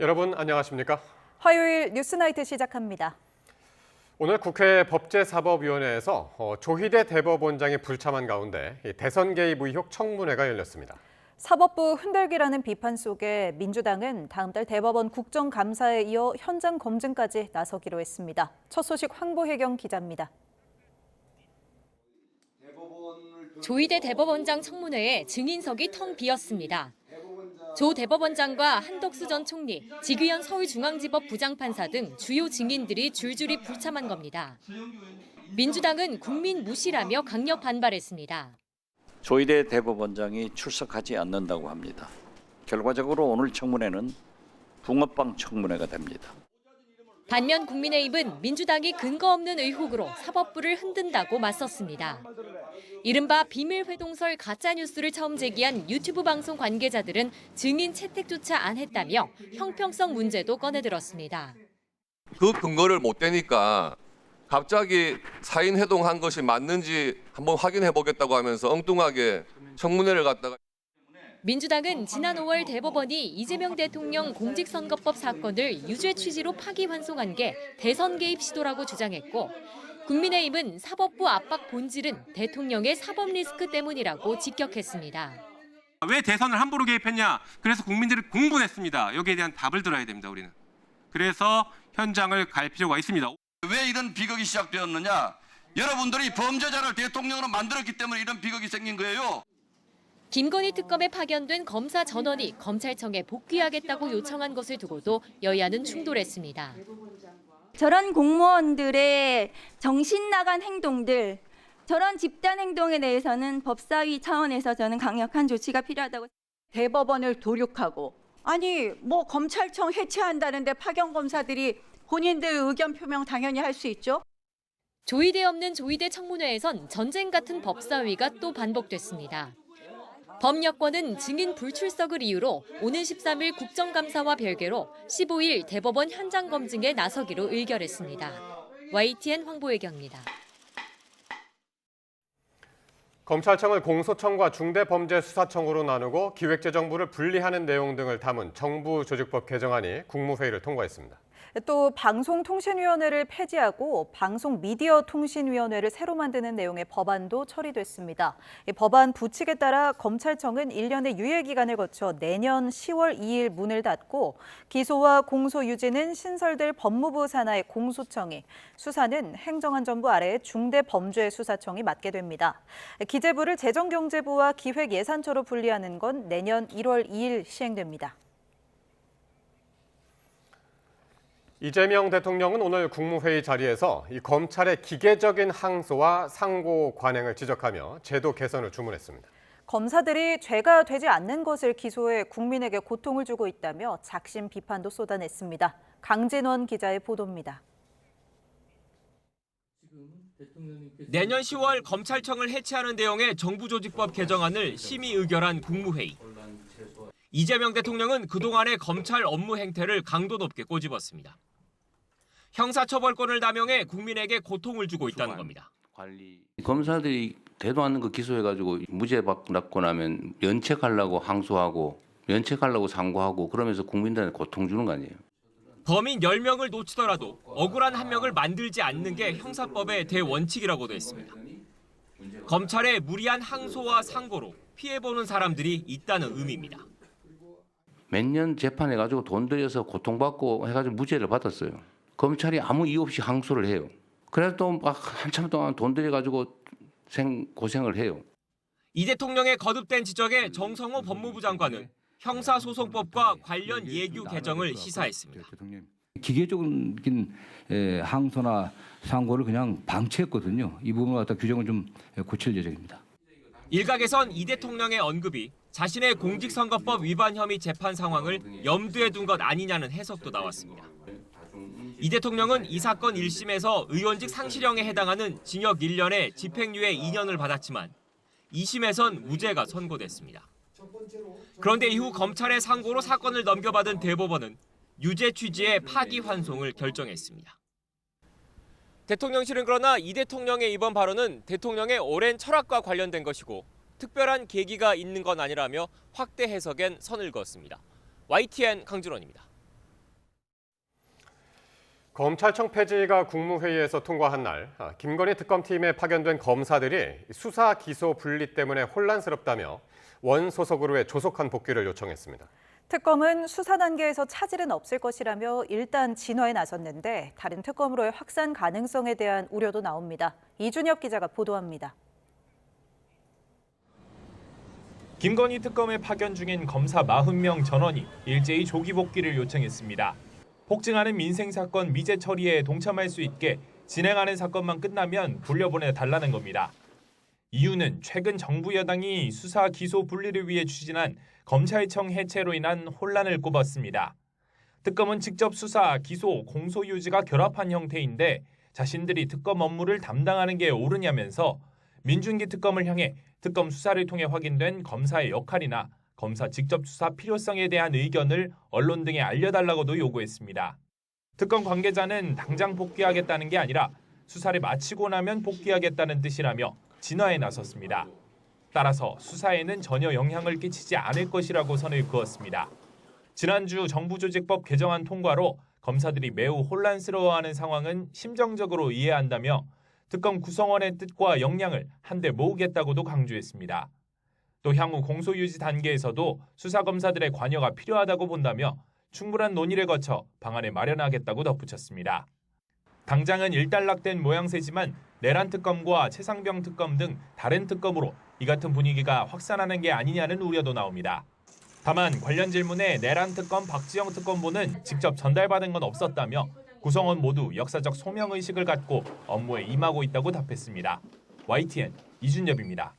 여러분 안녕하십니까? 화요일 뉴스나이트 시작합니다. 오늘 국회 법제사법위원회에서 조희대 대법원장이 불참한 가운데 대선 개입 의혹 청문회가 열렸습니다. 사법부 흔들기라는 비판 속에 민주당은 다음 달 대법원 국정감사에 이어 현장 검증까지 나서기로 했습니다. 첫 소식 황보혜경 기자입니다. 조희대 대법원장 청문회에 증인석이 텅 비었습니다. 조 대법원장과 한덕수 전 총리, 지규현 서울중앙지법 부장판사 등 주요 증인들이 줄줄이 불참한 겁니다. 민주당은 국민 무시라며 강력 반발했습니다. 조희대 대법원장이 출석하지 않는다고 합니다. 결과적으로 오늘 청문회는 붕어빵 청문회가 됩니다. 반면 국민의힘은 민주당이 근거 없는 의혹으로 사법부를 흔든다고 맞섰습니다. 이른바 비밀회동설 가짜뉴스를 처음 제기한 유튜브 방송 관계자들은 증인 채택조차 안 했다며 형평성 문제도 꺼내들었습니다. 그 근거를 못 대니까 갑자기 사인 회동한 것이 맞는지 한번 확인해 보겠다고 하면서 엉뚱하게 청문회를 갖다가 민주당은 지난 5월 대법원이 이재명 대통령 공직선거법 사건을 유죄 취지로 파기환송한 게 대선 개입 시도라고 주장했고 국민의힘은 사법부 압박 본질은 대통령의 사법 리스크 때문이라고 직격했습니다. 왜 대선을 함부로 개입했냐? 그래서 국민들을 공분했습니다. 여기에 대한 답을 들어야 됩니다, 우리는. 그래서 현장을 갈 필요가 있습니다. 왜 이런 비극이 시작되었느냐? 여러분들이 범죄자를 대통령으로 만들었기 때문에 이런 비극이 생긴 거예요. 김건희 특검에 파견된 검사 전원이 검찰청에 복귀하겠다고 요청한 것을 두고도 여야는 충돌했습니다. 저런 공무원들의 정신 나간 행동들, 저런 집단 행동에 대해서는 법사위 차원에서 저는 강력한 조치가 필요하다고. 대법원을 도륙하고 아니 검찰청 해체한다는데 파견 검사들이 본인들 의견 표명 당연히 할 수 있죠. 조희대 없는 조희대 청문회에선 전쟁 같은 법사위가 또 반복됐습니다. 법여권은 증인 불출석을 이유로 오는 13일 국정감사와 별개로 15일 대법원 현장 검증에 나서기로 의결했습니다. YTN 황보혜경입니다. 검찰청을 공소청과 중대범죄수사청으로 나누고 기획재정부를 분리하는 내용 등을 담은 정부조직법 개정안이 국무회의를 통과했습니다. 또 방송통신위원회를 폐지하고 방송미디어통신위원회를 새로 만드는 내용의 법안도 처리됐습니다. 이 법안 부칙에 따라 검찰청은 1년의 유예기간을 거쳐 내년 10월 2일 문을 닫고 기소와 공소 유지는 신설될 법무부 산하의 공소청이, 수사는 행정안전부 아래의 중대범죄수사청이 맡게 됩니다. 기재부를 재정경제부와 기획예산처로 분리하는 건 내년 1월 2일 시행됩니다. 이재명 대통령은 오늘 국무회의 자리에서 이 검찰의 기계적인 항소와 상고 관행을 지적하며 제도 개선을 주문했습니다. 검사들이 죄가 되지 않는 것을 기소해 국민에게 고통을 주고 있다며 작심 비판도 쏟아냈습니다. 강진원 기자의 보도입니다. 내년 10월 검찰청을 해체하는 내용의 정부조직법 개정안을 심의 의결한 국무회의. 이재명 대통령은 그동안의 검찰 업무 행태를 강도 높게 꼬집었습니다. 형사처벌권을 남용해 국민에게 고통을 주고 있다는 겁니다. 검사들이 되도 않는 거 기소해가지고 무죄 받고 나면 면책하려고 항소하고 면책하려고 상고하고 그러면서 국민들한테 고통 주는 거 아니에요. 범인 10명을 놓치더라도 억울한 한 명을 만들지 않는 게 형사법의 대원칙이라고도 했습니다. 검찰의 무리한 항소와 상고로 피해보는 사람들이 있다는 의미입니다. 몇 년 재판해가지고 돈 들여서 고통받고 해가지고 무죄를 받았어요. 검찰이 아무 이유 없이 항소를 해요. 그래서 또 막 한참 동안 돈 들여가지고 고생을 해요. 이 대통령의 거듭된 지적에 정성호 법무부 장관은 형사소송법과 관련 예규 개정을 시사했습니다. 기계적인 항소나 상고를 그냥 방치했거든요. 이 부분을 갖다 규정을 좀 고칠 예정입니다. 일각에선 이 대통령의 언급이 자신의 공직선거법 위반 혐의 재판 상황을 염두에 둔 것 아니냐는 해석도 나왔습니다. 이 대통령은 이 사건 1심에서 의원직 상실형에 해당하는 징역 1년에 집행유예 2년을 받았지만 2심에선 무죄가 선고됐습니다. 그런데 이후 검찰의 상고로 사건을 넘겨받은 대법원은 유죄 취지의 파기환송을 결정했습니다. 대통령실은 그러나 이 대통령의 이번 발언은 대통령의 오랜 철학과 관련된 것이고 특별한 계기가 있는 건 아니라며 확대 해석엔 선을 그었습니다. YTN 강준원입니다. 검찰청 폐지가 국무회의에서 통과한 날, 김건희 특검팀에 파견된 검사들이 수사 기소 분리 때문에 혼란스럽다며 원 소속으로의 조속한 복귀를 요청했습니다. 특검은 수사 단계에서 차질은 없을 것이라며 일단 진화에 나섰는데 다른 특검으로의 확산 가능성에 대한 우려도 나옵니다. 이준엽 기자가 보도합니다. 김건희 특검에 파견 중인 검사 40명 전원이 일제히 조기 복귀를 요청했습니다. 폭증하는 민생사건 미제 처리에 동참할 수 있게 진행하는 사건만 끝나면 돌려보내달라는 겁니다. 이유는 최근 정부 여당이 수사 기소 분리를 위해 추진한 검찰청 해체로 인한 혼란을 꼽았습니다. 특검은 직접 수사, 기소, 공소 유지가 결합한 형태인데 자신들이 특검 업무를 담당하는 게 옳으냐면서 민준기 특검을 향해 특검 수사를 통해 확인된 검사의 역할이나 검사 직접 수사 필요성에 대한 의견을 언론 등에 알려달라고도 요구했습니다. 특검 관계자는 당장 복귀하겠다는 게 아니라 수사를 마치고 나면 복귀하겠다는 뜻이라며 진화에 나섰습니다. 따라서 수사에는 전혀 영향을 끼치지 않을 것이라고 선을 그었습니다. 지난주 정부조직법 개정안 통과로 검사들이 매우 혼란스러워하는 상황은 심정적으로 이해한다며 특검 구성원의 뜻과 역량을 한데 모으겠다고도 강조했습니다. 또 향후 공소유지 단계에서도 수사검사들의 관여가 필요하다고 본다며 충분한 논의를 거쳐 방안을 마련하겠다고 덧붙였습니다. 당장은 일단락된 모양새지만 내란 특검과 최상병 특검 등 다른 특검으로 이 같은 분위기가 확산하는 게 아니냐는 우려도 나옵니다. 다만 관련 질문에 내란 특검 박지영 특검보는 직접 전달받은 건 없었다며 구성원 모두 역사적 소명의식을 갖고 업무에 임하고 있다고 답했습니다. YTN 이준엽입니다.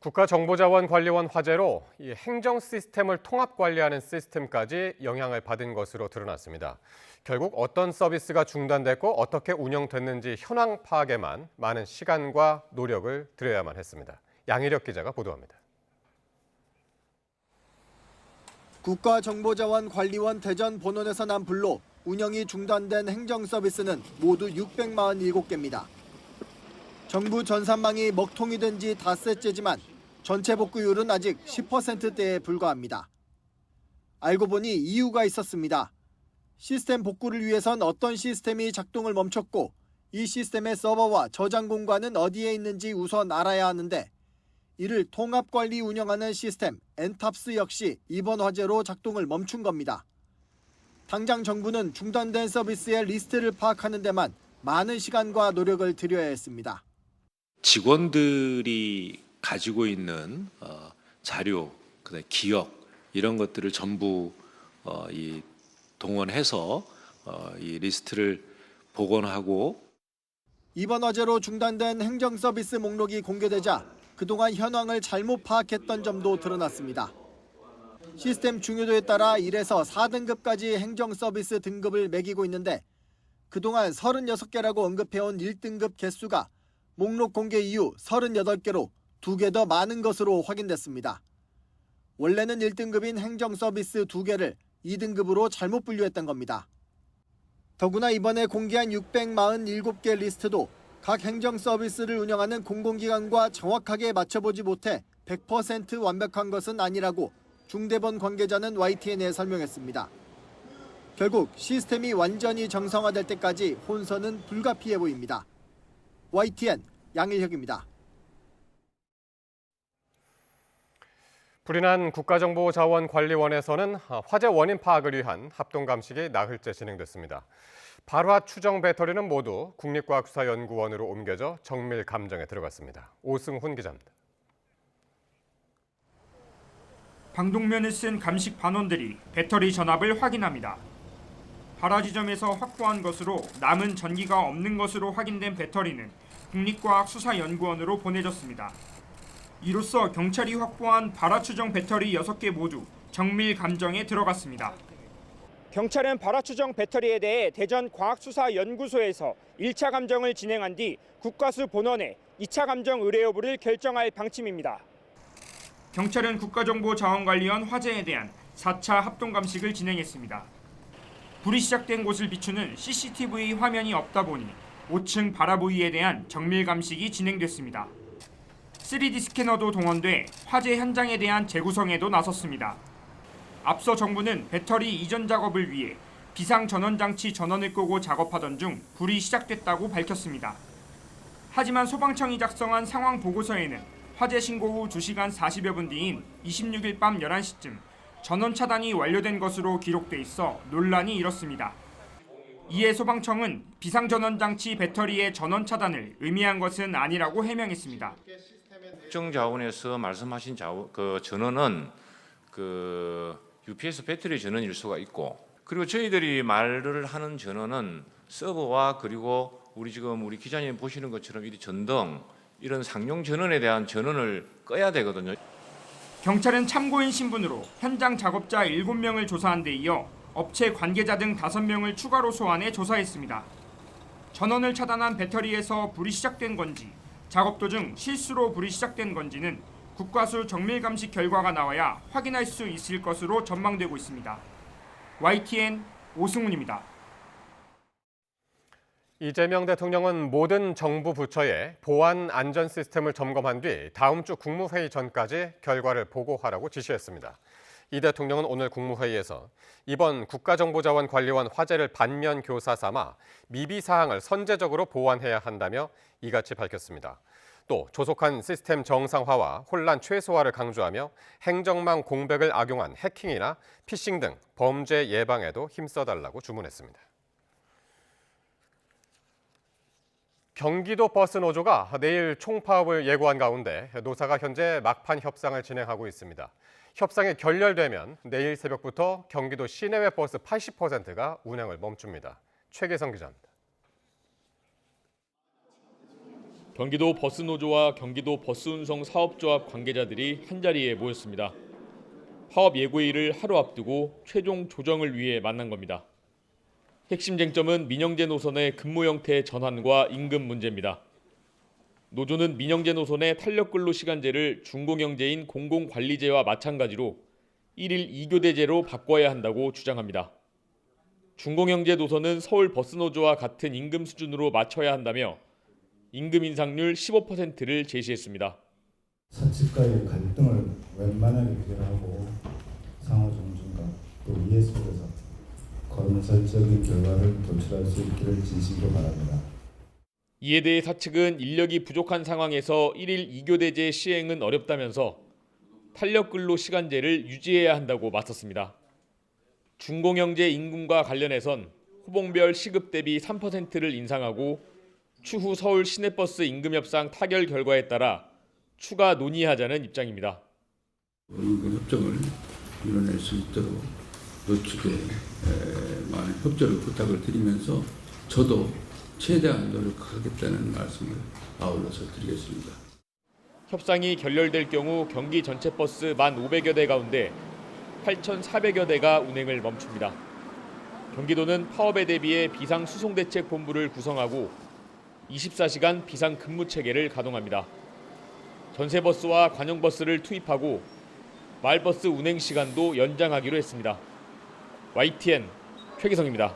국가정보자원관리원 화재로 이 행정 시스템을 통합 관리하는 시스템까지 영향을 받은 것으로 드러났습니다. 결국 어떤 서비스가 중단됐고 어떻게 운영됐는지 현황 파악에만 많은 시간과 노력을 들여야만 했습니다. 양희력 기자가 보도합니다. 국가정보자원관리원 대전 본원에서 난 불로 운영이 중단된 행정 서비스는 모두 647개입니다. 정부 전산망이 먹통이 된 지 닷새째지만 전체 복구율은 아직 10%대에 불과합니다. 알고 보니 이유가 있었습니다. 시스템 복구를 위해선 어떤 시스템이 작동을 멈췄고 이 시스템의 서버와 저장 공간은 어디에 있는지 우선 알아야 하는데 이를 통합관리 운영하는 시스템 엔탑스 역시 이번 화재로 작동을 멈춘 겁니다. 당장 정부는 중단된 서비스의 리스트를 파악하는 데만 많은 시간과 노력을 들여야 했습니다. 직원들이 가지고 있는 자료, 그다음에 기억 이런 것들을 전부 동원해서 이 리스트를 복원하고 이번 화재로 중단된 행정 서비스 목록이 공개되자 그동안 현황을 잘못 파악했던 점도 드러났습니다. 시스템 중요도에 따라 1에서 4등급까지 행정 서비스 등급을 매기고 있는데 그동안 36개라고 언급해온 1등급 개수가 목록 공개 이후 38개로 2개 더 많은 것으로 확인됐습니다. 원래는 1등급인 행정 서비스 2개를 2등급으로 잘못 분류했던 겁니다. 더구나 이번에 공개한 647개 리스트도 각 행정 서비스를 운영하는 공공기관과 정확하게 맞춰보지 못해 100% 완벽한 것은 아니라고 중대본 관계자는 YTN에 설명했습니다. 결국 시스템이 완전히 정상화될 때까지 혼선은 불가피해 보입니다. YTN 양일혁입니다. 불이 난 국가정보자원관리원에서는 화재 원인 파악을 위한 합동감식이 나흘째 진행됐습니다. 발화 추정 배터리는 모두 국립과학수사연구원으로 옮겨져 정밀 감정에 들어갔습니다. 오승훈 기자입니다. 방독면을 쓴 감식 반원들이 배터리 전압을 확인합니다. 발화 지점에서 확보한 것으로 남은 전기가 없는 것으로 확인된 배터리는 국립과학수사연구원으로 보내졌습니다. 이로써 경찰이 확보한 발화 추정 배터리 6개 모두 정밀 감정에 들어갔습니다. 경찰은 발화 추정 배터리에 대해 대전 과학수사연구소에서 1차 감정을 진행한 뒤 국과수 본원에 2차 감정 의뢰 여부를 결정할 방침입니다. 경찰은 국가정보자원관리원 화재에 대한 4차 합동감식을 진행했습니다. 불이 시작된 곳을 비추는 CCTV 화면이 없다 보니 5층 발화 부위에 대한 정밀 감식이 진행됐습니다. 3D 스캐너도 동원돼 화재 현장에 대한 재구성에도 나섰습니다. 앞서 정부는 배터리 이전 작업을 위해 비상 전원 장치 전원을 끄고 작업하던 중 불이 시작됐다고 밝혔습니다. 하지만 소방청이 작성한 상황 보고서에는 화재 신고 후 2시간 40여 분 뒤인 26일 밤 11시쯤 전원 차단이 완료된 것으로 기록돼 있어 논란이 일었습니다. 이에 소방청은 비상전원 장치 배터리의 전원 차단을 의미한 것은 아니라고 해명했습니다. 특정 자원에서 말씀하신 전원은 UPS 배터리 전원일 수가 있고, 그리고 저희들이 말을 하는 전원은 서버와 그리고 우리 기자님 보시는 것처럼 이 전등 이런 상용 전원에 대한 전원을 꺼야 되거든요. 경찰은 참고인 신분으로 현장 작업자 7명을 조사한 데 이어 업체 관계자 등 5명을 추가로 소환해 조사했습니다. 전원을 차단한 배터리에서 불이 시작된 건지, 작업 도중 실수로 불이 시작된 건지는 국과수 정밀 감식 결과가 나와야 확인할 수 있을 것으로 전망되고 있습니다. YTN 오승훈입니다. 이재명 대통령은 모든 정부 부처의 보안 안전 시스템을 점검한 뒤 다음 주 국무회의 전까지 결과를 보고하라고 지시했습니다. 이 대통령은 오늘 국무회의에서 이번 국가정보자원관리원 화제를 반면 교사 삼아 미비 사항을 선제적으로 보완해야 한다며 이같이 밝혔습니다. 또 조속한 시스템 정상화와 혼란 최소화를 강조하며 행정망 공백을 악용한 해킹이나 피싱 등 범죄 예방에도 힘써달라고 주문했습니다. 경기도 버스노조가 내일 총파업을 예고한 가운데 노사가 현재 막판 협상을 진행하고 있습니다. 협상이 결렬되면 내일 새벽부터 경기도 시내외 버스 80%가 운행을 멈춥니다. 최계성 기자입니다. 경기도 버스노조와 경기도 버스운송 사업조합 관계자들이 한자리에 모였습니다. 파업 예고일을 하루 앞두고 최종 조정을 위해 만난 겁니다. 핵심 쟁점은 민영제 노선의 근무 형태 전환과 임금 문제입니다. 노조는 민영제 노선의 탄력근로 시간제를 준공영제인 공공관리제와 마찬가지로 1일 2교대제로 바꿔야 한다고 주장합니다. 준공영제 노선은 서울 버스노조와 같은 임금 수준으로 맞춰야 한다며 임금 인상률 15%를 제시했습니다. 사측과의 갈등을 웬만하게 해결하고 상호 존중과 또 이해 속에서 건설적인 결과를 도출할 수 있기를 진심으로 바랍니다. 이에 대해 사측은 인력이 부족한 상황에서 1일 2교대제 시행은 어렵다면서 탄력근로 시간제를 유지해야 한다고 맞섰습니다. 준공영제 임금과 관련해선 호봉별 시급 대비 3%를 인상하고 추후 서울 시내버스 임금협상 타결 결과에 따라 추가 논의하자는 입장입니다. 임금 협정을 이뤄낼 수 있도록 노측에 많은 협조를 부탁을 드리면서 저도 최대한 노력하겠다는 말씀을 아울러서 드리겠습니다. 협상이 결렬될 경우 경기 전체 버스 1,500여 대 가운데 8,400여 대가 운행을 멈춥니다. 경기도는 파업에 대비해 비상수송대책본부를 구성하고 24시간 비상근무 체계를 가동합니다. 전세버스와 관용버스를 투입하고 마을버스 운행 시간도 연장하기로 했습니다. YTN 최기성입니다.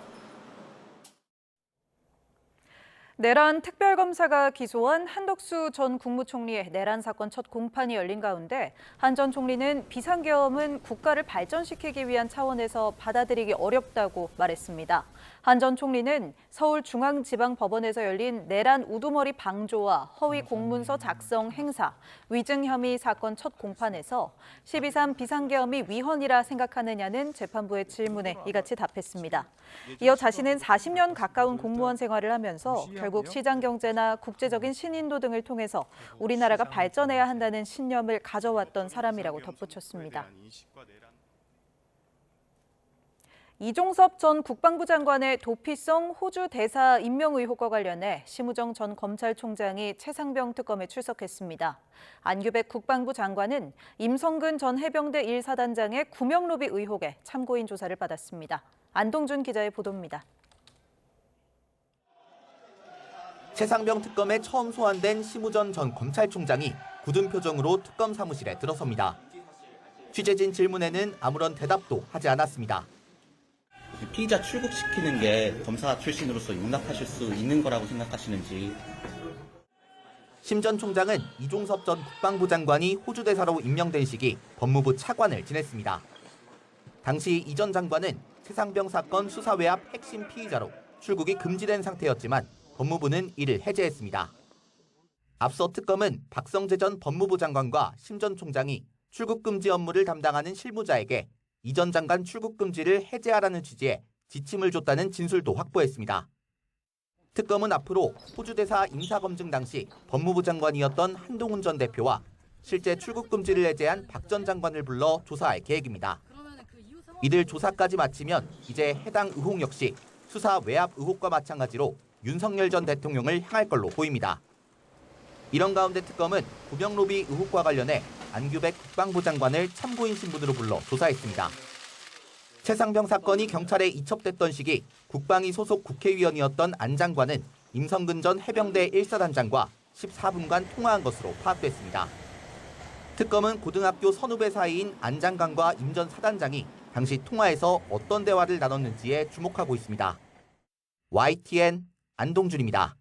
내란 특별검사가 기소한 한덕수 전 국무총리의 내란 사건 첫 공판이 열린 가운데 한 전 총리는 비상계엄은 국가를 발전시키기 위한 차원에서 받아들이기 어렵다고 말했습니다. 한 전 총리는 서울중앙지방법원에서 열린 내란 우두머리 방조와 허위 공문서 작성 행사, 위증 혐의 사건 첫 공판에서 12.3 비상계엄이 위헌이라 생각하느냐는 재판부의 질문에 이같이 답했습니다. 이어 자신은 40년 가까운 공무원 생활을 하면서 결국 시장 경제나 국제적인 신인도 등을 통해서 우리나라가 발전해야 한다는 신념을 가져왔던 사람이라고 덧붙였습니다. 이종섭 전 국방부 장관의 도피성 호주 대사 임명 의혹과 관련해 심우정 전 검찰총장이 최상병 특검에 출석했습니다. 안규백 국방부 장관은 임성근 전 해병대 1사단장의 구명로비 의혹에 참고인 조사를 받았습니다. 안동준 기자의 보도입니다. 최상병 특검에 처음 소환된 심우정 전 검찰총장이 굳은 표정으로 특검 사무실에 들어섭니다. 취재진 질문에는 아무런 대답도 하지 않았습니다. 피의자 출국시키는 게 검사 출신으로서 용납하실 수 있는 거라고 생각하시는지. 심 전 총장은 이종섭 전 국방부 장관이 호주 대사로 임명된 시기 법무부 차관을 지냈습니다. 당시 이 전 장관은 최상병 사건 수사 외압 핵심 피의자로 출국이 금지된 상태였지만 법무부는 이를 해제했습니다. 앞서 특검은 박성재 전 법무부 장관과 심 전 총장이 출국 금지 업무를 담당하는 실무자에게 이 전 장관 출국 금지를 해제하라는 취지의 지침을 줬다는 진술도 확보했습니다. 특검은 앞으로 호주 대사 인사검증 당시 법무부 장관이었던 한동훈 전 대표와 실제 출국 금지를 해제한 박 전 장관을 불러 조사할 계획입니다. 이들 조사까지 마치면 이제 해당 의혹 역시 수사 외압 의혹과 마찬가지로 윤석열 전 대통령을 향할 걸로 보입니다. 이런 가운데 특검은 부병 로비 의혹과 관련해 안규백 국방부 장관을 참고인 신분으로 불러 조사했습니다. 최상병 사건이 경찰에 이첩됐던 시기 국방위 소속 국회의원이었던 안 장관은 임성근 전 해병대 1사단장과 14분간 통화한 것으로 파악됐습니다. 특검은 고등학교 선후배 사이인 안 장관과 임 전 사단장이 당시 통화에서 어떤 대화를 나눴는지에 주목하고 있습니다. YTN 안동준입니다.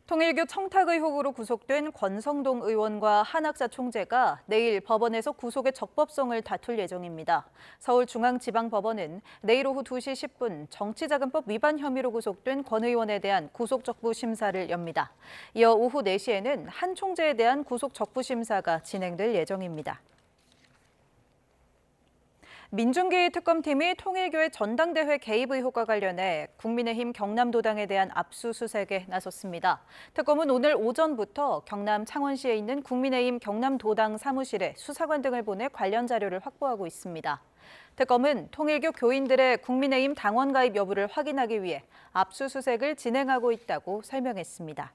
통일교 청탁 의혹으로 구속된 권성동 의원과 한학사 총재가 내일 법원에서 구속의 적법성을 다툴 예정입니다. 서울중앙지방법원은 내일 오후 2시 10분 정치자금법 위반 혐의로 구속된 권 의원에 대한 구속적부 심사를 엽니다. 이어 오후 4시에는 한 총재에 대한 구속적부 심사가 진행될 예정입니다. 민중기획 특검팀이 통일교의 전당대회 개입 의혹과 관련해 국민의힘 경남도당에 대한 압수수색에 나섰습니다. 특검은 오늘 오전부터 경남 창원시에 있는 국민의힘 경남도당 사무실에 수사관 등을 보내 관련 자료를 확보하고 있습니다. 특검은 통일교 교인들의 국민의힘 당원 가입 여부를 확인하기 위해 압수수색을 진행하고 있다고 설명했습니다.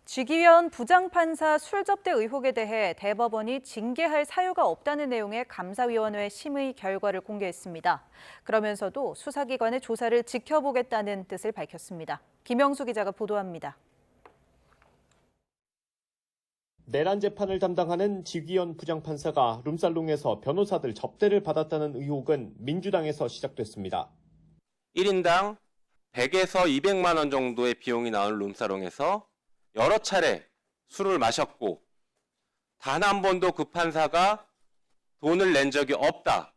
지기현 부장판사 술접대 의혹에 대해 대법원이 징계할 사유가 없다는 내용의 감사위원회 심의 결과를 공개했습니다. 그러면서도 수사기관의 조사를 지켜보겠다는 뜻을 밝혔습니다. 김영수 기자가 보도합니다. 내란 재판을 담당하는 지기현 부장판사가 룸살롱에서 변호사들 접대를 받았다는 의혹은 민주당에서 시작됐습니다. 1인당 100에서 200만 원 정도의 비용이 나오는 룸살롱에서 여러 차례 술을 마셨고 단 한 번도 그 판사가 돈을 낸 적이 없다.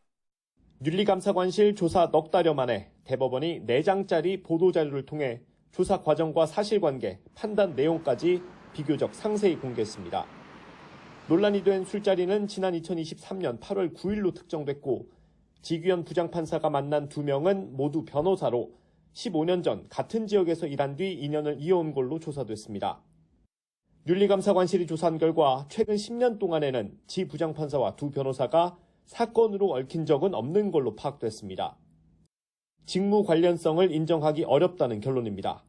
윤리감사관실 조사 넉 달여 만에 대법원이 4장짜리 보도자료를 통해 조사 과정과 사실관계, 판단 내용까지 비교적 상세히 공개했습니다. 논란이 된 술자리는 지난 2023년 8월 9일로 특정됐고 지규현 부장판사가 만난 2명은 모두 변호사로 15년 전 같은 지역에서 일한 뒤 인연을 이어온 걸로 조사됐습니다. 윤리감사관실이 조사한 결과 최근 10년 동안에는 지 부장판사와 2 변호사가 사건으로 얽힌 적은 없는 걸로 파악됐습니다. 직무 관련성을 인정하기 어렵다는 결론입니다.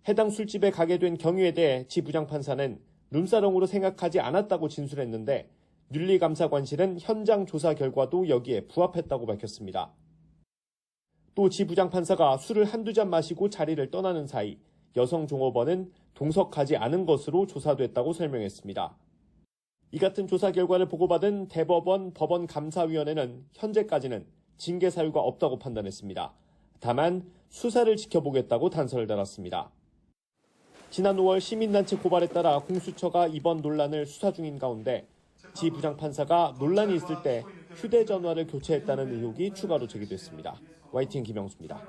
해당 술집에 가게 된 경위에 대해 지 부장판사는 룸사롱으로 생각하지 않았다고 진술했는데 윤리감사관실은 현장 조사 결과도 여기에 부합했다고 밝혔습니다. 또 지 부장판사가 술을 한두 잔 마시고 자리를 떠나는 사이 여성 종업원은 동석하지 않은 것으로 조사됐다고 설명했습니다. 이 같은 조사 결과를 보고받은 대법원 법원감사위원회는 현재까지는 징계 사유가 없다고 판단했습니다. 다만 수사를 지켜보겠다고 단서를 달았습니다. 지난 5월 시민단체 고발에 따라 공수처가 이번 논란을 수사 중인 가운데 지 부장판사가 논란이 있을 때 휴대전화를 교체했다는 의혹이 추가로 제기됐습니다. YTN 김영수입니다.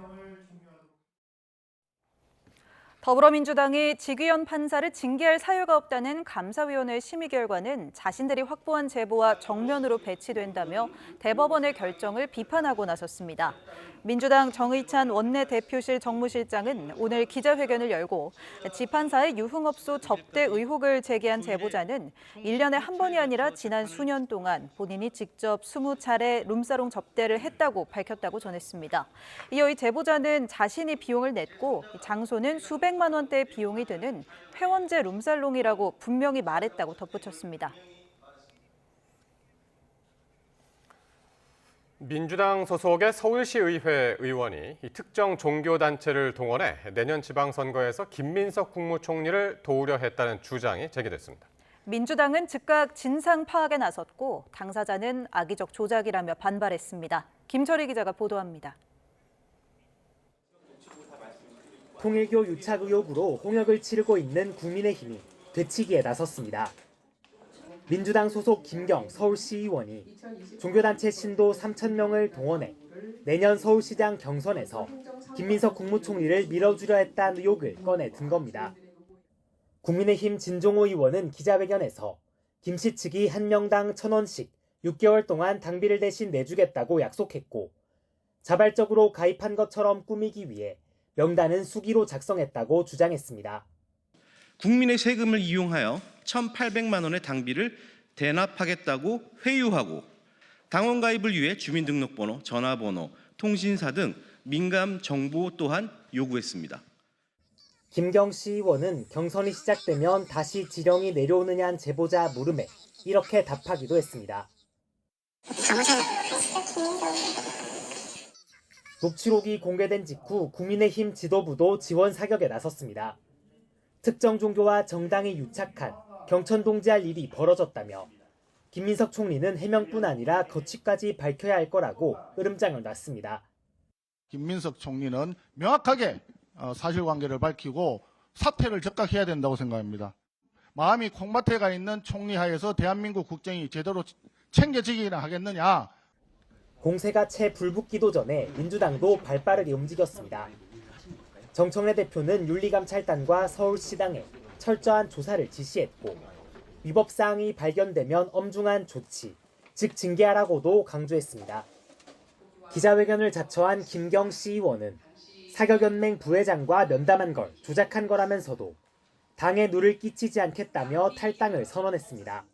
더불어민주당이 지규현 판사를 징계할 사유가 없다는 감사위원회 심의 결과는 자신들이 확보한 제보와 정면으로 배치된다며 대법원의 결정을 비판하고 나섰습니다. 민주당 정의찬 원내대표실 정무실장은 오늘 기자회견을 열고 지 판사의 유흥업소 접대 의혹을 제기한 제보자는 1년에 한 번이 아니라 지난 수년 동안 본인이 직접 20차례 룸사롱 접대를 했다고 밝혔다고 전했습니다. 이어 이 제보자는 자신이 비용을 냈고 장소는 수백만 원대의 비용이 드는 회원제 룸살롱이라고 분명히 말했다고 덧붙였습니다. 민주당 소속의 서울시의회 의원이 특정 종교단체를 동원해 내년 지방선거에서 김민석 국무총리를 도우려 했다는 주장이 제기됐습니다. 민주당은 즉각 진상 파악에 나섰고 당사자는 악의적 조작이라며 반발했습니다. 김철희 기자가 보도합니다. 통일교 유착 의혹으로 홍역을 치르고 있는 국민의힘이 되치기에 나섰습니다. 민주당 소속 김경 서울시의원이 종교단체 신도 3,000명을 동원해 내년 서울시장 경선에서 김민석 국무총리를 밀어주려 했다는 의혹을 꺼내 든 겁니다. 국민의힘 진종호 의원은 기자회견에서 김씨 측이 한 명당 1,000원씩 6개월 동안 당비를 대신 내주겠다고 약속했고 자발적으로 가입한 것처럼 꾸미기 위해 명단은 수기로 작성했다고 주장했습니다. 국민의 세금을 이용하여 1,800만 원의 당비를 대납하겠다고 회유하고 당원 가입을 위해 주민등록번호, 전화번호, 통신사 등 민감 정보 또한 요구했습니다. 김경 시의원은 경선이 시작되면 다시 지령이 내려오느냐는 제보자 물음에 이렇게 답하기도 했습니다. 녹취록이 공개된 직후 국민의힘 지도부도 지원 사격에 나섰습니다. 특정 종교와 정당이 유착한 경천동지할 일이 벌어졌다며 김민석 총리는 해명뿐 아니라 거취까지 밝혀야 할 거라고 으름장을 놨습니다. 김민석 총리는 명확하게 사실관계를 밝히고 사퇴를 즉각 해야 된다고 생각합니다. 마음이 콩밭에 가 있는 총리 하에서 대한민국 국정이 제대로 챙겨지기나 하겠느냐. 공세가 채 불붙기도 전에 민주당도 발빠르게 움직였습니다. 정청래 대표는 윤리감찰단과 서울시당에 철저한 조사를 지시했고 위법사항이 발견되면 엄중한 조치, 즉 징계하라고도 강조했습니다. 기자회견을 자처한 김경 시의원은 사격연맹 부회장과 면담한 걸 조작한 거라면서도 당에 누를 끼치지 않겠다며 탈당을 선언했습니다.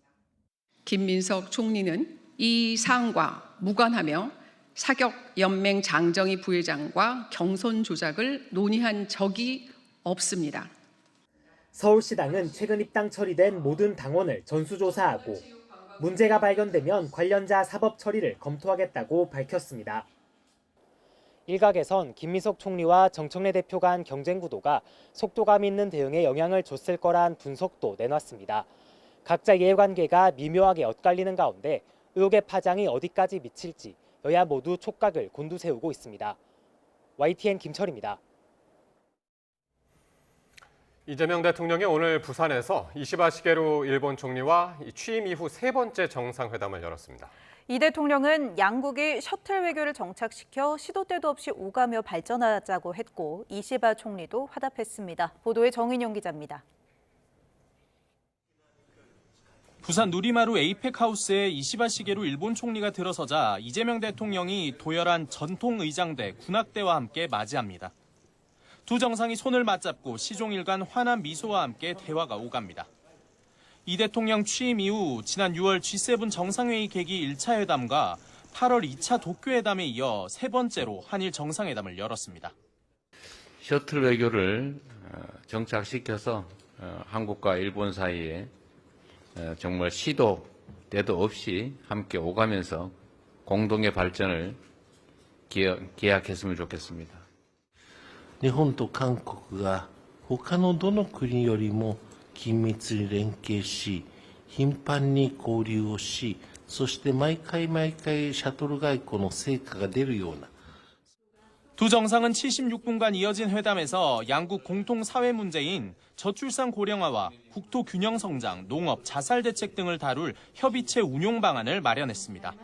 김민석 총리는 이 사안과 무관하며 사격연맹 장정희 부회장과 경선 조작을 논의한 적이 없습니다. 서울시당은 최근 입당 처리된 모든 당원을 전수조사하고 문제가 발견되면 관련자 사법 처리를 검토하겠다고 밝혔습니다. 일각에선 김민석 총리와 정청래 대표 간 경쟁 구도가 속도감 있는 대응에 영향을 줬을 거란 분석도 내놨습니다. 각자 이해관계가 미묘하게 엇갈리는 가운데 의혹의 파장이 어디까지 미칠지 여야 모두 촉각을 곤두세우고 있습니다. YTN 김철입니다. 이재명 대통령이 오늘 부산에서 이시바 시게루 일본 총리와 취임 이후 세 번째 정상회담을 열었습니다. 이 대통령은 양국이 셔틀 외교를 정착시켜 시도 때도 없이 오가며 발전하자고 했고 이시바 총리도 화답했습니다. 보도에 정인용 기자입니다. 부산 누리마루 에이펙 하우스에 이시바 시게루 일본 총리가 들어서자 이재명 대통령이 도열한 전통 의장대, 군악대와 함께 맞이합니다. 두 정상이 손을 맞잡고 시종일관 환한 미소와 함께 대화가 오갑니다. 이 대통령 취임 이후 지난 6월 G7 정상회의 계기 1차 회담과 8월 2차 도쿄회담에 이어 세 번째로 한일 정상회담을 열었습니다. 셔틀 외교를 정착시켜서 한국과 일본 사이에 정말 시도 때도 없이 함께 오가면서 공동의 발전을 기약했으면 좋겠습니다. 日本と韓国が他のどの国よりも緊密に連携し、頻繁に交流をし、そして毎回シャトル外交の成果が出るような 두 정상은 76분간 이어진 회담에서 양국 공통 사회 문제인 저출산 고령화와 국토 균형 성장, 농업, 자살 대책 등을 다룰 협의체 운용 방안을 마련했습니다.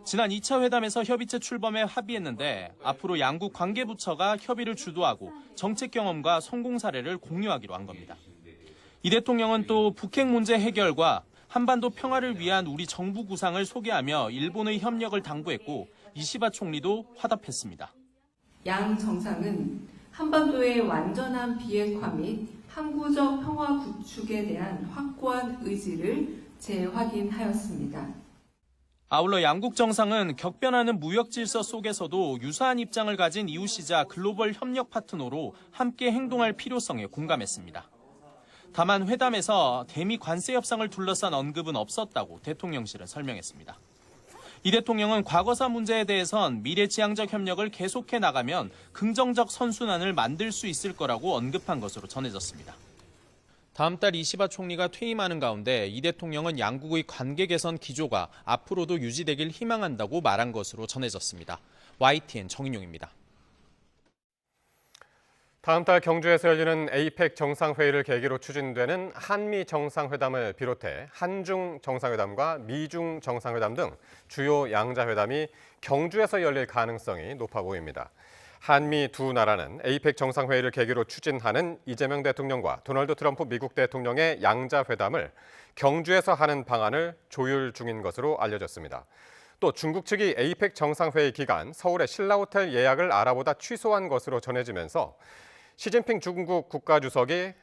지난 2차 회담에서 협의체 출범에 합의했는데 앞으로 양국 관계부처가 협의를 주도하고 정책 경험과 성공 사례를 공유하기로 한 겁니다. 이 대통령은 또 북핵 문제 해결과 한반도 평화를 위한 우리 정부 구상을 소개하며 일본의 협력을 당부했고 이시바 총리도 화답했습니다. 양 정상은 한반도의 완전한 비핵화 및 항구적 평화 구축에 대한 확고한 의지를 재확인하였습니다. 아울러 양국 정상은 격변하는 무역 질서 속에서도 유사한 입장을 가진 이웃이자 글로벌 협력 파트너로 함께 행동할 필요성에 공감했습니다. 다만 회담에서 대미 관세 협상을 둘러싼 언급은 없었다고 대통령실은 설명했습니다. 이 대통령은 과거사 문제에 대해선 미래지향적 협력을 계속해 나가면 긍정적 선순환을 만들 수 있을 거라고 언급한 것으로 전해졌습니다. 다음 달 이시바 총리가 퇴임하는 가운데 이 대통령은 양국의 관계 개선 기조가 앞으로도 유지되길 희망한다고 말한 것으로 전해졌습니다. YTN 정인용입니다. 다음 달 경주에서 열리는 에이펙 정상회의를 계기로 추진되는 한미 정상회담을 비롯해 한중 정상회담과 미중 정상회담 등 주요 양자회담이 경주에서 열릴 가능성이 높아 보입니다. 한미 두 나라는 에이펙 정상회의를 계기로 추진하는 이재명 대통령과 도널드 트럼프 미국 대통령의 양자회담을 경주에서 하는 방안을 조율 중인 것으로 알려졌습니다. 또 중국 측이 에이펙 정상회의 기간 서울의 신라호텔 예약을 알아보다 취소한 것으로 전해지면서 시진핑 중국 국가주석이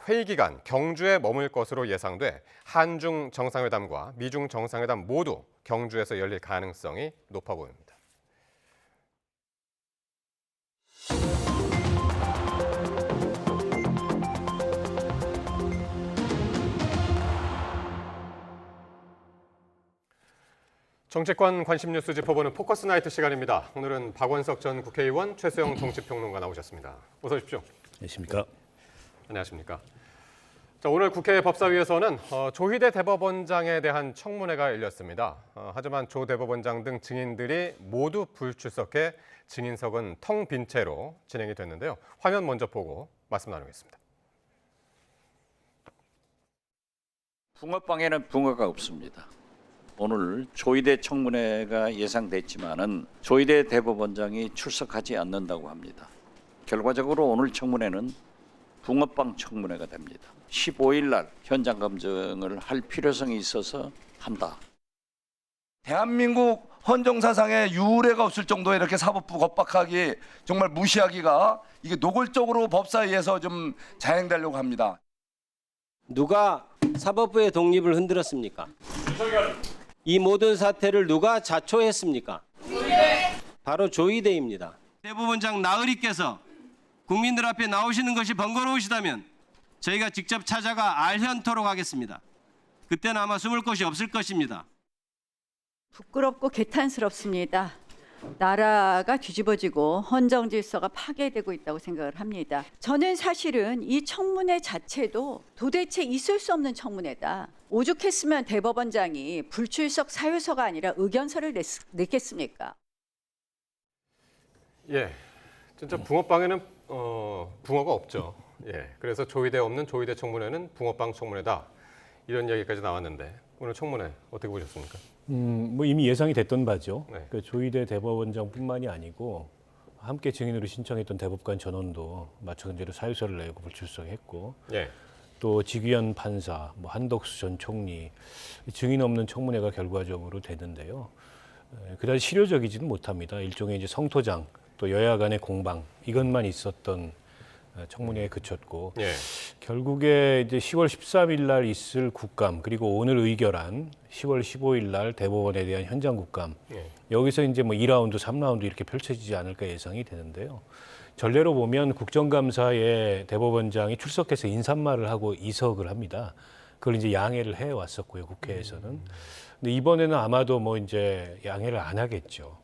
회의 기간 경주에 머물 것으로 예상돼 한중 정상회담과 미중 정상회담 모두 경주에서 열릴 가능성이 높아 보입니다. 정치권 관심 뉴스 짚어보는 포커스 나이트 시간입니다. 오늘은 박원석 전 국회의원, 최수영 정치평론가 나오셨습니다. 어서 오십시오. 안녕하십니까. 안녕하십니까. 자, 오늘 국회 법사위에서는 조희대 대법원장에 대한 청문회가 열렸습니다. 하지만 조 대법원장 등 증인들이 모두 불출석해 증인석은 텅 빈 채로 진행이 됐는데요. 화면 먼저 보고 말씀 나누겠습니다. 붕어빵에는 붕어가 없습니다. 오늘 조희대 청문회가 예상됐지만은 조희대 대법원장이 출석하지 않는다고 합니다. 결과적으로 오늘 청문회는 붕어빵 청문회가 됩니다. 15일 날 현장 검증을 할 필요성이 있어서 한다. 대한민국 헌정사상에 유례가 없을 정도의 이렇게 사법부 겁박하기, 정말 무시하기가 이게 노골적으로 법사위에서 좀 자행되려고 합니다. 누가 사법부의 독립을 흔들었습니까? 이 모든 사태를 누가 자초했습니까? 바로 조희대입니다. 대법원장 나으리께서 국민들 앞에 나오시는 것이 번거로우시다면 저희가 직접 찾아가 알현토록 하겠습니다. 그때는 아마 숨을 곳이 없을 것입니다. 부끄럽고 개탄스럽습니다. 나라가 뒤집어지고 헌정 질서가 파괴되고 있다고 생각을 합니다. 저는 사실은 이 청문회 자체도 도대체 있을 수 없는 청문회다. 오죽했으면 대법원장이 불출석 사유서가 아니라 의견서를 냈겠습니까? 예, 진짜 붕어빵에는 붕어가 없죠. 예, 그래서 조희대 없는 조희대 청문회는 붕어빵 청문회다. 이런 얘기까지 나왔는데 오늘 청문회 어떻게 보셨습니까? 뭐 이미 예상이 됐던 바죠. 네. 그 조희대 대법원장뿐만이 아니고 함께 증인으로 신청했던 대법관 전원도 마찬가지로 사유서를 내고 불출석했고, 예. 또 지귀현 판사, 뭐 한덕수 전 총리 증인 없는 청문회가 결과적으로 되는데요. 그다지 실효적이지는 못합니다. 일종의 이제 성토장, 또 여야 간의 공방 이것만 있었던 청문회에 그쳤고, 예. 결국에 이제 10월 13일 날 있을 국감, 그리고 오늘 의결한 10월 15일 날 대법원에 대한 현장 국감, 예. 여기서 이제 뭐 2라운드, 3라운드 이렇게 펼쳐지지 않을까 예상이 되는데요. 전례로 보면 국정감사에 대법원장이 출석해서 인사말을 하고 이석을 합니다. 그걸 이제 양해를 해 왔었고요, 국회에서는. 근데 이번에는 아마도 뭐 이제 양해를 안 하겠죠.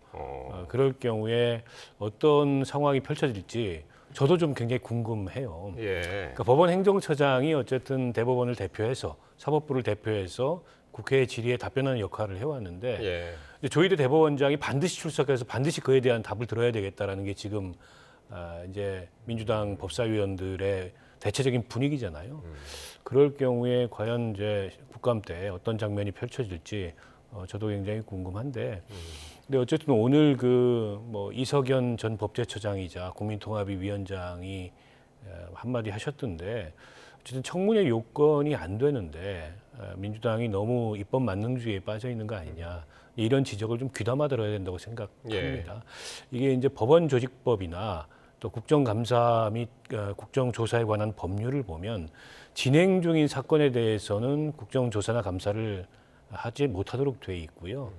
그럴 경우에 어떤 상황이 펼쳐질지 저도 좀 굉장히 궁금해요. 예. 그러니까 법원 행정처장이 어쨌든 대법원을 대표해서, 사법부를 대표해서 국회의 질의에 답변하는 역할을 해왔는데, 예. 조희대 대법원장이 반드시 출석해서 반드시 그에 대한 답을 들어야 되겠다라는 게 지금 이제 민주당 법사위원들의 대체적인 분위기잖아요. 그럴 경우에 과연 이제 국감 때 어떤 장면이 펼쳐질지 저도 굉장히 궁금한데, 근데 어쨌든 오늘 그 뭐 이석연 전 법제처장이자 국민통합위 위원장이 한마디 하셨던데, 어쨌든 청문회 요건이 안 되는데 민주당이 너무 입법 만능주의에 빠져 있는 거 아니냐, 이런 지적을 좀 귀담아 들어야 된다고 생각합니다. 이게 이제 법원조직법이나 또 국정감사 및 국정조사에 관한 법률을 보면 진행 중인 사건에 대해서는 국정조사나 감사를 하지 못하도록 돼 있고요.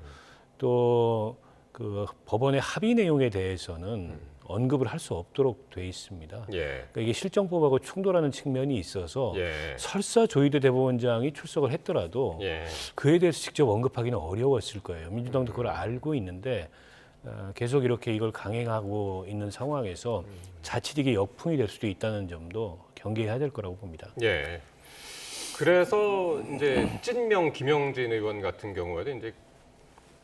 또 그 법원의 합의 내용에 대해서는 언급을 할 수 없도록 돼 있습니다. 예. 그러니까 이게 실정법하고 충돌하는 측면이 있어서 예. 설사 조희대 대법원장이 출석을 했더라도 예. 그에 대해서 직접 언급하기는 어려웠을 거예요. 민주당도 그걸 알고 있는데 계속 이렇게 이걸 강행하고 있는 상황에서 자칫 이게 역풍이 될 수도 있다는 점도 경계해야 될 거라고 봅니다. 예. 그래서 이제 찐명 김영진 의원 같은 경우에도 이제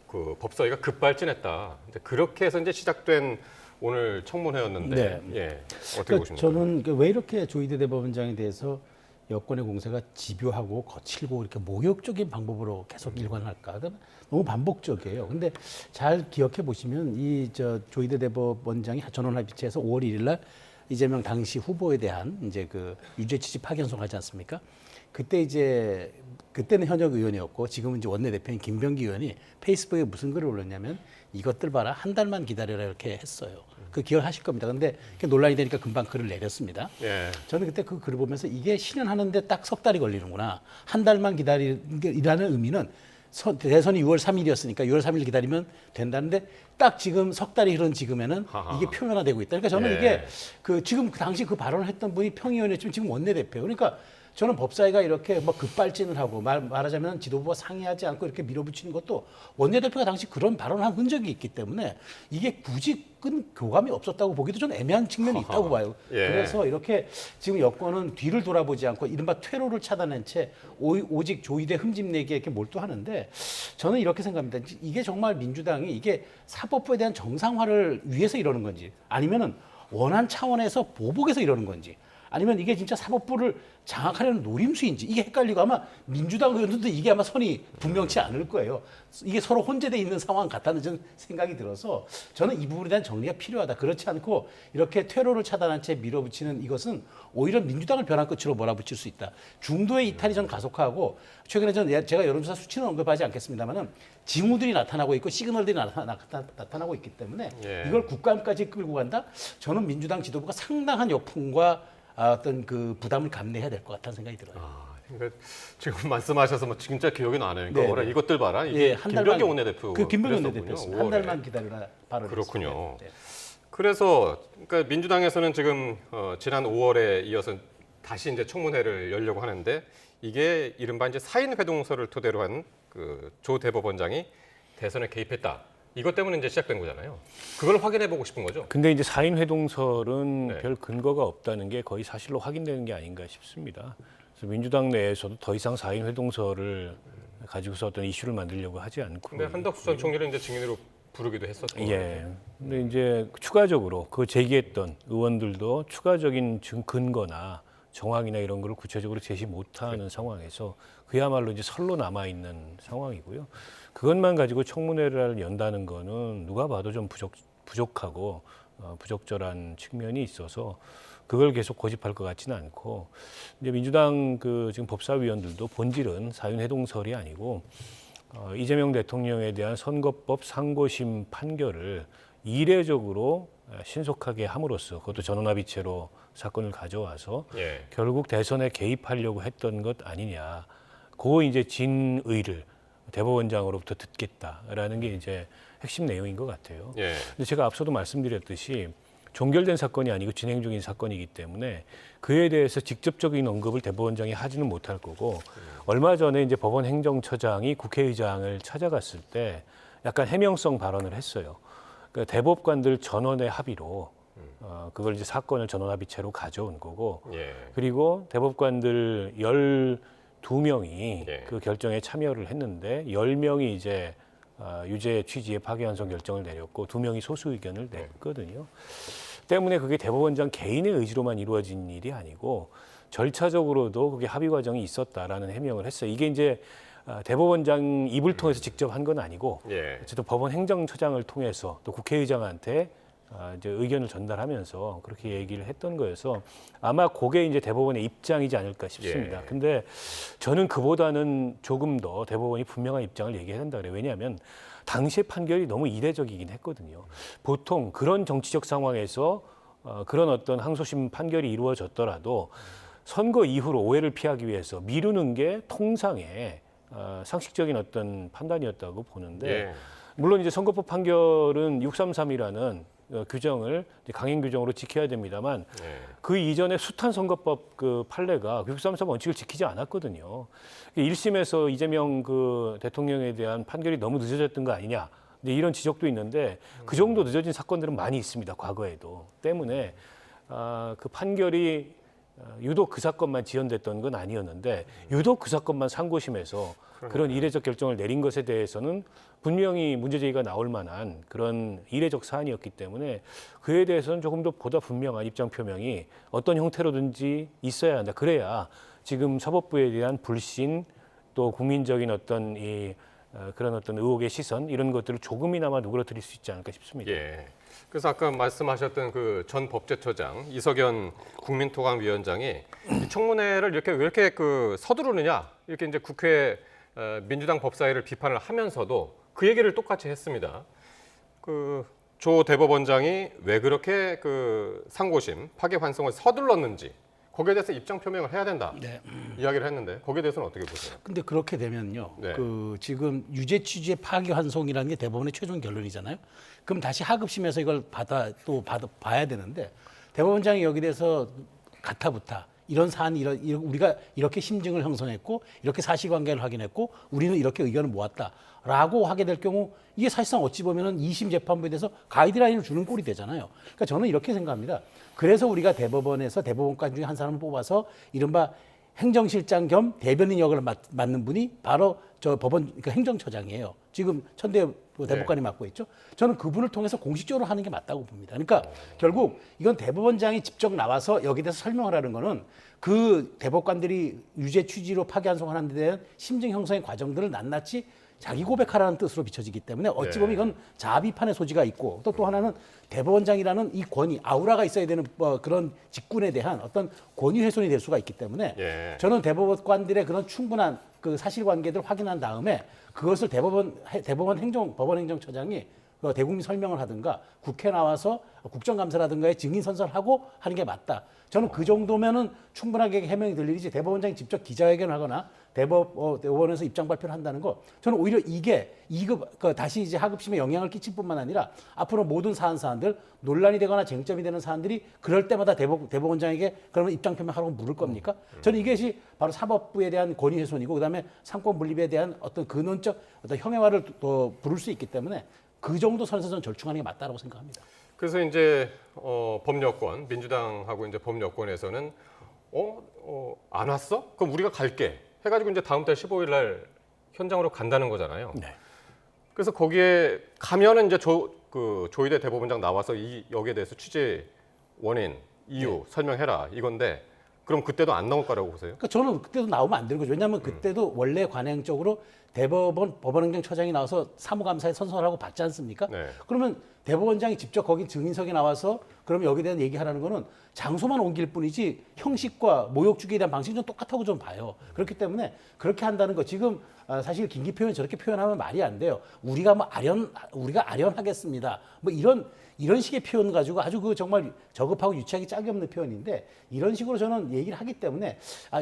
그 법사위가 급발진했다. 이제 그렇게 해서 이제 시작된 오늘 청문회였는데 네. 예, 어떻게 그러니까 보십니까? 저는 왜 이렇게 조희대 대법원장에 대해서 여권의 공세가 집요하고 거칠고 이렇게 모욕적인 방법으로 계속 일관할까? 그러니까 너무 반복적이에요. 근데 잘 기억해 보시면 이 조희대 대법원장이 전원합의체에서 5월 1일 날 이재명 당시 후보에 대한 이제 그 유죄 취지 파기환송 하지 않습니까? 그때 이제 그때는 현역 의원이었고 지금은 이제 원내대표인 김병기 의원이 페이스북에 무슨 글을 올렸냐면 이것들 봐라 한 달만 기다려라 이렇게 했어요. 그 기억하실 겁니다. 근데 논란이 되니까 금방 글을 내렸습니다. 예. 저는 그때 그 글을 보면서 이게 실현하는데 딱 석 달이 걸리는구나. 한 달만 기다리라는 의미는 대선이 6월 3일이었으니까 6월 3일 기다리면 된다는데 딱 지금 석 달이 흐른 지금에는 이게 표면화되고 있다. 그러니까 저는 예. 이게 그 지금 그 당시 그 발언을 했던 분이 평의원이었지만 지금 원내대표. 그러니까 저는 법사위가 이렇게 뭐 급발진을 하고 말하자면 지도부와 상의하지 않고 이렇게 밀어붙이는 것도 원내대표가 당시 그런 발언을 한 흔적이 있기 때문에 이게 굳이 끈 교감이 없었다고 보기도 좀 애매한 측면이 있다고 봐요. 예. 그래서 이렇게 지금 여권은 뒤를 돌아보지 않고 이른바 퇴로를 차단한 채 오직 조희대 흠집내기에 이렇게 몰두하는데 저는 이렇게 생각합니다. 이게 정말 민주당이 이게 사법부에 대한 정상화를 위해서 이러는 건지 아니면은 원한 차원에서 보복해서 이러는 건지 아니면 이게 진짜 사법부를 장악하려는 노림수인지 이게 헷갈리고 아마 민주당 의원들도 이게 아마 선이 분명치 않을 거예요. 이게 서로 혼재돼 있는 상황 같다는 저는 생각이 들어서 저는 이 부분에 대한 정리가 필요하다. 그렇지 않고 이렇게 퇴로를 차단한 채 밀어붙이는 이것은 오히려 민주당을 변한 끝으로 몰아붙일 수 있다. 중도의 이탈이 전 가속화하고 최근에 제가 여론조사 수치는 언급하지 않겠습니다만은 징후들이 나타나고 있고 시그널들이 나타나고 있기 때문에 예. 이걸 국감까지 끌고 간다? 저는 민주당 지도부가 상당한 역풍과 어떤 그 부담을 감내해야 될 것 같다는 생각이 들어요. 그러니까 지금 말씀하셔서 뭐 진짜 기억이 나네요. 그러니까 네. 이것들 봐라. 이게 김병기 원내대표. 김병기 원내대표였습니다. 한 달만 기다려라 발언을 그렇군요. 네. 그래서 그러니까 민주당에서는 지금 지난 5월에 이어서 다시 이제 청문회를 열려고 하는데 이게 이른바 이제 사인 회동서를 토대로 한 그 조 대법원장이 대선에 개입했다. 이것 때문에 이제 시작된 거잖아요. 그걸 확인해 보고 싶은 거죠. 근데 이제 사인 회동설은 네. 별 근거가 없다는 게 거의 사실로 확인되는 게 아닌가 싶습니다. 그래서 민주당 내에서도 더 이상 사인 회동설을 가지고서 어떤 이슈를 만들려고 하지 않고. 근데 한덕수 전 총리를 이제 증인으로 부르기도 했었죠. 예. 근데 이제 추가적으로 그 제기했던 의원들도 추가적인 근거나 정황이나 이런 거를 구체적으로 제시 못하는 상황에서 그야말로 이제 설로 남아 있는 상황이고요. 그것만 가지고 청문회를 연다는 거는 누가 봐도 좀 부족하고 부적절한 측면이 있어서 그걸 계속 고집할 것 같지는 않고 이제 민주당 그 지금 법사위원들도 본질은 사윤회동설이 아니고 이재명 대통령에 대한 선거법 상고심 판결을 이례적으로 신속하게 함으로써 그것도 전원합의체로 사건을 가져와서 예. 결국 대선에 개입하려고 했던 것 아니냐. 그 이제 진의를 대법원장으로부터 듣겠다라는 게 이제 핵심 내용인 것 같아요. 예. 근데 제가 앞서도 말씀드렸듯이 종결된 사건이 아니고 진행 중인 사건이기 때문에 그에 대해서 직접적인 언급을 대법원장이 하지는 못할 거고 얼마 전에 이제 법원 행정처장이 국회의장을 찾아갔을 때 약간 해명성 발언을 했어요. 그러니까 대법관들 전원의 합의로 그걸 이제 사건을 전원합의체로 가져온 거고 예. 그리고 대법관들 12명이 예. 그 결정에 참여를 했는데 10명이 이제 유죄 취지의 파기환송 결정을 내렸고 2명이 소수 의견을 냈거든요. 때문에 그게 대법원장 개인의 의지로만 이루어진 일이 아니고 절차적으로도 그게 합의 과정이 있었다라는 해명을 했어요. 이게 이제 대법원장 입을 통해서 직접 한 건 아니고 예. 어쨌든 법원 행정처장을 통해서 또 국회의장한테 이제 의견을 전달하면서 그렇게 얘기를 했던 거여서 아마 그게 이제 대법원의 입장이지 않을까 싶습니다. 예. 근데 저는 그보다는 조금 더 대법원이 분명한 입장을 얘기해야 된다 그래요. 왜냐하면 당시의 판결이 너무 이례적이긴 했거든요. 보통 그런 정치적 상황에서 그런 어떤 항소심 판결이 이루어졌더라도 선거 이후로 오해를 피하기 위해서 미루는 게 통상의 상식적인 어떤 판단이었다고 보는데 예. 물론 이제 선거법 판결은 633이라는 규정을 강행 규정으로 지켜야 됩니다만 그 이전에 숱한 선거법 그 판례가 633 원칙을 지키지 않았거든요. 1심에서 이재명 그 대통령에 대한 판결이 너무 늦어졌던 거 아니냐. 근데 이런 지적도 있는데 그 정도 늦어진 사건들은 많이 있습니다. 과거에도. 때문에 그 판결이 유독 그 사건만 지연됐던 건 아니었는데 유독 그 사건만 상고심에서 그런 이례적 결정을 내린 것에 대해서는 분명히 문제제기가 나올 만한 그런 이례적 사안이었기 때문에 그에 대해서는 조금 더 보다 분명한 입장 표명이 어떤 형태로든지 있어야 한다. 그래야 지금 사법부에 대한 불신 또 국민적인 어떤 그런 어떤 의혹의 시선 이런 것들을 조금이나마 누그러뜨릴 수 있지 않을까 싶습니다. 예. 그래서 아까 말씀하셨던 그 전 법제처장 이석연 국민토강위원장이 이 청문회를 왜 이렇게 그 서두르느냐 이렇게 이제 국회 민주당 법사위를 비판을 하면서도 그 얘기를 똑같이 했습니다. 그 조 대법원장이 왜 그렇게 그 상고심 파기환송을 서둘렀는지 거기에 대해서 입장 표명을 해야 된다. 네. 이야기를 했는데 거기에 대해서는 어떻게 보세요? 근데 그렇게 되면요. 네. 그 지금 유죄 취지의 파기환송이라는 게 대법원의 최종 결론이잖아요. 그럼 다시 하급심에서 이걸 봐야 되는데 대법원장이 여기 대해서 가타부타 이런 사안이 우리가 이렇게 심증을 형성했고 이렇게 사실관계를 확인했고 우리는 이렇게 의견을 모았다라고 하게 될 경우 이게 사실상 어찌 보면은 2심 재판부에 대해서 가이드라인을 주는 꼴이 되잖아요. 그러니까 저는 이렇게 생각합니다. 그래서 우리가 대법원에서 대법원관 중에 한 사람을 뽑아서 이른바 행정실장 겸 대변인 역을 맡는 분이 바로 저 법원 그러니까 행정처장이에요. 지금 천대엽 대법관이 맡고 있죠. 저는 그분을 통해서 공식적으로 하는 게 맞다고 봅니다. 그러니까 결국 이건 대법원장이 직접 나와서 여기에 대해서 설명을 하는 거는 그 대법관들이 유죄 취지로 파기환송하는 데 대한 심증 형성의 과정들을 낱낱이 자기 고백하라는 뜻으로 비춰지기 때문에 어찌 보면 이건 자아 비판의 소지가 있고 또 하나는 대법원장이라는 이 권위, 아우라가 있어야 되는 그런 직군에 대한 어떤 권위 훼손이 될 수가 있기 때문에 저는 대법관들의 그런 충분한 그 사실관계들을 확인한 다음에 그것을 법원 행정처장이 대국민 설명을 하든가 국회 나와서 국정감사라든가에 증인 선서하고 하는 게 맞다. 저는 그 정도면은 충분하게 해명이 될 일이지 대법원장이 직접 기자회견을 하거나 대법원에서 입장 발표를 한다는 거 저는 오히려 이게 2급 다시 이제 하급심에 영향을 끼칠 뿐만 아니라 앞으로 모든 사안들 논란이 되거나 쟁점이 되는 사안들이 그럴 때마다 대법원장에게 그러면 입장 표명하라고 물을 겁니까? 저는 이것이 바로 사법부에 대한 권위 훼손이고 그다음에 상권 분립에 대한 어떤 근원적 어떤 형해화를 또 부를 수 있기 때문에 그 정도 선에서 저는 절충하는 게 맞다라고 생각합니다. 그래서 이제 법여권 민주당하고 이제 법여권에서는 안 왔어? 그럼 우리가 갈게. 해가지고 이제 다음 달 15일 날 현장으로 간다는 거잖아요. 네. 그래서 거기에 가면은 이제 조희대 대법원장 나와서 여기에 대해서 취재 원인, 이유 설명해라 이건데 그럼 그때도 안 나올 거라고 보세요? 그러니까 저는 그때도 나오면 안 되는 거죠. 왜냐하면 그때도 원래 관행적으로 법원행정처장이 나와서 사무감사에 선서를 하고 받지 않습니까? 그러면 대법원장이 직접 거기 증인석에 나와서 그러면 여기에 대한 얘기하라는 거는 장소만 옮길 뿐이지 형식과 모욕 주기에 대한 방식은 좀 똑같다고 좀 봐요. 그렇기 때문에 그렇게 한다는 거 지금 사실 김기 표현 저렇게 표현하면 말이 안 돼요. 우리가 아련하겠습니다. 뭐 이런 식의 표현 가지고 아주 그 정말 저급하고 유치하기 짝이 없는 표현인데 이런 식으로 저는 얘기를 하기 때문에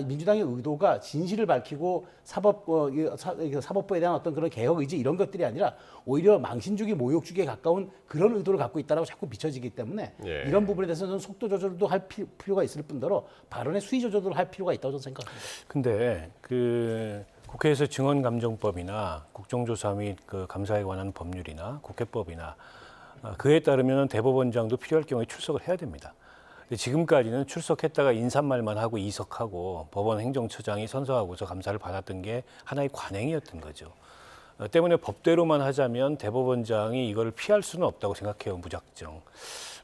민주당의 의도가 진실을 밝히고 사법부에 대한 어떤 그런 개혁 의지 이런 것들이 아니라 오히려 망신 주기, 모욕 주기에 가까운 그런 의도를 갖고 있다라고 자꾸 비춰지기 때문에 이런 부분에 대해서는 속도 조절도 할 필요가 있을 뿐더러 발언의 수위 조절도 할 필요가 있다고 저는 생각합니다. 근데 국회에서 증언감정법이나 국정조사 및 그 감사에 관한 법률이나 국회법이나 그에 따르면 대법원장도 필요할 경우에 출석을 해야 됩니다. 근데 지금까지는 출석했다가 인사말만 하고 이석하고 법원 행정처장이 선서하고서 감사를 받았던 게 하나의 관행이었던 거죠. 때문에 법대로만 하자면 대법원장이 이걸 피할 수는 없다고 생각해요, 무작정.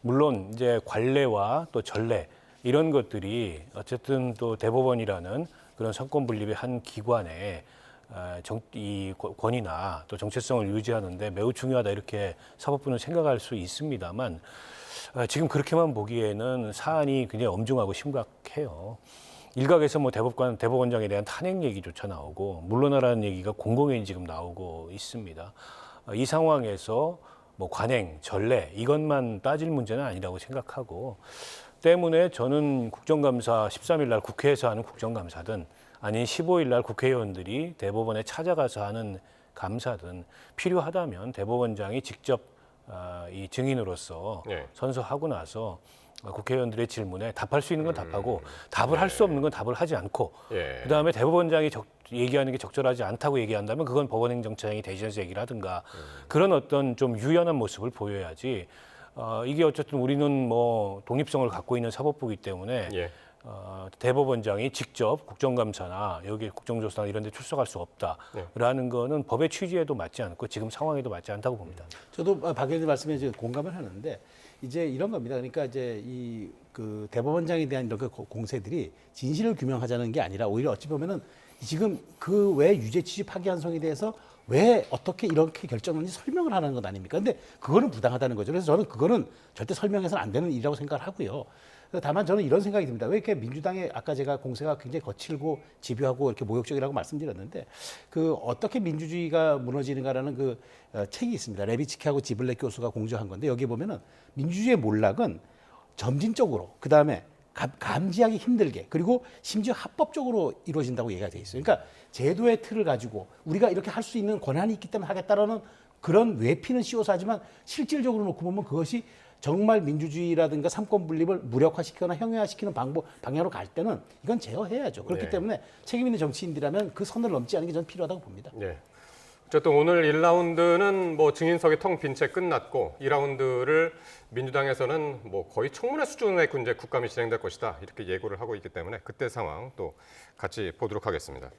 물론 이제 관례와 또 전례 이런 것들이 어쨌든 또 대법원이라는 그런 상권 분립의 한 기관에 이 권위나 또 정체성을 유지하는데 매우 중요하다 이렇게 사법부는 생각할 수 있습니다만 지금 그렇게만 보기에는 사안이 굉장히 엄중하고 심각해요. 일각에서 뭐 대법원장에 대한 탄핵 얘기조차 나오고 물러나라는 얘기가 공공연히 지금 나오고 있습니다. 이 상황에서 뭐 관행, 전례 이것만 따질 문제는 아니라고 생각하고 때문에 저는 국정감사 13일 날 국회에서 하는 국정감사든 아닌 15일 날 국회의원들이 대법원에 찾아가서 하는 감사든 필요하다면 대법원장이 직접 이 증인으로서 선서하고 나서 국회의원들의 질문에 답할 수 있는 건 답하고 답을 할 수 없는 건 답을 하지 않고 그다음에 대법원장이 얘기하는 게 적절하지 않다고 얘기한다면 그건 법원행정처장이 대신해서 얘기를 하든가 그런 어떤 좀 유연한 모습을 보여야지 이게 어쨌든 우리는 뭐 독립성을 갖고 있는 사법부이기 때문에 대법원장이 직접 국정감사나 여기 국정조사나 이런 데 출석할 수 없다라는 거는 법의 취지에도 맞지 않고 지금 상황에도 맞지 않다고 봅니다. 저도 박 의원님 말씀에 이제 공감을 하는데 이제 이런 겁니다. 그러니까 이제 그 대법원장에 대한 이런 그 공세들이 진실을 규명하자는 게 아니라 오히려 어찌 보면은 지금 그 왜 유죄 취지 파기환송에 대해서 왜 어떻게 이렇게 결정했는지 설명을 하는 것 아닙니까? 근데 그거는 부당하다는 거죠. 그래서 저는 그거는 절대 설명해서는 안 되는 일이라고 생각을 하고요. 다만 저는 이런 생각이 듭니다. 왜 이렇게 민주당의 아까 제가 공세가 굉장히 거칠고 집요하고 이렇게 모욕적이라고 말씀드렸는데 그 어떻게 민주주의가 무너지는가라는 그 책이 있습니다. 레비츠키하고 지블렉 교수가 공저한 건데 여기 보면은 민주주의의 몰락은 점진적으로 그 다음에 감지하기 힘들게 그리고 심지어 합법적으로 이루어진다고 얘기가 돼 있어요. 그러니까 제도의 틀을 가지고 우리가 이렇게 할 수 있는 권한이 있기 때문에 하겠다라는 그런 외피는 씌워서 하지만 실질적으로 놓고 보면 그것이 정말 민주주의라든가 삼권 분립을 무력화시키거나 형해화시키는 방향으로 갈 때는 이건 제어해야죠. 그렇기 때문에 책임 있는 정치인들이라면 그 선을 넘지 않는 게 저는 필요하다고 봅니다. 네. 어쨌든 오늘 1라운드는 뭐 증인석이 텅 빈 채 끝났고 2라운드를 민주당에서는 뭐 거의 청문회 수준의 이제 국감이 진행될 것이다 이렇게 예고를 하고 있기 때문에 그때 상황 또 같이 보도록 하겠습니다.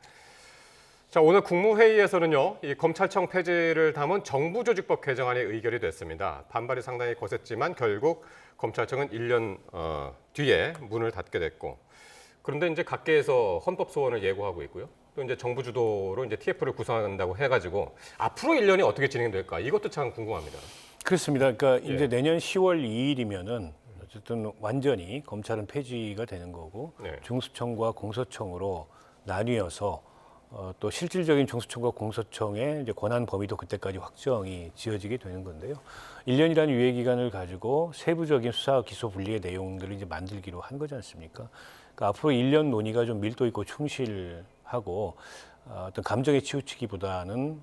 자, 오늘 국무회의에서는요, 이 검찰청 폐지를 담은 정부조직법 개정안이 의결이 됐습니다. 반발이 상당히 거셌지만 결국 검찰청은 1년 뒤에 문을 닫게 됐고, 그런데 이제 각계에서 헌법 소원을 예고하고 있고요. 또 이제 정부 주도로 이제 TF를 구성한다고 해가지고 앞으로 1년이 어떻게 진행될까 이것도 참 궁금합니다. 그렇습니다. 그러니까 이제 내년 10월 2일이면은 어쨌든 완전히 검찰은 폐지가 되는 거고 중수청과 공소청으로 나뉘어서 또 실질적인 중수청과 공소청의 이제 권한 범위도 그때까지 확정이 지어지게 되는 건데요. 1년이라는 유예 기간을 가지고 세부적인 수사 기소 분리의 내용들을 이제 만들기로 한 거지 않습니까? 그러니까 앞으로 1년 논의가 좀 밀도 있고 충실하고 어떤 감정에 치우치기보다는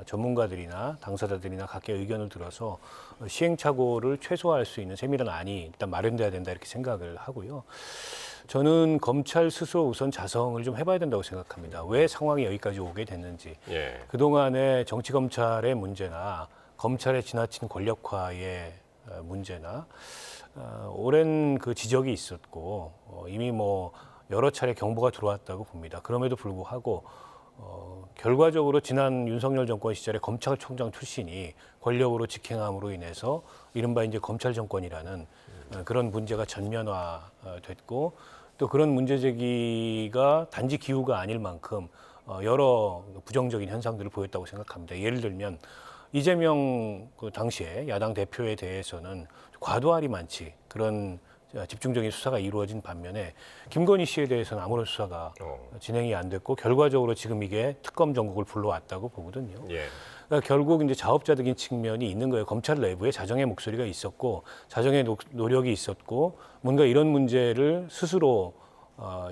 전문가들이나 당사자들이나 각계 의견을 들어서 시행착오를 최소화할 수 있는 세밀한 안이 일단 마련돼야 된다 이렇게 생각을 하고요. 저는 검찰 스스로 우선 자성을 좀 해봐야 된다고 생각합니다. 왜 상황이 여기까지 오게 됐는지. 그동안의 정치검찰의 문제나 검찰의 지나친 권력화의 문제나 오랜 그 지적이 있었고 이미 뭐 여러 차례 경보가 들어왔다고 봅니다. 그럼에도 불구하고 결과적으로 지난 윤석열 정권 시절에 검찰총장 출신이 권력으로 직행함으로 인해서 이른바 이제 검찰 정권이라는 그런 문제가 전면화됐고 또 그런 문제 제기가 단지 기후가 아닐 만큼 여러 부정적인 현상들을 보였다고 생각합니다. 예를 들면 이재명 그 당시에 야당 대표에 대해서는 과도할이 많지 그런 집중적인 수사가 이루어진 반면에 김건희 씨에 대해서는 아무런 수사가 진행이 안 됐고 결과적으로 지금 이게 특검 전국을 불러왔다고 보거든요. 그러니까 결국 이제 자업자득인 측면이 있는 거예요. 검찰 내부에 자정의 목소리가 있었고 자정의 노력이 있었고 뭔가 이런 문제를 스스로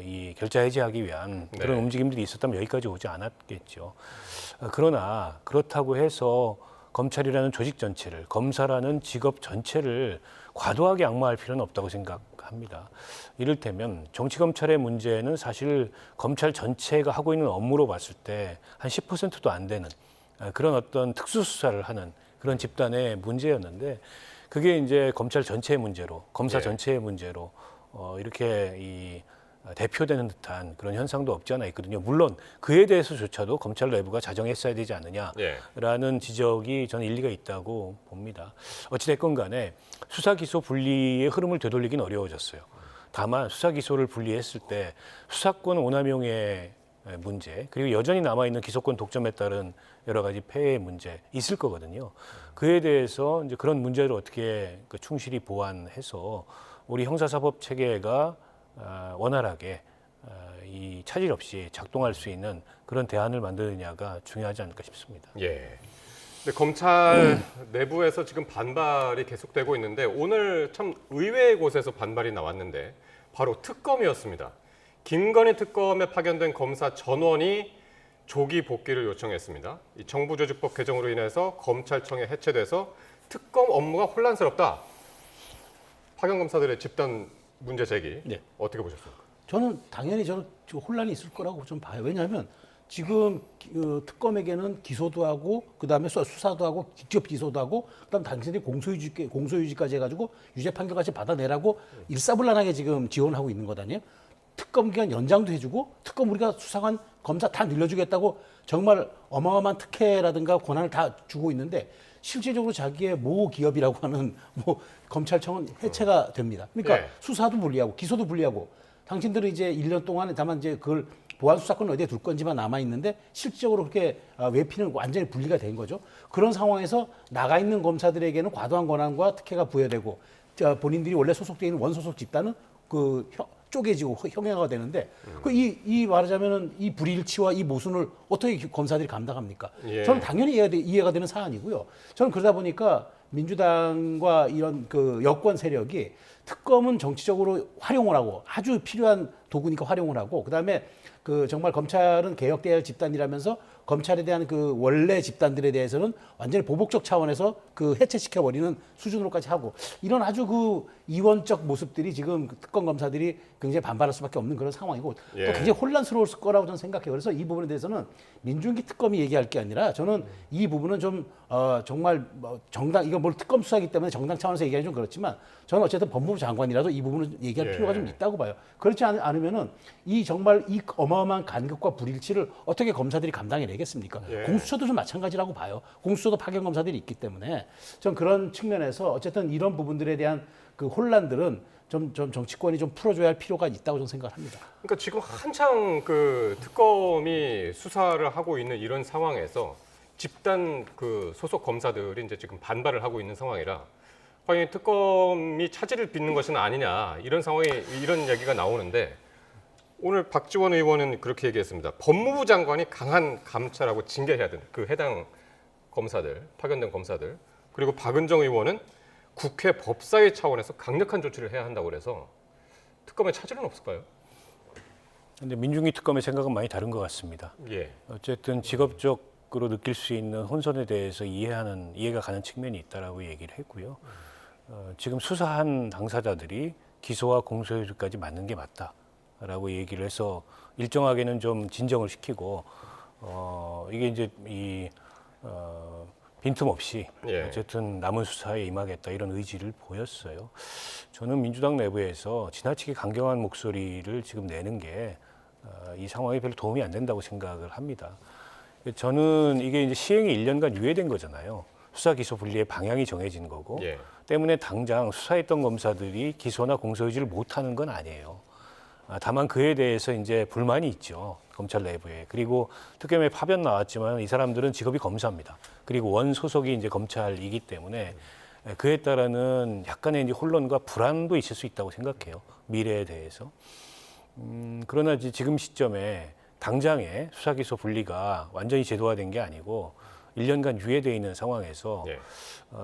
이 결자 해제하기 위한 그런 움직임들이 있었다면 여기까지 오지 않았겠죠. 그러나 그렇다고 해서 검찰이라는 조직 전체를 검사라는 직업 전체를 과도하게 악마할 필요는 없다고 생각합니다. 이를테면 정치검찰의 문제는 사실 검찰 전체가 하고 있는 업무로 봤을 때 한 10%도 안 되는 그런 어떤 특수수사를 하는 그런 집단의 문제였는데 그게 이제 검찰 전체의 문제로 검사 전체의 문제로 이렇게 대표되는 듯한 그런 현상도 없지 않아 있거든요. 물론 그에 대해서조차도 검찰 내부가 자정했어야 되지 않느냐라는 지적이 저는 일리가 있다고 봅니다. 어찌됐건 간에 수사 기소 분리의 흐름을 되돌리긴 어려워졌어요. 다만 수사 기소를 분리했을 때 수사권 오남용의 문제 그리고 여전히 남아있는 기소권 독점에 따른 여러 가지 폐해의 문제 있을 거거든요. 그에 대해서 이제 그런 문제를 어떻게 충실히 보완해서 우리 형사사법 체계가 원활하게 이 차질 없이 작동할 수 있는 그런 대안을 만드느냐가 중요하지 않을까 싶습니다. 근데 검찰 내부에서 지금 반발이 계속되고 있는데 오늘 참 의외의 곳에서 반발이 나왔는데 바로 특검이었습니다. 김건희 특검에 파견된 검사 전원이 조기 복귀를 요청했습니다. 이 정부조직법 개정으로 인해서 검찰청이 해체돼서 특검 업무가 혼란스럽다. 파견 검사들의 집단 문제 제기 어떻게 보셨습니까? 저는 당연히 혼란이 있을 거라고 좀 봐요. 왜냐하면 지금 특검에게는 기소도 하고 그다음에 수사도 하고 직접 기소도 하고 그다음 당신들이 공소유지까지 해가지고 유죄 판결까지 받아내라고 일사불란하게 지금 지원하고 있는 것 아니에요? 특검 기간 연장도 해주고 특검 우리가 수사관 검사 다 늘려주겠다고 정말 어마어마한 특혜라든가 권한을 다 주고 있는데 실질적으로 자기의 모 기업이라고 하는 뭐 검찰청은 해체가 됩니다. 그러니까 네. 수사도 불리하고 기소도 불리하고 당신들은 이제 1년 동안에 다만 이제 그걸 보안 수사권을 어디에 둘 건지만 남아 있는데 실질적으로 그렇게 외피는 완전히 분리가 된 거죠. 그런 상황에서 나가 있는 검사들에게는 과도한 권한과 특혜가 부여되고 본인들이 원래 소속돼 있는 원소속 집단은 그 쪼개지고 형해가 되는데 이 말하자면은 이 불일치와 이 모순을 어떻게 검사들이 감당합니까? 예. 저는 당연히 이해가 되는 사안이고요. 저는 그러다 보니까 민주당과 이런 그 여권 세력이 특검은 정치적으로 활용을 하고 아주 필요한 도구니까 활용을 하고 그다음에 그 정말 검찰은 개혁돼야 할 집단이라면서 검찰에 대한 그 원래 집단들에 대해서는 완전히 보복적 차원에서 그 해체시켜 버리는 수준으로까지 하고 이런 아주 그 이원적 모습들이 지금 특검 검사들이 굉장히 반발할 수밖에 없는 그런 상황이고 예. 또 굉장히 혼란스러울 거라고 저는 생각해요. 그래서 이 부분에 대해서는 민중기 특검이 얘기할 게 아니라 저는 이 부분은 좀 정말 뭐 정당 이거 뭘 특검 수사이기 때문에 정당 차원에서 얘기하기 좀 그렇지만 저는 어쨌든 법무부 장관이라도 이 부분을 얘기할 예. 필요가 좀 있다고 봐요. 그렇지 않으면은 이 정말 이 어마어마한 간극과 불일치를 어떻게 검사들이 감당해내겠습니까? 예. 공수처도 좀 마찬가지라고 봐요. 공수처도 파견 검사들이 있기 때문에 전 그런 측면에서 어쨌든 이런 부분들에 대한 그 혼란들은 좀 정치권이 좀 풀어줘야 할 필요가 있다고 저는 생각합니다. 그러니까 지금 한창 그 특검이 수사를 하고 있는 이런 상황에서 집단 그 소속 검사들이 이제 지금 반발을 하고 있는 상황이라 과연 특검이 차질을 빚는 것은 아니냐 이런 상황이 이런 얘기가 나오는데 오늘 박지원 의원은 그렇게 얘기했습니다. 법무부 장관이 강한 감찰하고 징계해야 된다. 그 해당 검사들, 파견된 검사들. 그리고 박은정 의원은 국회 법사위 차원에서 강력한 조치를 해야 한다고 그래서 특검에 차질은 없을까요? 근데 민중기 특검의 생각은 많이 다른 것 같습니다. 예. 어쨌든 직업적으로 느낄 수 있는 혼선에 대해서 이해가 가는 측면이 있다라고 얘기를 했고요. 지금 수사한 당사자들이 기소와 공소유지까지 맞는 게 맞다라고 얘기를 해서 일정하게는 좀 진정을 시키고 이게 이제 빈틈없이 예. 어쨌든 남은 수사에 임하겠다 이런 의지를 보였어요. 저는 민주당 내부에서 지나치게 강경한 목소리를 지금 내는 게 이 상황에 별로 도움이 안 된다고 생각을 합니다. 저는 이게 이제 시행이 1년간 유예된 거잖아요. 수사 기소 분리의 방향이 정해진 거고 예. 때문에 당장 수사했던 검사들이 기소나 공소유지를 못하는 건 아니에요. 다만 그에 대해서 이제 불만이 있죠. 검찰 내부에. 그리고 특검에 파견 나왔지만 이 사람들은 직업이 검사입니다. 그리고 원 소속이 이제 검찰이기 때문에 그에 따르는 약간의 이제 혼란과 불안도 있을 수 있다고 생각해요. 미래에 대해서. 그러나 지금 시점에 당장에 수사 기소 분리가 완전히 제도화된 게 아니고 1년간 유예되어 있는 상황에서 예.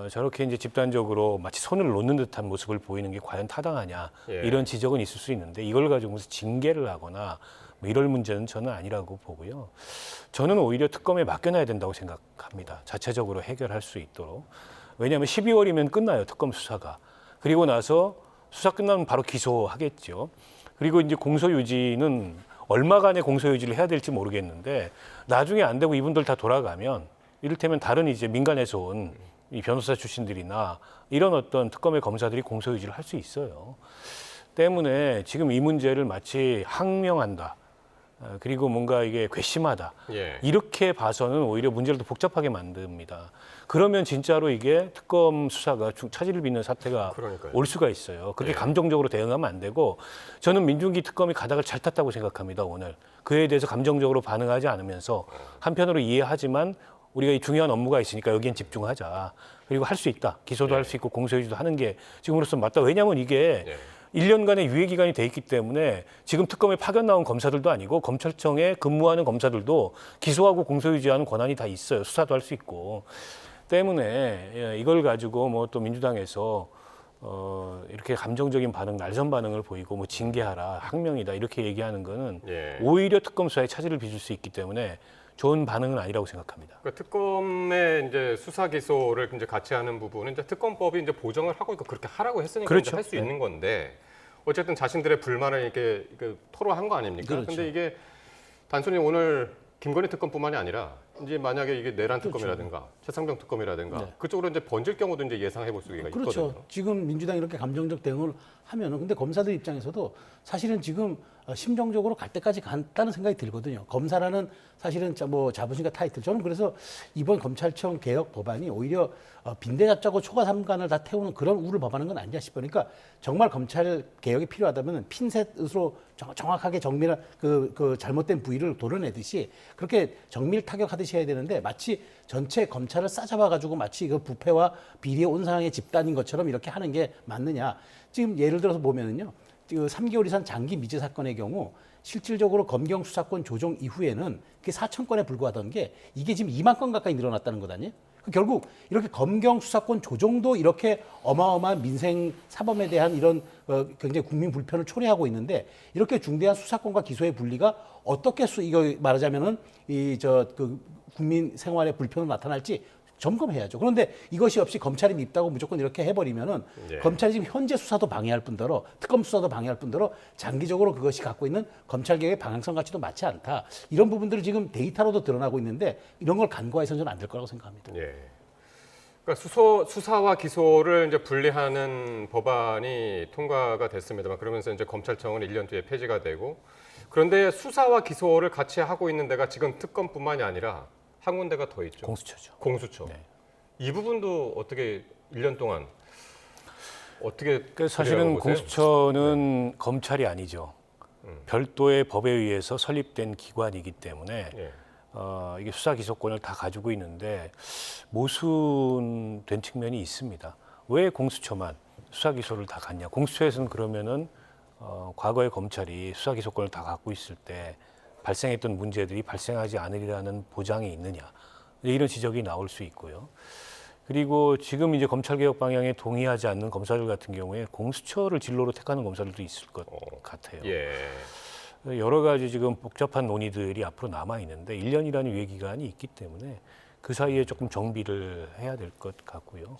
저렇게 이제 집단적으로 마치 손을 놓는 듯한 모습을 보이는 게 과연 타당하냐 예. 이런 지적은 있을 수 있는데 이걸 가지고 무슨 징계를 하거나 뭐 이럴 문제는 저는 아니라고 보고요. 저는 오히려 특검에 맡겨놔야 된다고 생각합니다. 자체적으로 해결할 수 있도록. 왜냐하면 12월이면 끝나요. 특검 수사가. 그리고 나서 수사 끝나면 바로 기소하겠죠. 그리고 이제 공소유지는 얼마간의 공소유지를 해야 될지 모르겠는데 나중에 안 되고 이분들 다 돌아가면 이를테면 다른 이제 민간에서 온 이 변호사 출신들이나 이런 어떤 특검의 검사들이 공소유지를 할 수 있어요. 때문에 지금 이 문제를 마치 항명한다. 그리고 뭔가 이게 괘씸하다. 예. 이렇게 봐서는 오히려 문제를 더 복잡하게 만듭니다. 그러면 진짜로 이게 특검 수사가 차질을 빚는 사태가 그러니까요. 올 수가 있어요. 그렇게 예. 감정적으로 대응하면 안 되고 저는 민중기 특검이 가닥을 잘 탔다고 생각합니다. 오늘. 그에 대해서 감정적으로 반응하지 않으면서 한편으로 이해하지만 우리가 이 중요한 업무가 있으니까 여기엔 집중하자. 그리고 할 수 있다. 기소도 할 수 있고 공소유지도 하는 게 지금으로서 맞다. 왜냐하면 이게 1년간의 유예 기간이 돼 있기 때문에 지금 특검에 파견 나온 검사들도 아니고 검찰청에 근무하는 검사들도 기소하고 공소유지하는 권한이 다 있어요. 수사도 할 수 있고. 때문에 이걸 가지고 뭐 또 민주당에서 이렇게 감정적인 반응, 날선 반응을 보이고 뭐 징계하라, 항명이다 이렇게 얘기하는 거는 예. 오히려 특검 수사에 차질을 빚을 수 있기 때문에 좋은 반응은 아니라고 생각합니다. 그러니까 특검의 이제 수사 기소를 이제 같이 하는 부분은 이제 특검법이 이제 보장을 하고 있고 그렇게 하라고 했으니까 그렇죠. 할 수 있는 건데 어쨌든 자신들의 불만을 이렇게 토로한 거 아닙니까? 그렇죠. 근데 이게 단순히 오늘 김건희 특검뿐만이 아니라 이제 만약에 이게 내란 그렇죠. 특검이라든가 최상병 특검이라든가 네. 그쪽으로 이제 번질 경우도 이제 예상해 볼 수가 그렇죠. 있거든요. 지금 민주당이 이렇게 감정적 대응을 하면은 근데 검사들 입장에서도 사실은 지금 심정적으로 갈 때까지 간다는 생각이 들거든요. 검사라는 사실은 뭐 자부심과 타이틀. 저는 그래서 이번 검찰청 개혁 법안이 오히려 빈대 잡자고 초과 삼관을 다 태우는 그런 우를 범하는 건 아니냐 싶어요. 그러니까 정말 검찰 개혁이 필요하다면 핀셋으로 정확하게 정밀한 그 잘못된 부위를 도려내듯이 그렇게 정밀 타격하듯이 해야 되는데 마치 전체 검찰을 싸잡아가지고 마치 그 부패와 비리의 온 상황의 집단인 것처럼 이렇게 하는 게 맞느냐. 지금 예를 들어서 보면은요. 그 3개월 이상 장기 미제 사건의 경우 실질적으로 검경 수사권 조정 이후에는 그게 4천 건에 불과하던 게 이게 지금 2만 건 가까이 늘어났다는 것 아니에요? 결국 이렇게 검경 수사권 조정도 이렇게 어마어마한 민생 사범에 대한 이런 굉장히 국민 불편을 초래하고 있는데 이렇게 중대한 수사권과 기소의 분리가 어떻게 이거 말하자면은 그 국민 생활에 불편이 나타날지 점검해야죠. 그런데 이것이 없이 검찰이 밉다고 무조건 이렇게 해버리면은 검찰이 지금 현재 수사도 방해할 뿐더러 특검 수사도 방해할 뿐더러 장기적으로 그것이 갖고 있는 검찰 개혁의 방향성 가치도 맞지 않다. 이런 부분들이 지금 데이터로도 드러나고 있는데 이런 걸 간과해서는 저는 안 될 거라고 생각합니다. 예. 그러니까 수사와 기소를 이제 분리하는 법안이 통과가 됐습니다만 그러면서 이제 검찰청은 1년 뒤에 폐지가 되고 그런데 수사와 기소를 같이 하고 있는 데가 지금 특검뿐만이 아니라 한 군데가 더 있죠. 공수처죠. 공수처. 네. 이 부분도 어떻게 1년 동안 어떻게 사실은 보세요? 공수처는 검찰이 아니죠. 별도의 법에 의해서 설립된 기관이기 때문에 이게 수사 기소권을 다 가지고 있는데 모순된 측면이 있습니다. 왜 공수처만 수사 기소를 다 갖냐? 공수처에서는 그러면은 과거의 검찰이 수사 기소권을 다 갖고 있을 때 발생했던 문제들이 발생하지 않으리라는 보장이 있느냐 이런 지적이 나올 수 있고요. 그리고 지금 이제 검찰개혁 방향에 동의하지 않는 검사들 같은 경우에 공수처를 진로로 택하는 검사들도 있을 것 같아요. 여러 가지 지금 복잡한 논의들이 앞으로 남아 있는데 1년이라는 유예 기간이 있기 때문에 그 사이에 조금 정비를 해야 될 것 같고요.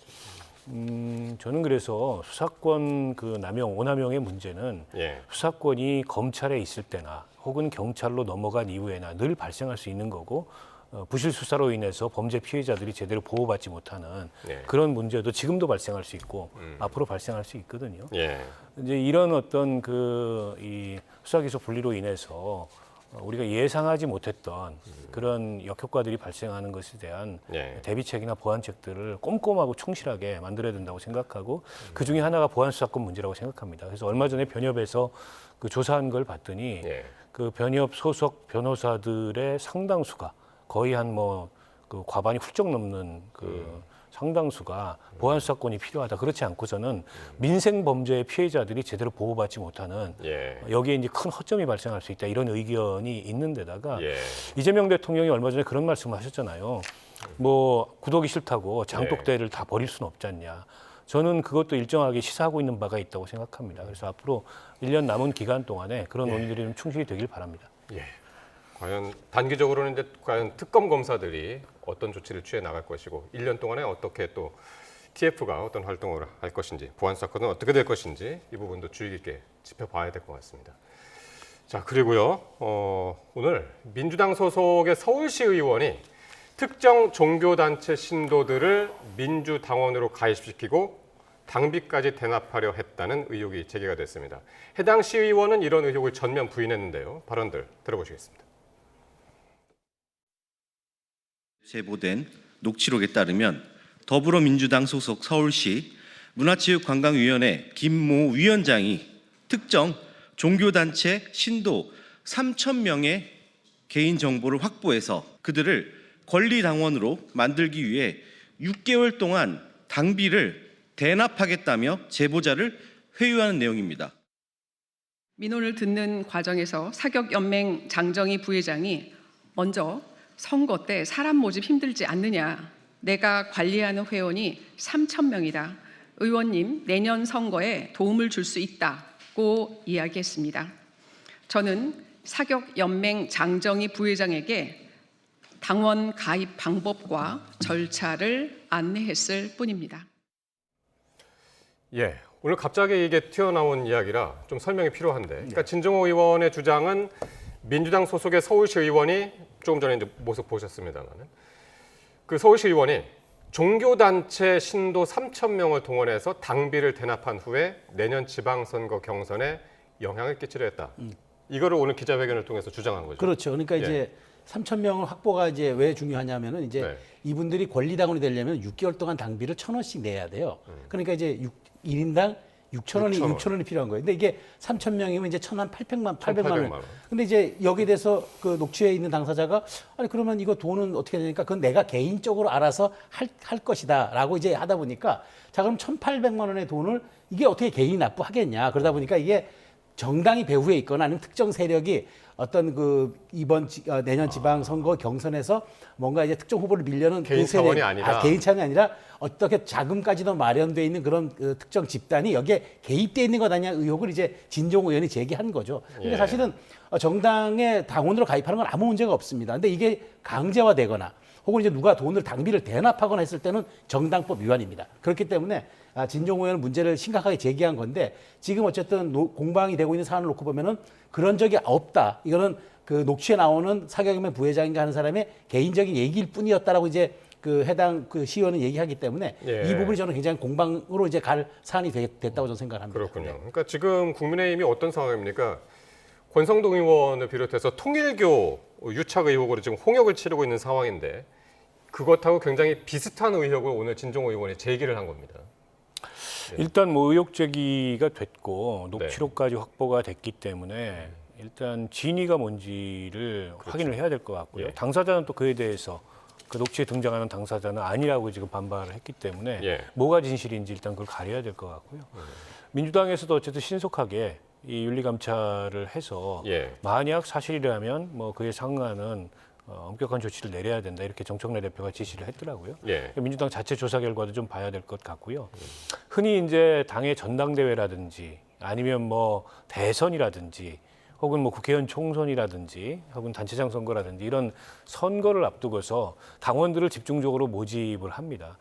저는 그래서 수사권 그 남용, 오남용의 문제는 수사권이 검찰에 있을 때나 혹은 경찰로 넘어간 이후에나 늘 발생할 수 있는 거고 부실 수사로 인해서 범죄 피해자들이 제대로 보호받지 못하는 그런 문제도 지금도 발생할 수 있고 앞으로 발생할 수 있거든요. 이제 이런 어떤 이 수사 기소 분리로 인해서 우리가 예상하지 못했던 그런 역효과들이 발생하는 것에 대한 대비책이나 보완책들을 꼼꼼하고 충실하게 만들어야 된다고 생각하고 그 중에 하나가 보안수사권 문제라고 생각합니다. 그래서 얼마 전에 변협에서 그 조사한 걸 봤더니 그 변협 소속 변호사들의 상당수가 거의 한 그 과반이 훌쩍 넘는 그 상당수가 보안수사권이 필요하다. 그렇지 않고서는 민생 범죄의 피해자들이 제대로 보호받지 못하는 여기에 이제 큰 허점이 발생할 수 있다. 이런 의견이 있는 데다가 이재명 대통령이 얼마 전에 그런 말씀을 하셨잖아요. 뭐 구독이 싫다고 장독대를 다 버릴 수는 없지 않냐. 저는 그것도 일정하게 시사하고 있는 바가 있다고 생각합니다. 그래서 앞으로 1년 남은 기간 동안에 그런 논의들이 좀 충실히 되길 바랍니다. 과연 단기적으로는 이제 과연 특검 검사들이 어떤 조치를 취해 나갈 것이고 1년 동안에 어떻게 또 TF가 어떤 활동을 할 것인지 보안수사권은 어떻게 될 것인지 이 부분도 주의 깊게 짚어봐야 될 것 같습니다. 자 그리고요 오늘 민주당 소속의 서울시 의원이 특정 종교단체 신도들을 민주당원으로 가입시키고 당비까지 대납하려 했다는 의혹이 제기가 됐습니다. 해당 시의원은 이런 의혹을 전면 부인했는데요. 발언들 들어보시겠습니다. 제보된 녹취록에 따르면 더불어민주당 소속 서울시 문화체육관광위원회 김모 위원장이 특정 종교단체 신도 3,000명의 개인정보를 확보해서 그들을 권리당원으로 만들기 위해 6개월 동안 당비를 대납하겠다며 제보자를 회유하는 내용입니다. 민원을 듣는 과정에서 사격연맹 장정희 부회장이 먼저 선거 때 사람 모집 힘들지 않느냐. 내가 관리하는 회원이 3,000명이다. 의원님, 내년 선거에 도움을 줄 수 있다고 이야기했습니다. 저는 사격연맹 장정희 부회장에게 당원 가입 방법과 절차를 안내했을 뿐입니다. 오늘 갑자기 이게 튀어나온 이야기라 좀 설명이 필요한데, 그러니까 진정호 의원의 주장은 민주당 소속의 서울시 의원이 조금 전에 이제 모습 보셨습니다만은 그 서울시 의원이 종교단체 신도 3,000명을 동원해서 당비를 대납한 후에 내년 지방선거 경선에 영향을 끼치려 했다. 이거를 오늘 기자회견을 통해서 주장한 거죠. 그렇죠. 그러니까 이제 3,000명을 확보가 이제 왜 중요하냐면은 이제 이분들이 권리당원이 되려면 6개월 동안 당비를 1,000원씩 내야 돼요. 그러니까 이제 1인당 6,000원이 필요한 거예요. 근데 이게 3,000명이면 이제 800만 원. 근데 이제 여기에 대해서 그 녹취에 있는 당사자가 아니 그러면 이거 돈은 어떻게 되니까 그건 내가 개인적으로 알아서 할 것이다라고 이제 하다 보니까 자 그럼 1,800만 원의 돈을 이게 어떻게 개인이 납부하겠냐. 그러다 보니까 이게 정당이 배후에 있거나 아니면 특정 세력이 어떤 그 내년 지방선거 경선에서 뭔가 이제 특정 후보를 밀려는 개인 차원이 아니라 개인 차원이 아니라 어떻게 자금까지도 마련돼 있는 그런 그 특정 집단이 여기에 개입돼 있는 것 아니냐 의혹을 이제 진종 의원이 제기한 거죠. 근데 사실은 정당의 당원으로 가입하는 건 아무 문제가 없습니다. 근데 이게 강제화되거나 혹은 이제 누가 돈을 당비를 대납하거나 했을 때는 정당법 위반입니다. 그렇기 때문에 진종 의원은 문제를 심각하게 제기한 건데 지금 어쨌든 공방이 되고 있는 사안을 놓고 보면은 그런 적이 없다. 이거는 그 녹취에 나오는 사경명 부회장인가 하는 사람의 개인적인 얘기일 뿐이었다라고 이제 그 해당 그 시의원은 얘기하기 때문에 이 부분이 저는 굉장히 공방으로 이제 갈 사안이 됐다고 저는 생각합니다. 그렇군요. 그러니까 지금 국민의힘이 어떤 상황입니까? 권성동 의원을 비롯해서 통일교 유착 의혹으로 지금 홍역을 치르고 있는 상황인데 그것하고 굉장히 비슷한 의혹을 오늘 진종호 의원이 제기를 한 겁니다. 일단 뭐 의혹 제기가 됐고 녹취록까지 확보가 됐기 때문에 일단 진위가 뭔지를 확인을 해야 될 것 같고요. 당사자는 또 그에 대해서 그 녹취에 등장하는 당사자는 아니라고 지금 반발을 했기 때문에 뭐가 진실인지 일단 그걸 가려야 될 것 같고요. 민주당에서도 어쨌든 신속하게 이 윤리감찰을 해서 만약 사실이라면 뭐 그에 상응하는 엄격한 조치를 내려야 된다 이렇게 정청래 대표가 지시를 했더라고요. 민주당 자체 조사 결과도 좀 봐야 될 것 같고요. 흔히 이제 당의 전당대회라든지 아니면 뭐 대선이라든지 혹은 뭐 국회의원 총선이라든지 혹은 단체장 선거라든지 이런 선거를 앞두고서 당원들을 집중적으로 모집을 합니다.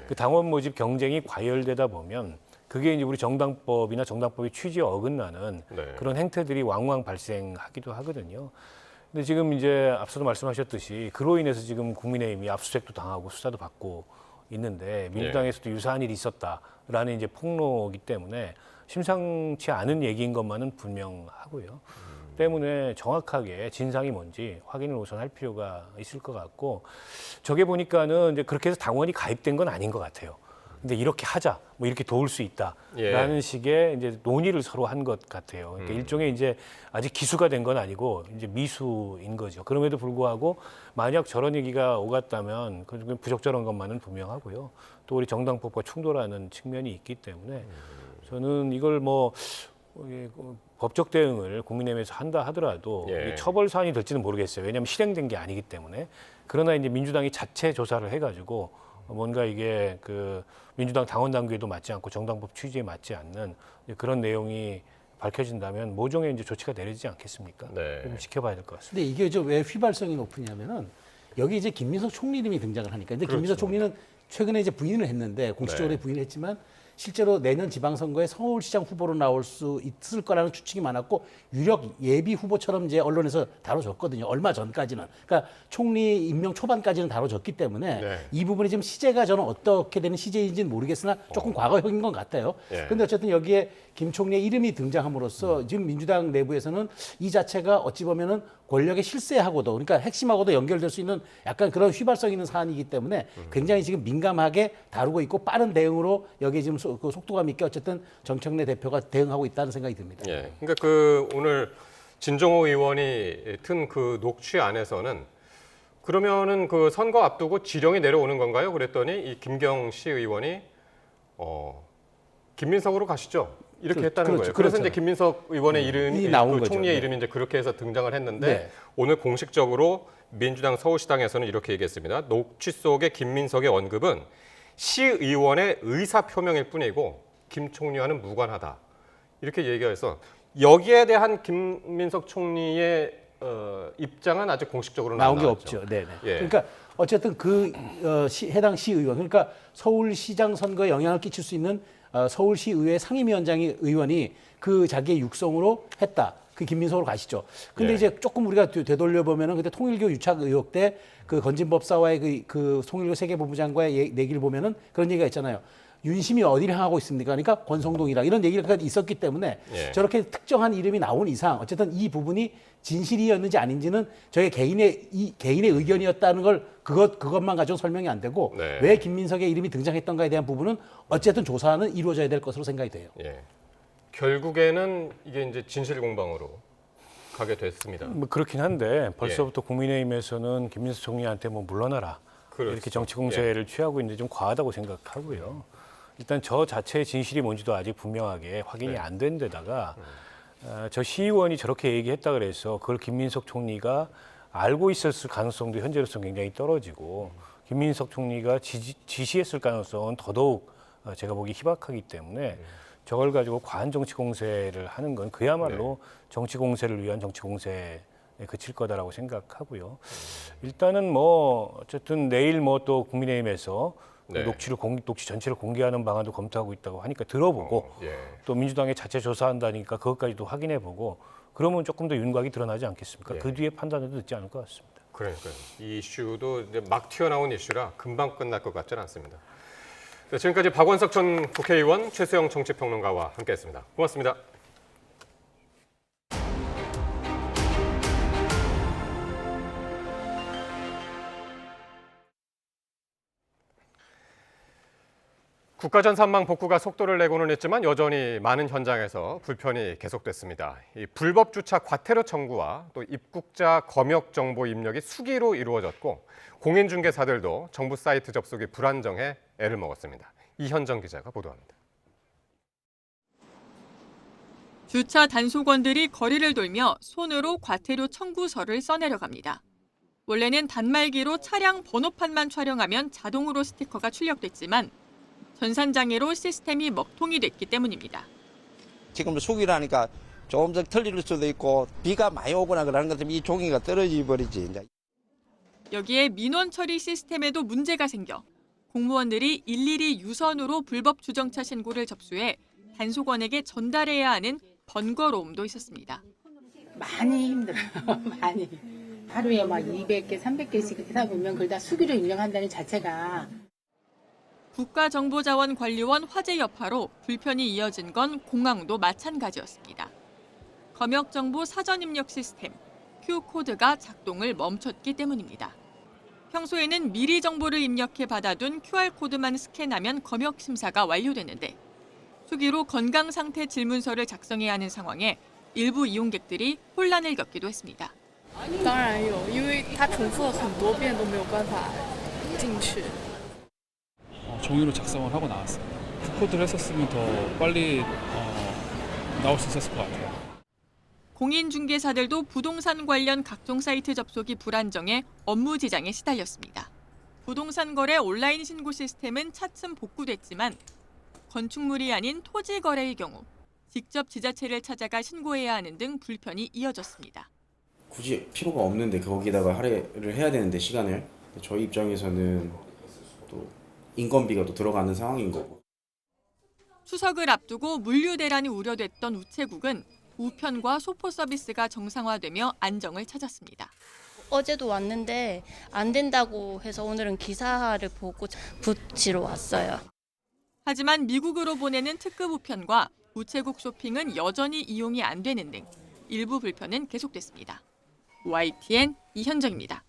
그 당원 모집 경쟁이 과열되다 보면 그게 이제 우리 정당법이나 정당법의 취지에 어긋나는 그런 행태들이 왕왕 발생하기도 하거든요. 근데 지금 이제 앞서도 말씀하셨듯이 그로 인해서 지금 국민의힘이 압수수색도 당하고 수사도 받고 있는데 민주당에서도 유사한 일이 있었다라는 이제 폭로이기 때문에 심상치 않은 얘기인 것만은 분명하고요. 때문에 정확하게 진상이 뭔지 확인을 우선 할 필요가 있을 것 같고 저게 보니까는 이제 그렇게 해서 당원이 가입된 건 아닌 것 같아요. 근데 이렇게 하자, 뭐 이렇게 도울 수 있다라는 식의 이제 논의를 서로 한 것 같아요. 그러니까 일종의 이제 아직 기수가 된 건 아니고 이제 미수인 거죠. 그럼에도 불구하고 만약 저런 얘기가 오갔다면 그 부적절한 것만은 분명하고요. 또 우리 정당법과 충돌하는 측면이 있기 때문에 저는 이걸 뭐 법적 대응을 국민의힘에서 한다 하더라도 처벌 사안이 될지는 모르겠어요. 왜냐하면 실행된 게 아니기 때문에. 그러나 이제 민주당이 자체 조사를 해가지고 뭔가 이게 그 민주당 당원 당규에도 맞지 않고 정당법 취지에 맞지 않는 그런 내용이 밝혀진다면 모종의 이제 조치가 내려지지 않겠습니까? 좀 지켜봐야 될 것 같습니다. 근데 이게 왜 휘발성이 높으냐면은 여기 이제 김민석 총리 이름이 등장을 하니까. 근데 김민석 총리는 최근에 이제 부인을 했는데 공식적으로 부인을 했지만 실제로 내년 지방선거에 서울시장 후보로 나올 수 있을 거라는 추측이 많았고 유력 예비 후보처럼 이제 언론에서 다뤄졌거든요. 얼마 전까지는. 그러니까 총리 임명 초반까지는 다뤄졌기 때문에 이 부분이 지금 시제가 저는 어떻게 되는 시제인지는 모르겠으나 조금 과거형인 것 같아요. 그런데 어쨌든 여기에 김 총리의 이름이 등장함으로써 지금 민주당 내부에서는 이 자체가 어찌 보면은 권력의 실세하고도 그러니까 핵심하고도 연결될 수 있는 약간 그런 휘발성 있는 사안이기 때문에 굉장히 지금 민감하게 다루고 있고 빠른 대응으로 여기에 지금 그 속도감 있게 어쨌든 정청래 대표가 대응하고 있다는 생각이 듭니다. 그러니까 그 오늘 진종호 의원이 튼 그 녹취 안에서는 그러면은 그 선거 앞두고 지령이 내려오는 건가요? 그랬더니 이 김경시 의원이 김민석으로 가시죠. 이렇게 했다는 거예요. 그래서 이제 김민석 의원의 이름이 나온 거죠. 총리의 이름이 이제 그렇게 해서 등장을 했는데 오늘 공식적으로 민주당 서울시당에서는 이렇게 얘기했습니다. 녹취 속의 김민석의 언급은 시의원의 의사 표명일 뿐이고 김 총리와는 무관하다. 이렇게 얘기해서 여기에 대한 김민석 총리의 입장은 아직 공식적으로 나온 게 없죠. 그러니까 어쨌든 그 해당 시의원 그러니까 서울시장 선거에 영향을 끼칠 수 있는 서울시의회 상임위원장이 의원이 그 자기의 육성으로 했다. 그 김민석으로 가시죠. 근데 이제 조금 우리가 되돌려 보면은 그때 통일교 유착 의혹 때 그 건진법사와의 그 통일교 세계본부장과의 내기를 보면은 그런 얘기가 있잖아요. 윤심이 어디를 향하고 있습니까? 그러니까 권성동이라 이런 얘기가 있었기 때문에 예. 저렇게 특정한 이름이 나온 이상 어쨌든 이 부분이 진실이었는지 아닌지는 저희 개인의 의견이었다는 걸 그것만 가지고 설명이 안 되고 네. 왜 김민석의 이름이 등장했던가에 대한 부분은 어쨌든 조사는 이루어져야 될 것으로 생각이 돼요. 예. 결국에는 이게 이제 진실 공방으로 가게 됐습니다. 뭐 그렇긴 한데 벌써부터 국민의힘에서는 김민석 총리한테 뭐 물러나라 그렇죠. 이렇게 정치 공세를 취하고 있는데 좀 과하다고 생각하고요. 일단 저 자체의 진실이 뭔지도 아직 분명하게 확인이 안 된 데다가 저 시의원이 저렇게 얘기했다 그래서 그걸 김민석 총리가 알고 있었을 가능성도 현재로서 굉장히 떨어지고 김민석 총리가 지시했을 가능성은 더더욱 제가 보기 희박하기 때문에 저걸 가지고 과한 정치 공세를 하는 건 그야말로 정치 공세를 위한 정치 공세에 그칠 거다라고 생각하고요. 일단은 뭐 어쨌든 내일 뭐 또 국민의힘에서 네. 녹취 전체를 공개하는 방안도 검토하고 있다고 하니까 들어보고 예. 또 민주당에 자체 조사한다니까 그것까지도 확인해보고 그러면 조금 더 윤곽이 드러나지 않겠습니까? 예. 그 뒤에 판단은 늦지 않을 것 같습니다. 그러니까요. 이 이슈도 이제 막 튀어나온 이슈라 금방 끝날 것 같지는 않습니다. 네, 지금까지 박원석 전 국회의원, 최수영 정치평론가와 함께했습니다. 고맙습니다. 국가전산망 복구가 속도를 내고는 있지만 여전히 많은 현장에서 불편이 계속됐습니다. 이 불법 주차 과태료 청구와 또 입국자 검역 정보 입력이 수기로 이루어졌고 공인중개사들도 정부 사이트 접속이 불안정해 애를 먹었습니다. 이현정 기자가 보도합니다. 주차 단속원들이 거리를 돌며 손으로 과태료 청구서를 써내려갑니다. 원래는 단말기로 차량 번호판만 촬영하면 자동으로 스티커가 출력됐지만 전산장애로 시스템이 먹통이 됐기 때문입니다. 지금 수기라니까 조금 더 틀릴 수도 있고 비가 많이 오거나 그러는 것 때문에 이 종이가 떨어져 버리지. 여기에 민원 처리 시스템에도 문제가 생겨 공무원들이 일일이 유선으로 불법 주정차 신고를 접수해 단속원에게 전달해야 하는 번거로움도 있었습니다. 많이 힘들어요. 많이. 하루에 막 200개, 300개씩 하다 보면 그걸 다 수기로 입력한다는 자체가. 국가정보자원관리원 화재 여파로 불편이 이어진 건 공항도 마찬가지였습니다. 검역정보 사전 입력 시스템, Q코드가 작동을 멈췄기 때문입니다. 평소에는 미리 정보를 입력해 받아둔 QR코드만 스캔하면 검역 심사가 완료되는데 수기로 건강 상태 질문서를 작성해야 하는 상황에 일부 이용객들이 혼란을 겪기도 했습니다. 当然有，因为它重复了很多遍都没有办法进去。 종이로 작성을 하고 나왔어요. Q코드를 했었으면 더 빨리 나올 수 있었을 것 같아요. 공인중개사들도 부동산 관련 각종 사이트 접속이 불안정해 업무 지장에 시달렸습니다. 부동산 거래 온라인 신고 시스템은 차츰 복구됐지만 건축물이 아닌 토지 거래의 경우 직접 지자체를 찾아가 신고해야 하는 등 불편이 이어졌습니다. 굳이 필요가 없는데 거기다가 할애를 해야 되는데 시간을 저희 입장에서는 또 인건비가 또 들어가는 상황인 거고. 추석을 앞두고 물류 대란이 우려됐던 우체국은 우편과 소포 서비스가 정상화되며 안정을 찾았습니다. 어제도 왔는데 안 된다고 해서 오늘은 기사를 보고 붙이러 왔어요. 하지만 미국으로 보내는 특급 우편과 우체국 쇼핑은 여전히 이용이 안 되는 등 일부 불편은 계속됐습니다. YTN 이현정입니다.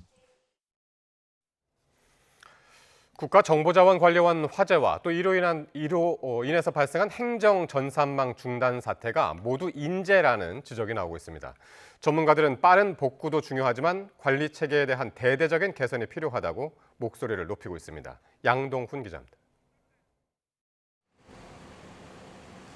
국가정보자원관리원 화재와 또 이로 인해서 발생한 행정 전산망 중단 사태가 모두 인재라는 지적이 나오고 있습니다. 전문가들은 빠른 복구도 중요하지만 관리 체계에 대한 대대적인 개선이 필요하다고 목소리를 높이고 있습니다. 양동훈 기자입니다.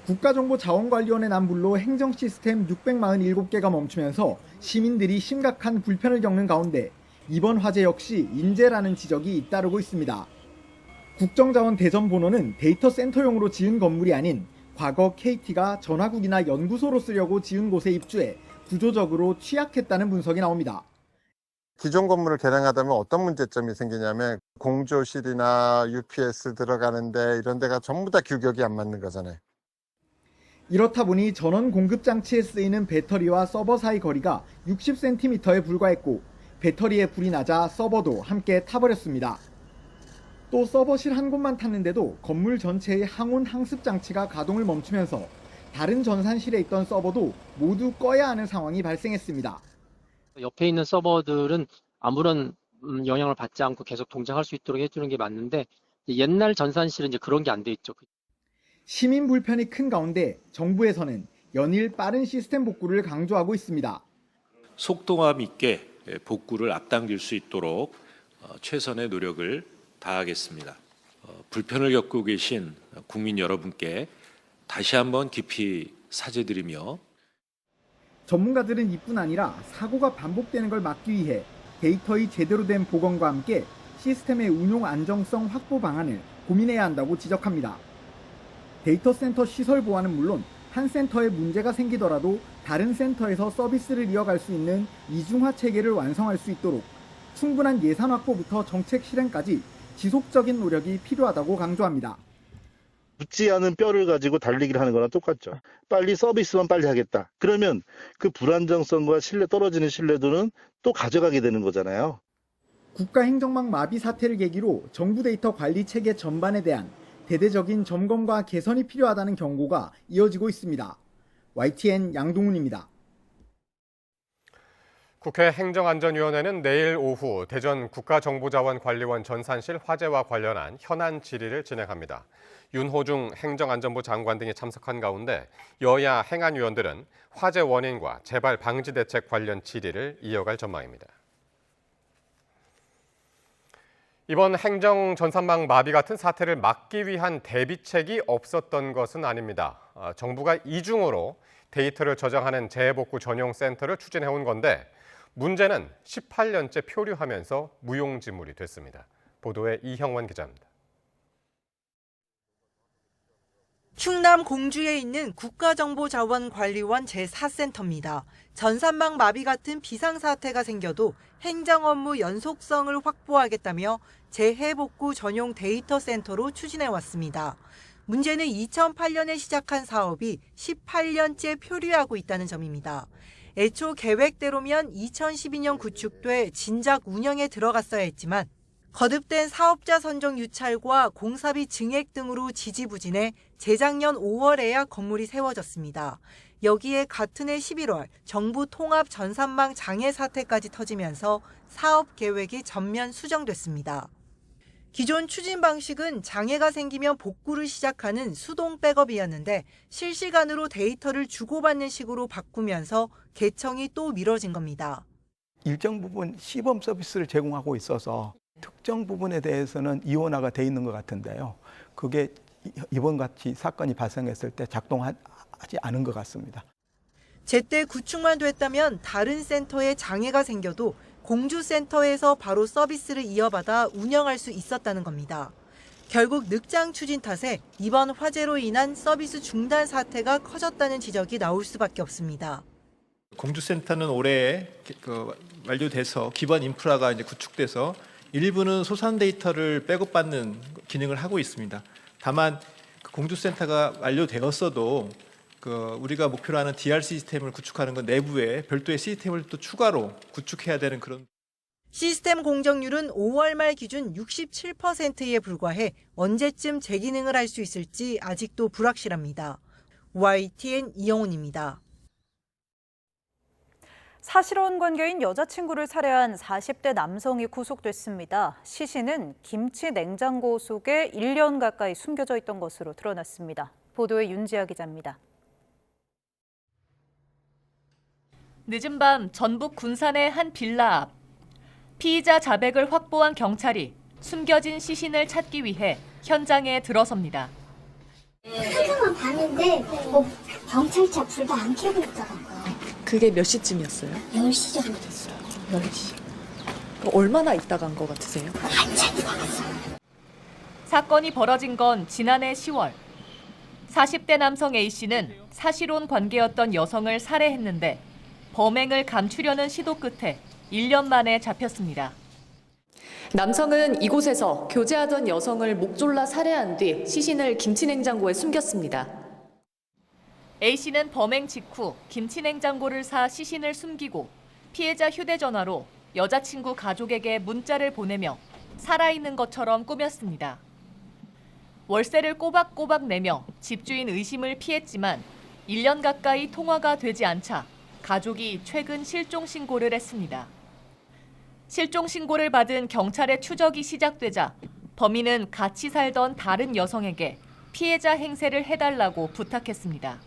국가정보자원관리원의 남불로 행정 시스템 647개가 멈추면서 시민들이 심각한 불편을 겪는 가운데 이번 화재 역시 인재라는 지적이 잇따르고 있습니다. 국정자원 대전 본원은 데이터 센터용으로 지은 건물이 아닌 과거 KT가 전화국이나 연구소로 쓰려고 지은 곳에 입주해 구조적으로 취약했다는 분석이 나옵니다. 기존 건물을 개량하다면 어떤 문제점이 생기냐면 공조실이나 UPS 들어가는데 이런 데가 전부 다 규격이 안 맞는 거잖아요. 이렇다 보니 전원 공급 장치에 쓰이는 배터리와 서버 사이 거리가 60cm에 불과했고 배터리에 불이 나자 서버도 함께 타버렸습니다. 또 서버실 한 곳만 탔는데도 건물 전체의 항온 항습 장치가 가동을 멈추면서 다른 전산실에 있던 서버도 모두 꺼야 하는 상황이 발생했습니다. 옆에 있는 서버들은 아무런 영향을 받지 않고 계속 동작할 수 있도록 해주는 게 맞는데 옛날 전산실은 이제 그런 게 안 돼 있죠. 시민 불편이 큰 가운데 정부에서는 연일 빠른 시스템 복구를 강조하고 있습니다. 속도감 있게 복구를 앞당길 수 있도록 최선의 노력을 다하겠습니다. 불편을 겪고 계신 국민 여러분께 다시 한번 깊이 사죄드리며 전문가들은 이뿐 아니라 사고가 반복되는 걸 막기 위해 데이터의 제대로 된 복원과 함께 시스템의 운용 안정성 확보 방안을 고민해야 한다고 지적합니다. 데이터 센터 시설 보안은 물론 한 센터에 문제가 생기더라도 다른 센터에서 서비스를 이어갈 수 있는 이중화 체계를 완성할 수 있도록 충분한 예산 확보부터 정책 실행까지 지속적인 노력이 필요하다고 강조합니다. 붙지 않은 뼈를 가지고 달리기를 하는 거랑 똑같죠. 빨리 서비스만 빨리 하겠다. 그러면 그 불안정성과 떨어지는 신뢰도는 또 가져가게 되는 거잖아요. 국가행정망 마비 사태를 계기로 정부 데이터 관리 체계 전반에 대한 대대적인 점검과 개선이 필요하다는 경고가 이어지고 있습니다. YTN 양동훈입니다. 국회 행정안전위원회는 내일 오후 대전 국가정보자원관리원 전산실 화재와 관련한 현안 질의를 진행합니다. 윤호중 행정안전부 장관 등이 참석한 가운데 여야 행안위원들은 화재 원인과 재발 방지 대책 관련 질의를 이어갈 전망입니다. 이번 행정 전산망 마비 같은 사태를 막기 위한 대비책이 없었던 것은 아닙니다. 정부가 이중으로 데이터를 저장하는 재해복구 전용 센터를 추진해온 건데 문제는 18년째 표류하면서 무용지물이 됐습니다. 보도에 이형원 기자입니다. 충남 공주에 있는 국가정보자원관리원 제4센터입니다. 전산망 마비 같은 비상사태가 생겨도 행정업무 연속성을 확보하겠다며 재해복구 전용 데이터 센터로 추진해왔습니다. 문제는 2008년에 시작한 사업이 18년째 표류하고 있다는 점입니다. 애초 계획대로면 2012년 구축돼 진작 운영에 들어갔어야 했지만 거듭된 사업자 선정 유찰과 공사비 증액 등으로 지지부진해 재작년 5월에야 건물이 세워졌습니다. 여기에 같은 해 11월 정부 통합 전산망 장애 사태까지 터지면서 사업 계획이 전면 수정됐습니다. 기존 추진 방식은 장애가 생기면 복구를 시작하는 수동 백업이었는데 실시간으로 데이터를 주고받는 식으로 바꾸면서 개청이 또 미뤄진 겁니다. 일정 부분 시범 서비스를 제공하고 있어서 특정 부분에 대해서는 이원화가 돼 있는 것 같은데요. 그게 이번 같이 사건이 발생했을 때 작동하지 않은 것 같습니다. 제때 구축만 됐다면 다른 센터에 장애가 생겨도 공주센터에서 바로 서비스를 이어받아 운영할 수 있었다는 겁니다. 결국 늑장 추진 탓에 이번 화재로 인한 서비스 중단 사태가 커졌다는 지적이 나올 수밖에 없습니다. 공주센터는 올해 완료돼서 기반 인프라가 이제 구축돼서 일부는 소산 데이터를 백업받는 기능을 하고 있습니다. 다만 공주센터가 완료되었어도 우리가 목표로 하는 DR 시스템을 구축하는 건 내부에 별도의 시스템을 또 추가로 구축해야 되는 그런. 시스템 공정률은 5월 말 기준 67%에 불과해 언제쯤 재기능을 할 수 있을지 아직도 불확실합니다. YTN 이영훈입니다. 사실혼 관계인 여자친구를 살해한 40대 남성이 구속됐습니다. 시신은 김치 냉장고 속에 1년 가까이 숨겨져 있던 것으로 드러났습니다. 보도에 윤지아 기자입니다. 늦은 밤 전북 군산의 한 빌라 앞. 피의자 자백을 확보한 경찰이 숨겨진 시신을 찾기 위해 현장에 들어섭니다. 사진만 봤는데 경찰차 불도 안 켜고 있더라고요. 그게 몇 시쯤이었어요? 10시 정도 됐어요. 10시. 얼마나 있다 간 것 같으세요? 한참 나갔어요. 사건이 벌어진 건 지난해 10월. 40대 남성 A씨는 사실혼 관계였던 여성을 살해했는데 범행을 감추려는 시도 끝에 1년 만에 잡혔습니다. 남성은 이곳에서 교제하던 여성을 목 졸라 살해한 뒤 시신을 김치냉장고에 숨겼습니다. A씨는 범행 직후 김치냉장고를 사 시신을 숨기고 피해자 휴대전화로 여자친구 가족에게 문자를 보내며 살아있는 것처럼 꾸몄습니다. 월세를 꼬박꼬박 내며 집주인 의심을 피했지만 1년 가까이 통화가 되지 않자 가족이 최근 실종 신고를 했습니다. 실종 신고를 받은 경찰의 추적이 시작되자 범인은 같이 살던 다른 여성에게 피해자 행세를 해달라고 부탁했습니다.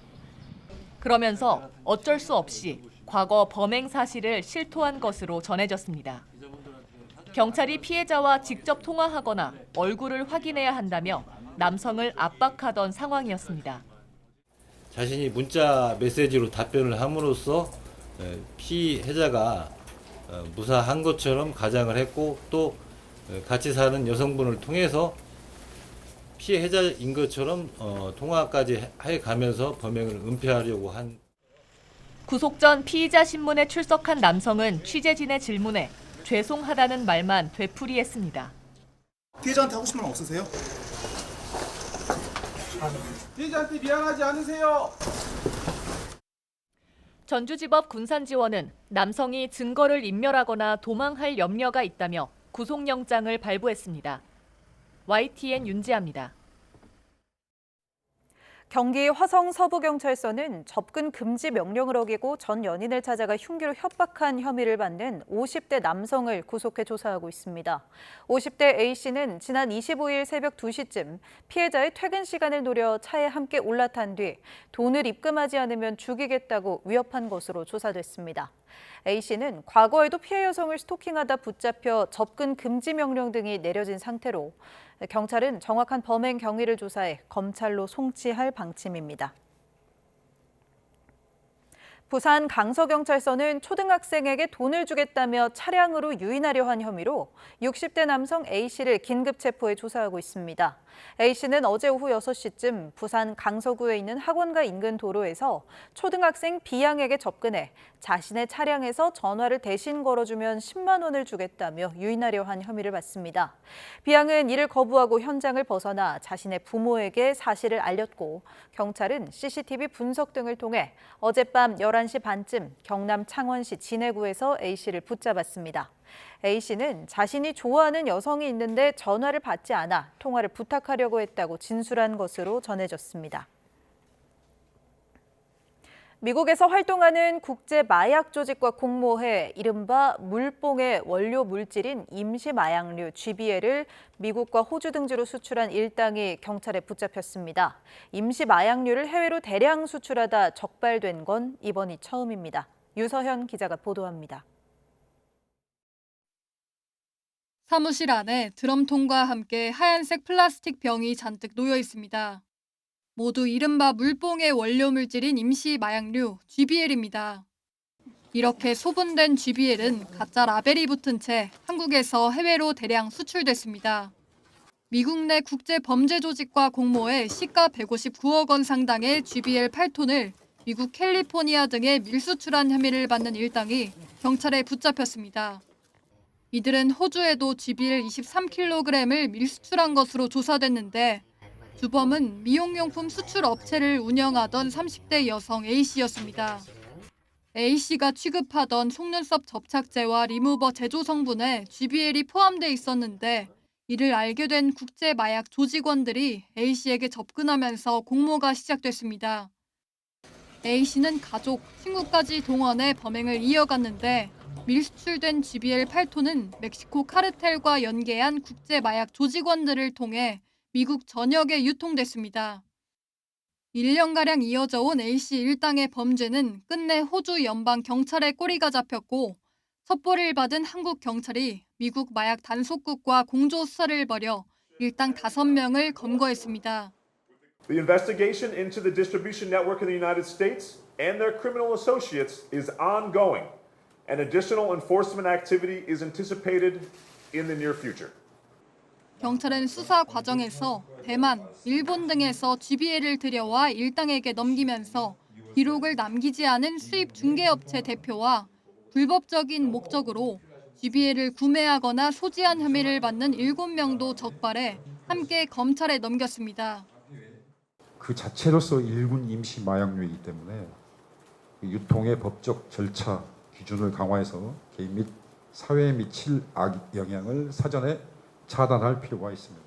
그러면서 어쩔 수 없이 과거 범행 사실을 실토한 것으로 전해졌습니다. 경찰이 피해자와 직접 통화하거나 얼굴을 확인해야 한다며 남성을 압박하던 상황이었습니다. 자신이 문자 메시지로 답변을 함으로써 피해자가 무사한 것처럼 가장을 했고 또 같이 사는 여성분을 통해서 피해자인 것처럼 통화까지 해가면서 범행을 은폐하려고 한. 구속 전 피의자 신문에 출석한 남성은 취재진의 질문에 죄송하다는 말만 되풀이했습니다. 피해자한테 하고 싶은 말 없으세요? 피해자한테 미안하지 않으세요? 전주지법 군산지원은 남성이 증거를 인멸하거나 도망할 염려가 있다며 구속영장을 발부했습니다. YTN 윤지아입니다. 경기 화성 서부경찰서는 접근 금지 명령을 어기고 전 연인을 찾아가 흉기로 협박한 혐의를 받는 50대 남성을 구속해 조사하고 있습니다. 50대 A씨는 지난 25일 새벽 2시쯤 피해자의 퇴근 시간을 노려 차에 함께 올라탄 뒤 돈을 입금하지 않으면 죽이겠다고 위협한 것으로 조사됐습니다. A씨는 과거에도 피해 여성을 스토킹하다 붙잡혀 접근 금지 명령 등이 내려진 상태로 경찰은 정확한 범행 경위를 조사해 검찰로 송치할 방침입니다. 부산 강서경찰서는 초등학생에게 돈을 주겠다며 차량으로 유인하려 한 혐의로 60대 남성 A씨를 긴급 체포해 조사하고 있습니다. A씨는 어제 오후 6시쯤 부산 강서구에 있는 학원가 인근 도로에서 초등학생 B양에게 접근해 자신의 차량에서 전화를 대신 걸어주면 10만 원을 주겠다며 유인하려 한 혐의를 받습니다. B양은 이를 거부하고 현장을 벗어나 자신의 부모에게 사실을 알렸고 경찰은 CCTV 분석 등을 통해 어젯밤 11시 반쯤 경남 창원시 진해구에서 A씨를 붙잡았습니다. A씨는 자신이 좋아하는 여성이 있는데 전화를 받지 않아 통화를 부탁하려고 했다고 진술한 것으로 전해졌습니다. 미국에서 활동하는 국제 마약 조직과 공모해 이른바 물뽕의 원료 물질인 임시 마약류 GBL을 미국과 호주 등지로 수출한 일당이 경찰에 붙잡혔습니다. 임시 마약류를 해외로 대량 수출하다 적발된 건 이번이 처음입니다. 유서현 기자가 보도합니다. 사무실 안에 드럼통과 함께 하얀색 플라스틱 병이 잔뜩 놓여 있습니다. 모두 이른바 물뽕의 원료 물질인 임시 마약류 GBL입니다. 이렇게 소분된 GBL은 가짜 라벨이 붙은 채 한국에서 해외로 대량 수출됐습니다. 미국 내 국제 범죄 조직과 공모해 시가 159억 원 상당의 GBL 8톤을 미국 캘리포니아 등에 밀수출한 혐의를 받는 일당이 경찰에 붙잡혔습니다. 이들은 호주에도 GBL 23kg을 밀수출한 것으로 조사됐는데 주범은 미용용품 수출 업체를 운영하던 30대 여성 A씨였습니다. A씨가 취급하던 속눈썹 접착제와 리무버 제조 성분에 GBL이 포함돼 있었는데 이를 알게 된 국제 마약 조직원들이 A씨에게 접근하면서 공모가 시작됐습니다. A씨는 가족, 친구까지 동원해 범행을 이어갔는데 밀수출된 GBL 8톤은 멕시코 카르텔과 연계한 국제 마약 조직원들을 통해 미국 전역에 유통됐습니다. 1년가량 이어져 온 A씨 일당의 범죄는 끝내 호주 연방경찰의 꼬리가 잡혔고 첩보를 받은 한국 경찰이 미국 마약 단속국과 공조 수사를 벌여 일당 5명을 검거했습니다. The investigation into the distribution network in the United States and their criminal associates is ongoing, and additional enforcement activity is anticipated in the near future. 경찰은 수사 과정에서 대만, 일본 등에서 GBL을 들여와 일당에게 넘기면서 기록을 남기지 않은 수입 중개업체 대표와 불법적인 목적으로 GBL을 구매하거나 소지한 혐의를 받는 7명도 적발해 함께 검찰에 넘겼습니다. 그 자체로서 일군 임시 마약류이기 때문에 유통의 법적 절차 기준을 강화해서 개인 및 사회에 미칠 악영향을 사전에 차단할 필요가 있습니다.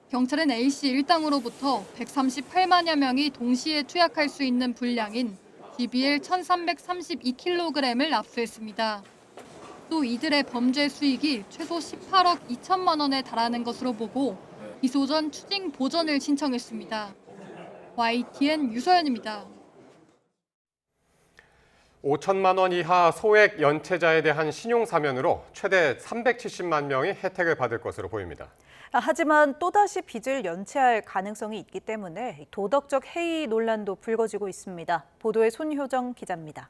경찰은 A씨 일당으로부터 138만여 명이 동시에 투약할 수 있는 분량인 GBL 1332kg을 압수했습니다. 또 이들의 범죄 수익이 최소 18억 2천만 원에 달하는 것으로 보고 기소 전 추징 보전을 신청했습니다. YTN 유서연입니다. 5천만 원 이하 소액 연체자에 대한 신용사면으로 최대 370만 명이 혜택을 받을 것으로 보입니다. 하지만 또다시 빚을 연체할 가능성이 있기 때문에 도덕적 해이 논란도 불거지고 있습니다. 보도에 손효정 기자입니다.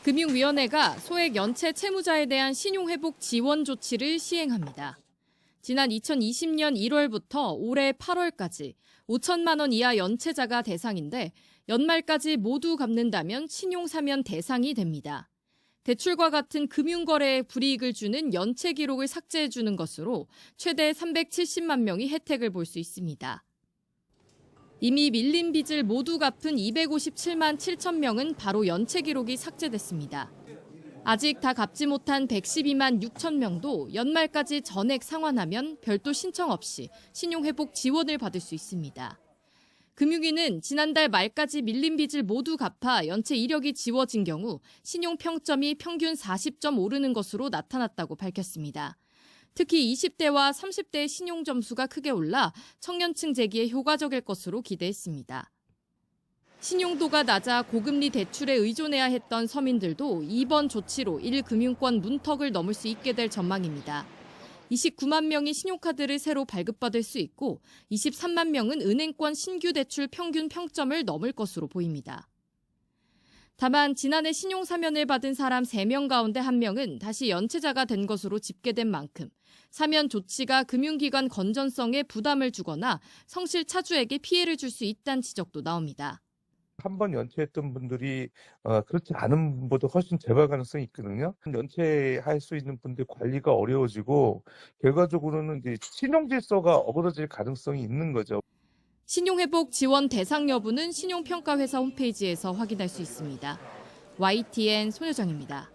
금융위원회가 소액 연체 채무자에 대한 신용회복 지원 조치를 시행합니다. 지난 2020년 1월부터 올해 8월까지 5천만 원 이하 연체자가 대상인데 연말까지 모두 갚는다면 신용사면 대상이 됩니다. 대출과 같은 금융거래에 불이익을 주는 연체 기록을 삭제해 주는 것으로 최대 370만 명이 혜택을 볼 수 있습니다. 이미 밀린 빚을 모두 갚은 257만 7천 명은 바로 연체 기록이 삭제됐습니다. 아직 다 갚지 못한 112만 6천 명도 연말까지 전액 상환하면 별도 신청 없이 신용회복 지원을 받을 수 있습니다. 금융위는 지난달 말까지 밀린 빚을 모두 갚아 연체 이력이 지워진 경우 신용평점이 평균 40점 오르는 것으로 나타났다고 밝혔습니다. 특히 20대와 30대의 신용점수가 크게 올라 청년층 재기에 효과적일 것으로 기대했습니다. 신용도가 낮아 고금리 대출에 의존해야 했던 서민들도 이번 조치로 1금융권 문턱을 넘을 수 있게 될 전망입니다. 29만 명이 신용카드를 새로 발급받을 수 있고 23만 명은 은행권 신규 대출 평균 평점을 넘을 것으로 보입니다. 다만 지난해 신용사면을 받은 사람 3명 가운데 1명은 다시 연체자가 된 것으로 집계된 만큼 사면 조치가 금융기관 건전성에 부담을 주거나 성실 차주에게 피해를 줄 수 있다는 지적도 나옵니다. 한 번 연체했던 분들이 그렇지 않은 분보다 훨씬 재발 가능성이 있거든요. 연체할 수 있는 분들 관리가 어려워지고 결과적으로는 이제 신용 질서가 어그러질 가능성이 있는 거죠. 신용회복 지원 대상 여부는 신용평가회사 홈페이지에서 확인할 수 있습니다. YTN 손효정입니다.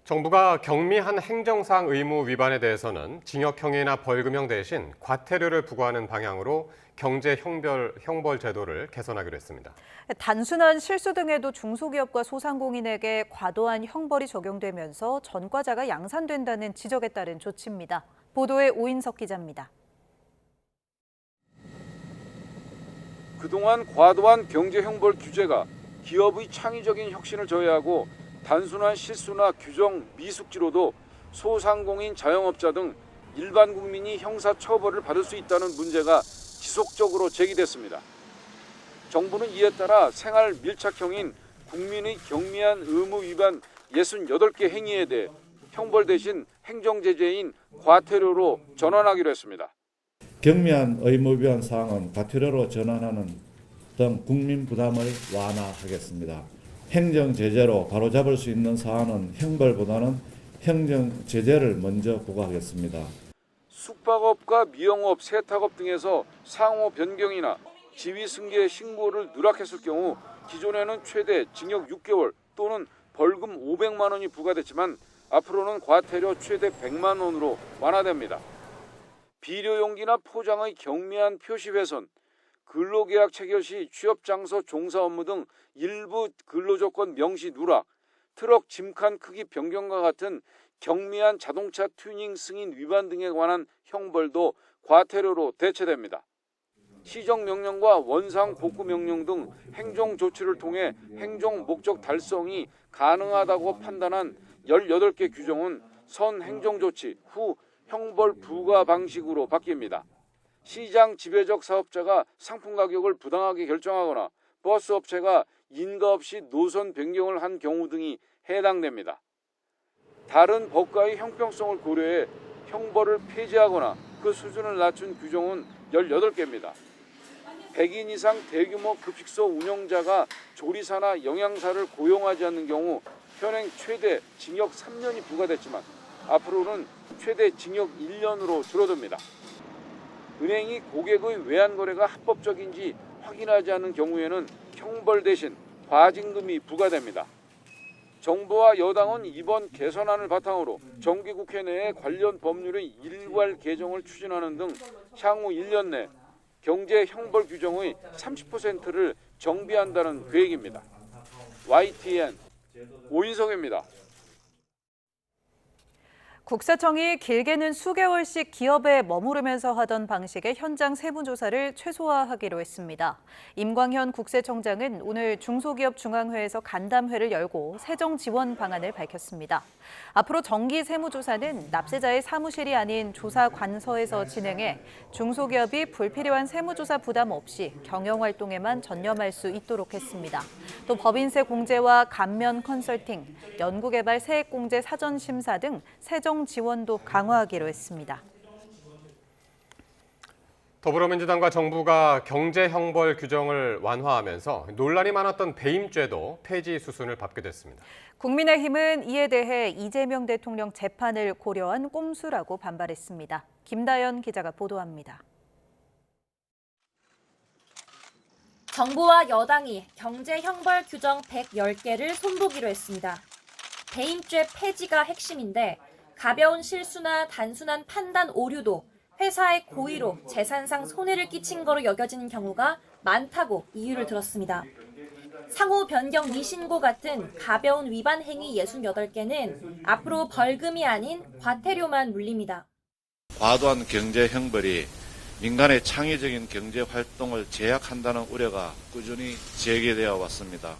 정부가 경미한 행정상 의무 위반에 대해서는 징역형이나 벌금형 대신 과태료를 부과하는 방향으로 경제 형벌 제도를 개선하기로 했습니다. 단순한 실수 등에도 중소기업과 소상공인에게 과도한 형벌이 적용되면서 전과자가 양산된다는 지적에 따른 조치입니다. 보도에 오인석 기자입니다. 그동안 과도한 경제형벌 규제가 기업의 창의적인 혁신을 저해하고 단순한 실수나 규정 미숙지로도 소상공인 자영업자 등 일반 국민이 형사처벌을 받을 수 있다는 문제가 지속적으로 제기됐습니다. 정부는 이에 따라 생활 밀착형인 국민의 경미한 의무 위반 68개 행위에 대해 형벌 대신 행정제재인 과태료로 전환하기로 했습니다. 경미한 의무 위반 사항은 과태료로 전환하는 등 국민 부담을 완화하겠습니다. 행정 제재로 바로잡을 수 있는 사안은 형벌보다는 행정 제재를 먼저 부과하겠습니다. 숙박업과 미용업, 세탁업 등에서 상호 변경이나 지위 승계 신고를 누락했을 경우 기존에는 최대 징역 6개월 또는 벌금 500만 원이 부과됐지만 앞으로는 과태료 최대 100만 원으로 완화됩니다. 비료용기나 포장의 경미한 표시 훼손, 근로계약 체결 시 취업장소 종사 업무 등 일부 근로조건 명시 누락, 트럭 짐칸 크기 변경과 같은 경미한 자동차 튜닝 승인 위반 등에 관한 형벌도 과태료로 대체됩니다. 시정명령과 원상 복구명령 등 행정조치를 통해 행정 목적 달성이 가능하다고 판단한 18개 규정은 선 행정조치 후 형벌 부과 방식으로 바뀝니다. 시장 지배적 사업자가 상품 가격을 부당하게 결정하거나 버스 업체가 인가 없이 노선 변경을 한 경우 등이 해당됩니다. 다른 법과의 형평성을 고려해 형벌을 폐지하거나 그 수준을 낮춘 규정은 18개입니다. 100인 이상 대규모 급식소 운영자가 조리사나 영양사를 고용하지 않는 경우 현행 최대 징역 3년이 부과됐지만 앞으로는 최대 징역 1년으로 줄어듭니다. 은행이 고객의 외환거래가 합법적인지 확인하지 않는 경우에는 형벌 대신 과징금이 부과됩니다. 정부와 여당은 이번 개선안을 바탕으로 정기국회 내에 관련 법률의 일괄 개정을 추진하는 등 향후 1년 내 경제 형벌 규정의 30%를 정비한다는 계획입니다. YTN 오인성입니다. 국세청이 길게는 수개월씩 기업에 머무르면서 하던 방식의 현장 세무조사를 최소화하기로 했습니다. 임광현 국세청장은 오늘 중소기업중앙회에서 간담회를 열고 세정 지원 방안을 밝혔습니다. 앞으로 정기 세무조사는 납세자의 사무실이 아닌 조사관서에서 진행해 중소기업이 불필요한 세무조사 부담 없이 경영활동에만 전념할 수 있도록 했습니다. 또 법인세 공제와 감면 컨설팅, 연구개발 세액공제 사전심사 등 세정 지원도 강화하기로 했습니다. 더불어민주당과 정부가 경제형벌 규정을 완화하면서 논란이 많았던 배임죄도 폐지 수순을 밟게 됐습니다. 국민의힘은 이에 대해 이재명 대통령 재판을 고려한 꼼수라고 반발했습니다. 김다연 기자가 보도합니다. 정부와 여당이 경제형벌 규정 110개를 손보기로 했습니다. 배임죄 폐지가 핵심인데 가벼운 실수나 단순한 판단 오류도 회사의 고의로 재산상 손해를 끼친 거로 여겨지는 경우가 많다고 이유를 들었습니다. 상호 변경 미신고 같은 가벼운 위반 행위 68개는 앞으로 벌금이 아닌 과태료만 물립니다. 과도한 경제 형벌이 민간의 창의적인 경제 활동을 제약한다는 우려가 꾸준히 제기되어 왔습니다.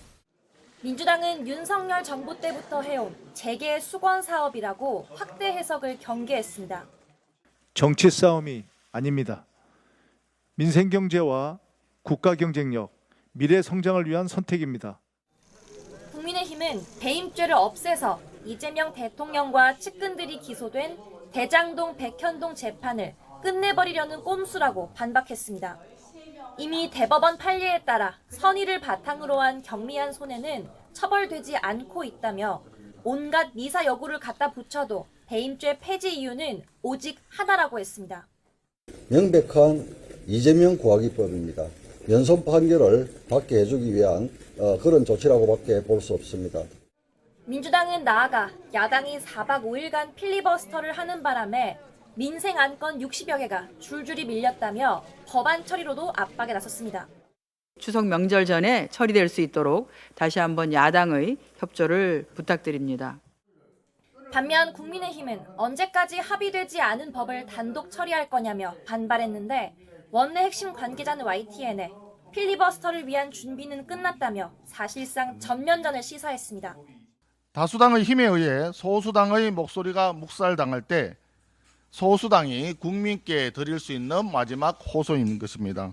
민주당은 윤석열 정부 때부터 해온 재계 수건 사업이라고 확대 해석을 경계했습니다. 정치 싸움이 아닙니다. 민생 경제와 국가 경쟁력, 미래 성장을 위한 선택입니다. 국민의힘은 배임죄를 없애서 이재명 대통령과 측근들이 기소된 대장동 백현동 재판을 끝내버리려는 꼼수라고 반박했습니다. 이미 대법원 판례에 따라 선의를 바탕으로 한 경미한 손해는 처벌되지 않고 있다며 온갖 미사 여구를 갖다 붙여도 배임죄 폐지 이유는 오직 하나라고 했습니다. 명백한 이재명 구하기법입니다. 연속 판결을 받게 해주기 위한 그런 조치라고밖에 볼 수 없습니다. 민주당은 나아가 야당이 4박 5일간 필리버스터를 하는 바람에 민생 안건 60여 개가 줄줄이 밀렸다며 법안 처리로도 압박에 나섰습니다. 추석 명절 전에 처리될 수 있도록 다시 한번 야당의 협조를 부탁드립니다. 반면 국민의힘은 언제까지 합의되지 않은 법을 단독 처리할 거냐며 반발했는데 원내 핵심 관계자는 YTN에 필리버스터를 위한 준비는 끝났다며 사실상 전면전을 시사했습니다. 다수당의 힘에 의해 소수당의 목소리가 묵살당할 때 소수당이 국민께 드릴 수 있는 마지막 호소인 것입니다.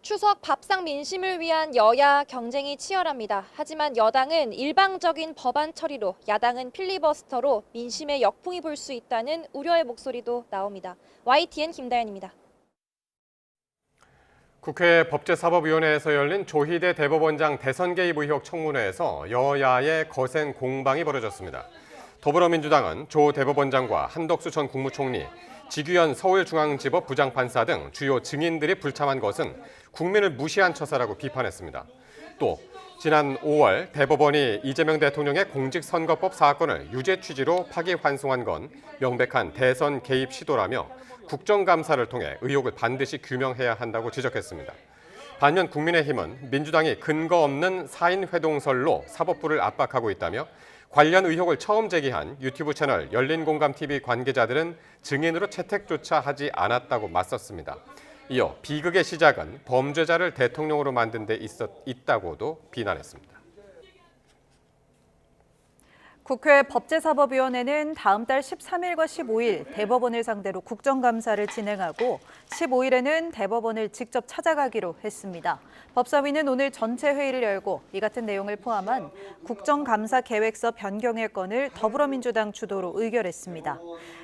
추석 밥상 민심을 위한 여야 경쟁이 치열합니다. 하지만 여당은 일방적인 법안 처리로, 야당은 필리버스터로 민심의 역풍이 불 수 있다는 우려의 목소리도 나옵니다. YTN 김다연입니다. 국회 법제사법위원회에서 열린 조희대 대법원장 대선 개입 의혹 청문회에서 여야의 거센 공방이 벌어졌습니다. 더불어민주당은 조 대법원장과 한덕수 전 국무총리, 지규현 서울중앙지법 부장판사 등 주요 증인들이 불참한 것은 국민을 무시한 처사라고 비판했습니다. 또 지난 5월 대법원이 이재명 대통령의 공직선거법 사건을 유죄 취지로 파기환송한 건 명백한 대선 개입 시도라며 국정감사를 통해 의혹을 반드시 규명해야 한다고 지적했습니다. 반면 국민의힘은 민주당이 근거 없는 사인회동설로 사법부를 압박하고 있다며 관련 의혹을 처음 제기한 유튜브 채널 열린공감TV 관계자들은 증인으로 채택조차 하지 않았다고 맞섰습니다. 이어 비극의 시작은 범죄자를 대통령으로 만든 데 있다고도 비난했습니다. 국회 법제사법위원회는 다음 달 13일과 15일 대법원을 상대로 국정감사를 진행하고 15일에는 대법원을 직접 찾아가기로 했습니다. 법사위는 오늘 전체 회의를 열고 이 같은 내용을 포함한 국정감사 계획서 변경의 건을 더불어민주당 주도로 의결했습니다.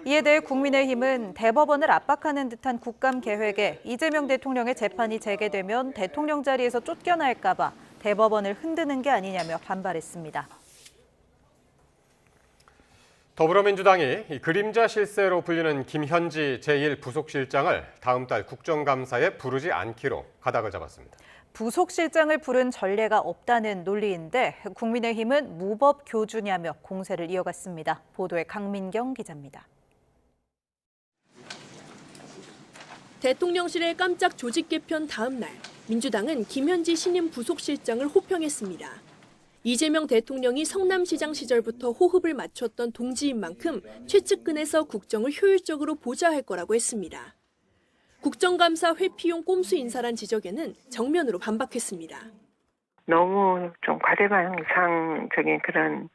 이에 대해 국민의힘은 대법원을 압박하는 듯한 국감 계획에 이재명 대통령의 재판이 재개되면 대통령 자리에서 쫓겨날까 봐 대법원을 흔드는 게 아니냐며 반발했습니다. 더불어민주당이 그림자 실세로 불리는 김현지 제1부속실장을 다음 달 국정감사에 부르지 않기로 가닥을 잡았습니다. 부속실장을 부른 전례가 없다는 논리인데 국민의힘은 무법 교주냐며 공세를 이어갔습니다. 보도에 강민경 기자입니다. 대통령실의 깜짝 조직 개편 다음 날 민주당은 김현지 신임 부속실장을 호평했습니다. 이재명 대통령이 성남시장 시절부터 호흡을 맞췄던 동지인 만큼 최측근에서 국정을 효율적으로 보좌 할 거라고 했습니다. 국정감사 회피용 꼼수 인사란 지적에는 정면으로 반박했습니다. 너무 좀 과대망상적인 그런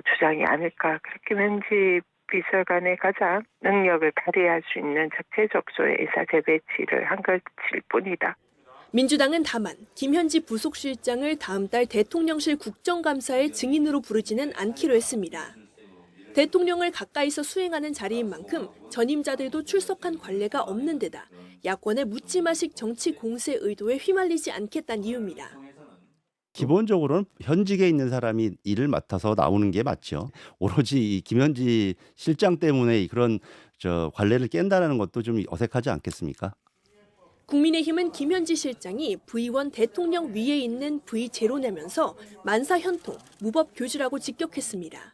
주장이 아닐까. 김현지 비서관의 가장 능력을 발휘할 수 있는 적재적소의 의사 재배치를 한 것일 뿐이다. 민주당은 다만 김현지 부속실장을 다음 달 대통령실 국정감사의 증인으로 부르지는 않기로 했습니다. 대통령을 가까이서 수행하는 자리인 만큼 전임자들도 출석한 관례가 없는 데다 야권의 묻지마식 정치 공세 의도에 휘말리지 않겠다는 이유입니다. 기본적으로는 현직에 있는 사람이 일을 맡아서 나오는 게 맞죠. 오로지 이 김현지 실장 때문에 그런 관례를 깬다는 것도 좀 어색하지 않겠습니까? 국민의힘은 김현지 실장이 V1 대통령 위에 있는 V0내면서 만사현통, 무법 교주라고 직격했습니다.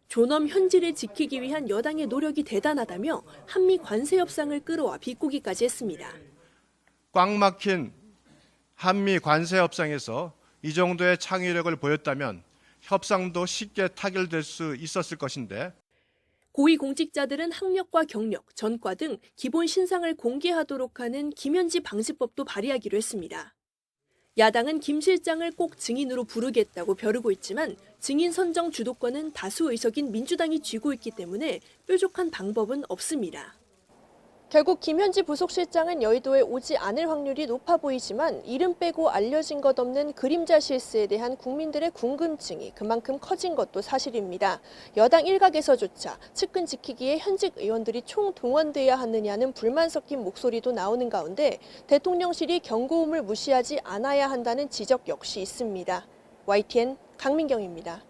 존엄 현지를 지키기 위한 여당의 노력이 대단하다며 한미 관세 협상을 끌어와 비꼬기까지 했습니다. 꽉 막힌 한미 관세 협상에서 이 정도의 창의력을 보였다면 협상도 쉽게 타결될 수 있었을 것인데 고위공직자들은 학력과 경력, 전과 등 기본 신상을 공개하도록 하는 김현지 방지법도 발의하기로 했습니다. 야당은 김 실장을 꼭 증인으로 부르겠다고 벼르고 있지만 증인 선정 주도권은 다수 의석인 민주당이 쥐고 있기 때문에 뾰족한 방법은 없습니다. 결국 김현지 부속실장은 여의도에 오지 않을 확률이 높아 보이지만 이름 빼고 알려진 것 없는 그림자 실세에 대한 국민들의 궁금증이 그만큼 커진 것도 사실입니다. 여당 일각에서조차 측근 지키기에 현직 의원들이 총동원돼야 하느냐는 불만 섞인 목소리도 나오는 가운데 대통령실이 경고음을 무시하지 않아야 한다는 지적 역시 있습니다. YTN 강민경입니다.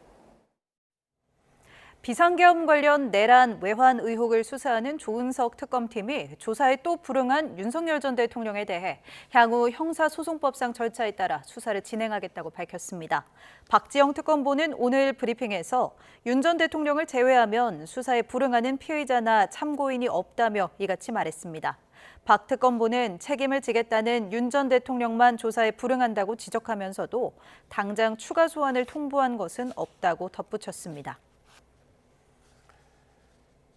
비상계엄 관련 내란 외환 의혹을 수사하는 조은석 특검팀이 조사에 또 불응한 윤석열 전 대통령에 대해 향후 형사소송법상 절차에 따라 수사를 진행하겠다고 밝혔습니다. 박지영 특검보는 오늘 브리핑에서 윤 전 대통령을 제외하면 수사에 불응하는 피의자나 참고인이 없다며 이같이 말했습니다. 박 특검보는 책임을 지겠다는 윤 전 대통령만 조사에 불응한다고 지적하면서도 당장 추가 소환을 통보한 것은 없다고 덧붙였습니다.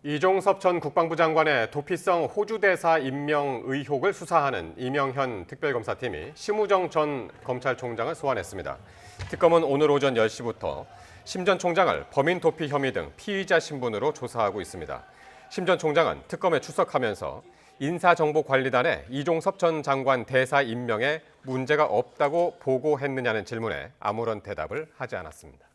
이종섭 전 국방부 장관의 도피성 호주 대사 임명 의혹을 수사하는 이명현 특별검사팀이 심우정 전 검찰총장을 소환했습니다. 특검은 오늘 오전 10시부터 심 전 총장을 범인 도피 혐의 등 피의자 신분으로 조사하고 있습니다. 심 전 총장은 특검에 출석하면서 인사정보관리단에 이종섭 전 장관 대사 임명에 문제가 없다고 보고했느냐는 질문에 아무런 대답을 하지 않았습니다.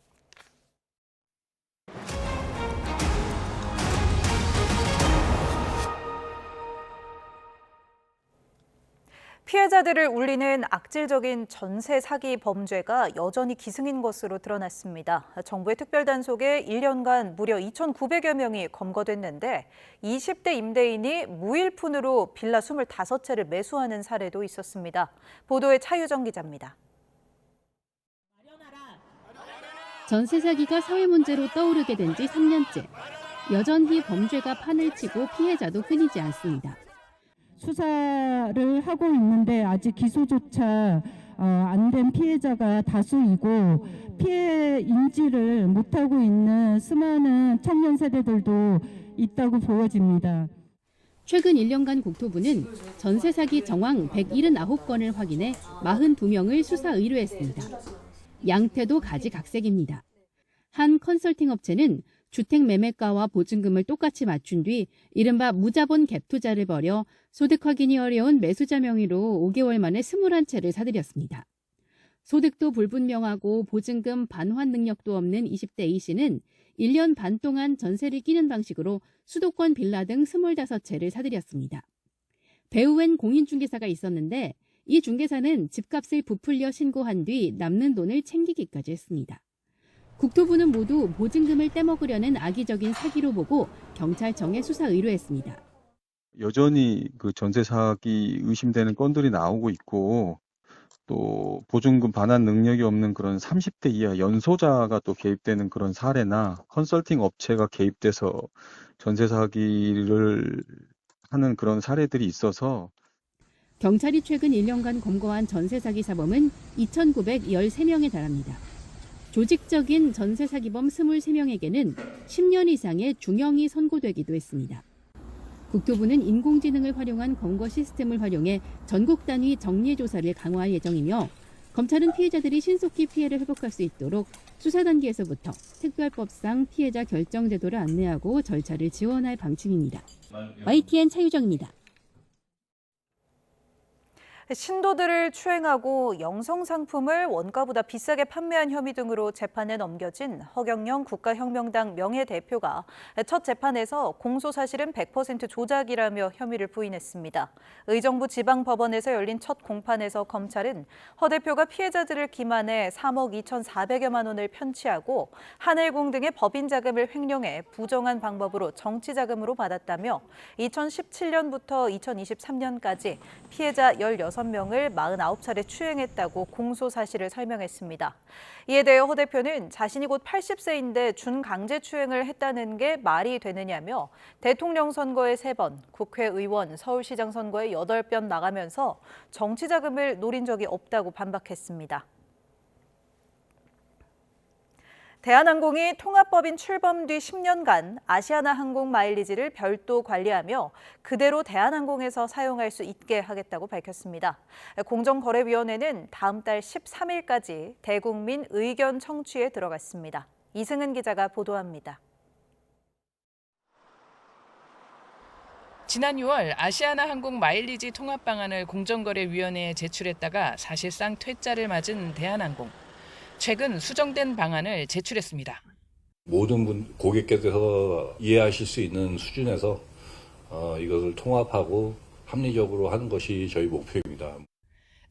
피해자들을 울리는 악질적인 전세 사기 범죄가 여전히 기승인 것으로 드러났습니다. 정부의 특별단속에 1년간 무려 2,900여 명이 검거됐는데 20대 임대인이 무일푼으로 빌라 25채를 매수하는 사례도 있었습니다. 보도에 차유정 기자입니다. 전세 사기가 사회 문제로 떠오르게 된 지 3년째. 여전히 범죄가 판을 치고 피해자도 끊이지 않습니다. 수사를 하고 있는데 아직 기소조차 안 된 피해자가 다수이고 피해 인지를 못하고 있는 수많은 청년 세대들도 있다고 보여집니다. 최근 1년간 국토부는 전세 사기 정황 179건을 확인해 42명을 수사 의뢰했습니다. 양태도 가지각색입니다. 한 컨설팅 업체는 주택 매매가와 보증금을 똑같이 맞춘 뒤 이른바 무자본 갭 투자를 벌여 소득 확인이 어려운 매수자 명의로 5개월 만에 21채를 사들였습니다. 소득도 불분명하고 보증금 반환 능력도 없는 20대 A씨는 1년 반 동안 전세를 끼는 방식으로 수도권 빌라 등 25채를 사들였습니다. 배후엔 공인중개사가 있었는데 이 중개사는 집값을 부풀려 신고한 뒤 남는 돈을 챙기기까지 했습니다. 국토부는 모두 보증금을 떼먹으려는 악의적인 사기로 보고 경찰청에 수사 의뢰했습니다. 여전히 그 전세 사기 의심되는 건들이 나오고 있고 또 보증금 반환 능력이 없는 그런 30대 이하 연소자가 또 개입되는 그런 사례나 컨설팅 업체가 개입돼서 전세 사기를 하는 그런 사례들이 있어서 경찰이 최근 1년간 검거한 전세 사기 사범은 2,913명에 달합니다. 조직적인 전세 사기범 23명에게는 10년 이상의 중형이 선고되기도 했습니다. 국토부는 인공지능을 활용한 검거 시스템을 활용해 전국 단위 정례 조사를 강화할 예정이며 검찰은 피해자들이 신속히 피해를 회복할 수 있도록 수사 단계에서부터 특별법상 피해자 결정 제도를 안내하고 절차를 지원할 방침입니다. YTN 차유정입니다. 신도들을 추행하고 영성 상품을 원가보다 비싸게 판매한 혐의 등으로 재판에 넘겨진 허경영 국가혁명당 명예대표가 첫 재판에서 공소 사실은 100% 조작이라며 혐의를 부인했습니다. 의정부 지방법원에서 열린 첫 공판에서 검찰은 허 대표가 피해자들을 기만해 3억 2,400여만 원을 편취하고 하늘궁 등의 법인 자금을 횡령해 부정한 방법으로 정치 자금으로 받았다며 2017년부터 2023년까지 피해자 16명을 49차례 추행했다고 공소 사실을 설명했습니다. 이에 대해 허 대표는 자신이 곧 80세인데 준강제 추행을 했다는 게 말이 되느냐며 대통령 선거에 3번, 국회의원, 서울시장 선거에 8번 나가면서 정치 자금을 노린 적이 없다고 반박했습니다. 대한항공이 통합법인 출범 뒤 10년간 아시아나항공 마일리지를 별도 관리하며 그대로 대한항공에서 사용할 수 있게 하겠다고 밝혔습니다. 공정거래위원회는 다음 달 13일까지 대국민 의견 청취에 들어갔습니다. 이승은 기자가 보도합니다. 지난 6월 아시아나항공 마일리지 통합 방안을 공정거래위원회에 제출했다가 사실상 퇴짜를 맞은 대한항공. 최근 수정된 방안을 제출했습니다. 모든 고객께서 이해하실 수 있는 수준에서 이것을 통합하고 합리적으로 하는 것이 저희 목표입니다.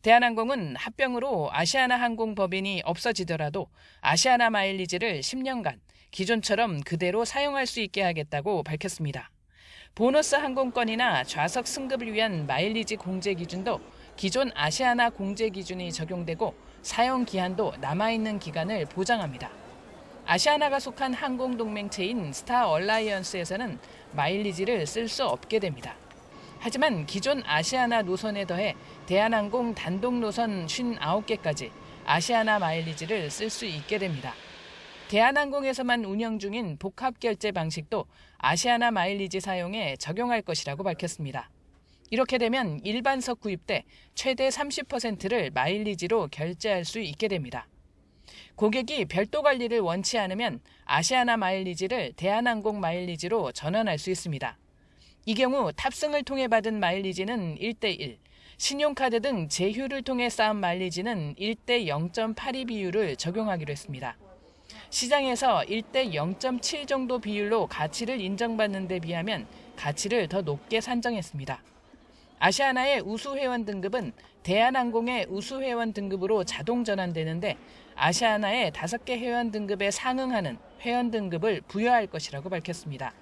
대한항공은 합병으로 아시아나항공 법인이 없어지더라도 아시아나 마일리지를 10년간 기존처럼 그대로 사용할 수 있게 하겠다고 밝혔습니다. 보너스 항공권이나 좌석 승급을 위한 마일리지 공제 기준도 기존 아시아나 공제 기준이 적용되고 사용 기한도 남아있는 기간을 보장합니다. 아시아나가 속한 항공동맹체인 스타 얼라이언스에서는 마일리지를 쓸 수 없게 됩니다. 하지만 기존 아시아나 노선에 더해 대한항공 단독 노선 59개까지 아시아나 마일리지를 쓸 수 있게 됩니다. 대한항공에서만 운영 중인 복합결제 방식도 아시아나 마일리지 사용에 적용할 것이라고 밝혔습니다. 이렇게 되면 일반석 구입 때 최대 30%를 마일리지로 결제할 수 있게 됩니다. 고객이 별도 관리를 원치 않으면 아시아나 마일리지를 대한항공 마일리지로 전환할 수 있습니다. 이 경우 탑승을 통해 받은 마일리지는 1대1, 신용카드 등 제휴를 통해 쌓은 마일리지는 1대 0.82 비율을 적용하기로 했습니다. 시장에서 1대 0.7 정도 비율로 가치를 인정받는 데 비하면 가치를 더 높게 산정했습니다. 아시아나의 우수회원 등급은 대한항공의 우수회원 등급으로 자동 전환되는데 아시아나의 5개 회원 등급에 상응하는 회원 등급을 부여할 것이라고 밝혔습니다.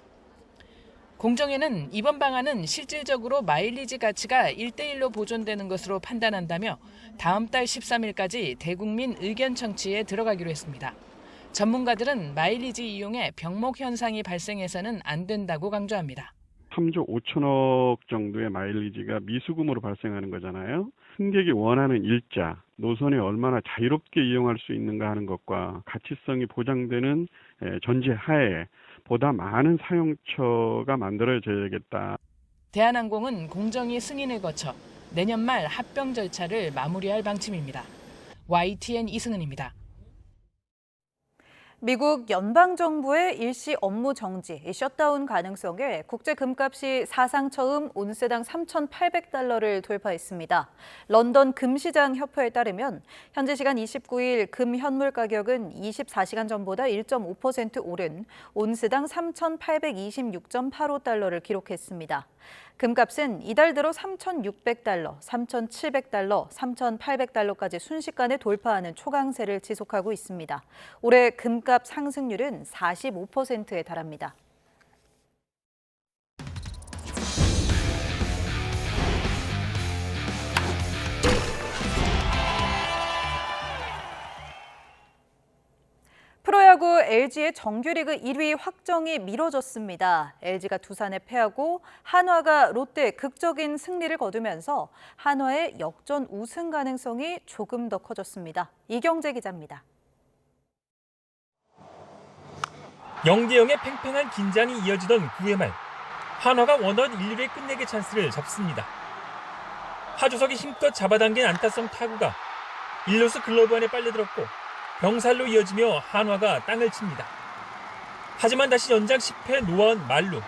공정위는 이번 방안은 실질적으로 마일리지 가치가 1대1로 보존되는 것으로 판단한다며 다음 달 13일까지 대국민 의견 청취에 들어가기로 했습니다. 전문가들은 마일리지 이용에 병목 현상이 발생해서는 안 된다고 강조합니다. 3조 5천억 정도의 마일리지가 미수금으로 발생하는 거잖아요. 승객이 원하는 일자, 노선에 얼마나 자유롭게 이용할 수 있는가 하는 것과 가치성이 보장되는 전제하에 보다 많은 사용처가 만들어져야겠다. 대한항공은 공정위 승인을 거쳐 내년 말 합병 절차를 마무리할 방침입니다. YTN 이승은입니다. 미국 연방정부의 일시 업무 정지, 셧다운 가능성에 국제 금값이 사상 처음 온스당 3,800달러를 돌파했습니다. 런던 금시장 협회에 따르면 현지 시간 29일 금 현물 가격은 24시간 전보다 1.5% 오른 온스당 3,826.85달러를 기록했습니다. 금값은 이달 들어 3,600달러, 3,700달러, 3,800달러까지 순식간에 돌파하는 초강세를 지속하고 있습니다. 올해 금값 상승률은 45%에 달합니다. 프로야구 LG의 정규리그 1위 확정이 미뤄졌습니다. LG가 두산에 패하고 한화가 롯데에 극적인 승리를 거두면서 한화의 역전 우승 가능성이 조금 더 커졌습니다. 이경재 기자입니다. 0대0의 팽팽한 긴장이 이어지던 9회 말 한화가 원아웃 1루의 끝내기 찬스를 잡습니다. 하주석이 힘껏 잡아당긴 안타성 타구가 1루수 글러브 안에 빨려들었고 병살로 이어지며 한화가 땅을 칩니다. 하지만 다시 연장 10회 노아웃 만루.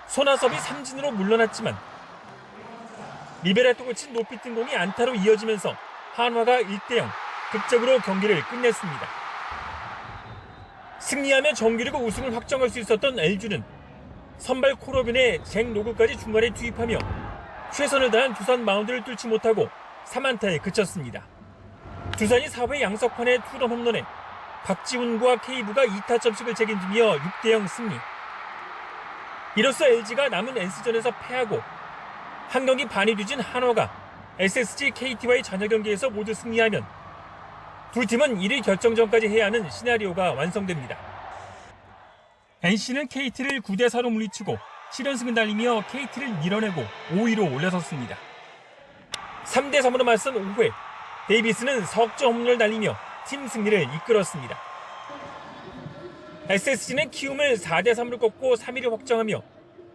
손아섭이 삼진으로 물러났지만 리베라토 고친 높이 뜬 공이 안타로 이어지면서 한화가 1대0 극적으로 경기를 끝냈습니다. 승리하며 정규리그 우승을 확정할 수 있었던 LG는 선발 코로빈의 잭 로그까지 중간에 투입하며 최선을 다한 두산 마운드를 뚫지 못하고 3안타에 그쳤습니다. 두산이 4회 양석환의 투런 홈런에 박지훈과 케이브가 2타점씩을 책임지며 6대0 승리. 이로써 LG가 남은 NC전에서 패하고 한 경기 반이 뒤진 한화가 SSG, KT와의 잔여 경기에서 모두 승리하면 두 팀은 1위 결정전까지 해야 하는 시나리오가 완성됩니다. NC는 KT를 9대4로 물리치고 7연승을 달리며 KT를 밀어내고 5위로 올라섰습니다. 3대3으로 맞선 5회 데이비스는 석점 홈런을 날리며 팀 승리를 이끌었습니다. SSG는 키움을 4대3으로 꺾고 3위를 확정하며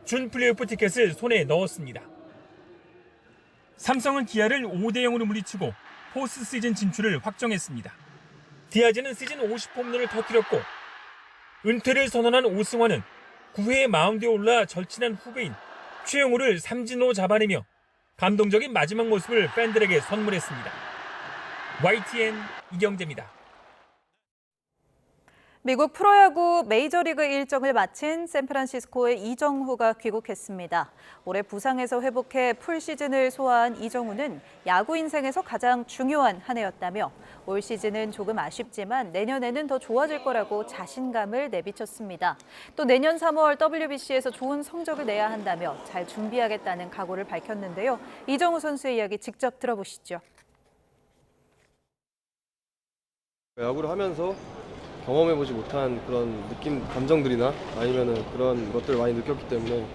준 플레이오프 티켓을 손에 넣었습니다. 삼성은 기아를 5대0으로 물리치고 포스트 시즌 진출을 확정했습니다. 디아즈는 시즌 50홈런을 터뜨렸고 은퇴를 선언한 오승환은 9회에 마운드에 올라 절친한 후배인 최영우를 삼진으로 잡아내며 감동적인 마지막 모습을 팬들에게 선물했습니다. YTN 이경재입니다. 미국 프로야구 메이저리그 일정을 마친 샌프란시스코의 이정후가 귀국했습니다. 올해 부상에서 회복해 풀시즌을 소화한 이정후는 야구 인생에서 가장 중요한 한 해였다며 올 시즌은 조금 아쉽지만 내년에는 더 좋아질 거라고 자신감을 내비쳤습니다. 또 내년 3월 WBC에서 좋은 성적을 내야 한다며 잘 준비하겠다는 각오를 밝혔는데요. 이정후 선수의 이야기 직접 들어보시죠. 야구를 하면서 경험해보지 못한 그런 느낌, 감정들이나 아니면은 그런 것들을 많이 느꼈기 때문에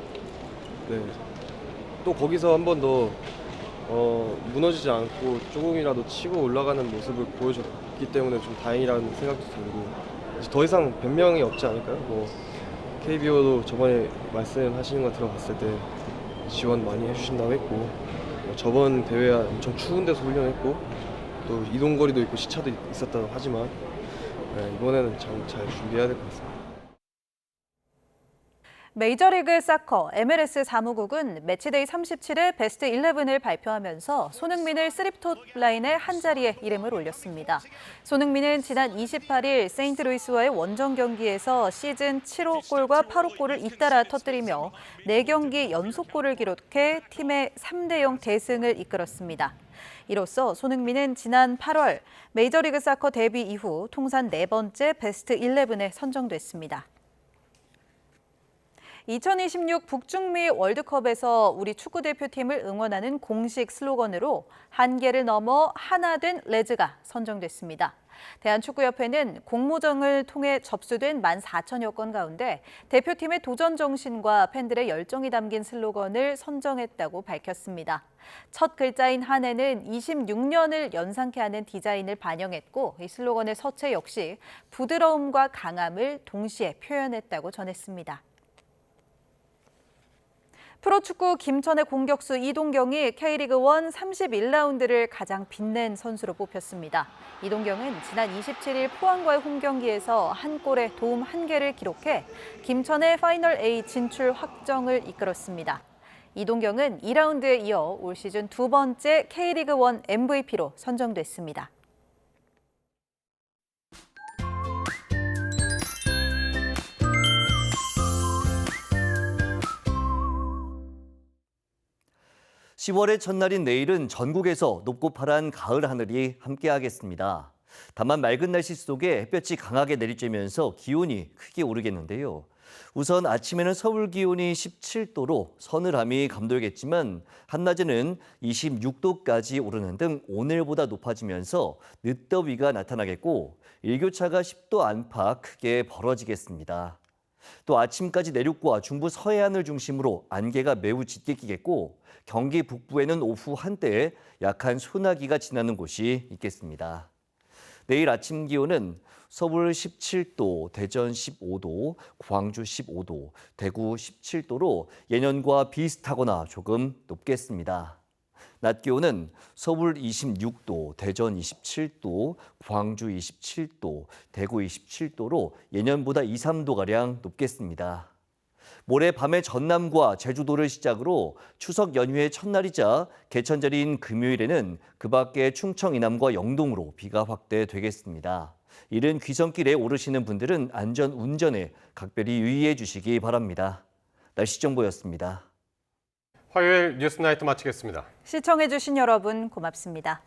또 거기서 한 번 더 무너지지 않고 조금이라도 치고 올라가는 모습을 보여줬기 때문에 좀 다행이라는 생각도 들고 이제 더 이상 변명이 없지 않을까요? 뭐 KBO도 저번에 말씀하시는 거 들어봤을 때 지원 많이 해주신다고 했고 저번 대회야 엄청 추운 데서 훈련했고 또 이동거리도 있고 시차도 있었다고 하지만 이번에는 잘 준비해야 될 것 같습니다. 메이저리그 사커 MLS 사무국은 매치데이 37의 베스트 11을 발표하면서 손흥민을 3톱 라인의 한자리에 이름을 올렸습니다. 손흥민은 지난 28일 세인트루이스와의 원정 경기에서 시즌 7호 골과 8호 골을 잇따라 터뜨리며 4경기 연속골을 기록해 팀의 3대0 대승을 이끌었습니다. 이로써 손흥민은 지난 8월 메이저리그 사커 데뷔 이후 통산 4번째 베스트 11에 선정됐습니다. 2026 북중미 월드컵에서 우리 축구대표팀을 응원하는 공식 슬로건으로 한계를 넘어 하나 된 레즈가 선정됐습니다. 대한축구협회는 공모전을 통해 접수된 14,000여 건 가운데 대표팀의 도전 정신과 팬들의 열정이 담긴 슬로건을 선정했다고 밝혔습니다. 첫 글자인 한해는 26년을 연상케 하는 디자인을 반영했고 이 슬로건의 서체 역시 부드러움과 강함을 동시에 표현했다고 전했습니다. 프로축구 김천의 공격수 이동경이 K리그 1 31라운드를 가장 빛낸 선수로 뽑혔습니다. 이동경은 지난 27일 포항과의 홈경기에서 한 골에 도움 1개를 기록해 김천의 파이널 A 진출 확정을 이끌었습니다. 이동경은 2라운드에 이어 올 시즌 2번째 K리그 1 MVP로 선정됐습니다. (10월의) 첫날인 내일은 전국에서 높고 파란 가을 하늘이 함께하겠습니다. 다만 맑은 날씨 속에 햇볕이 강하게 내리쬐면서 기온이 크게 오르겠는데요. 우선 아침에는 서울 기온이 17도로 서늘함이 감돌겠지만 한낮에는 26도까지 오르는 등 오늘보다 높아지면서 늦더위가 나타나겠고 일교차가 10도 안팎 크게 벌어지겠습니다. 또 아침까지 내륙과 중부 서해안을 중심으로 안개가 매우 짙게 끼겠고 경기 북부에는 오후 한때에 약한 소나기가 지나는 곳이 있겠습니다. 내일 아침 기온은 서울 17도, 대전 15도, 광주 15도, 대구 17도로 예년과 비슷하거나 조금 높겠습니다. 낮 기온은 서울 26도, 대전 27도, 광주 27도, 대구 27도로 예년보다 2, 3도가량 높겠습니다. 모레 밤에 전남과 제주도를 시작으로 추석 연휴의 첫날이자 개천절인 금요일에는 그 밖에 충청 이남과 영동으로 비가 확대되겠습니다. 이른 귀성길에 오르시는 분들은 안전 운전에 각별히 유의해 주시기 바랍니다. 날씨 정보였습니다. 화요일 뉴스나이트 마치겠습니다. 시청해주신 여러분 고맙습니다.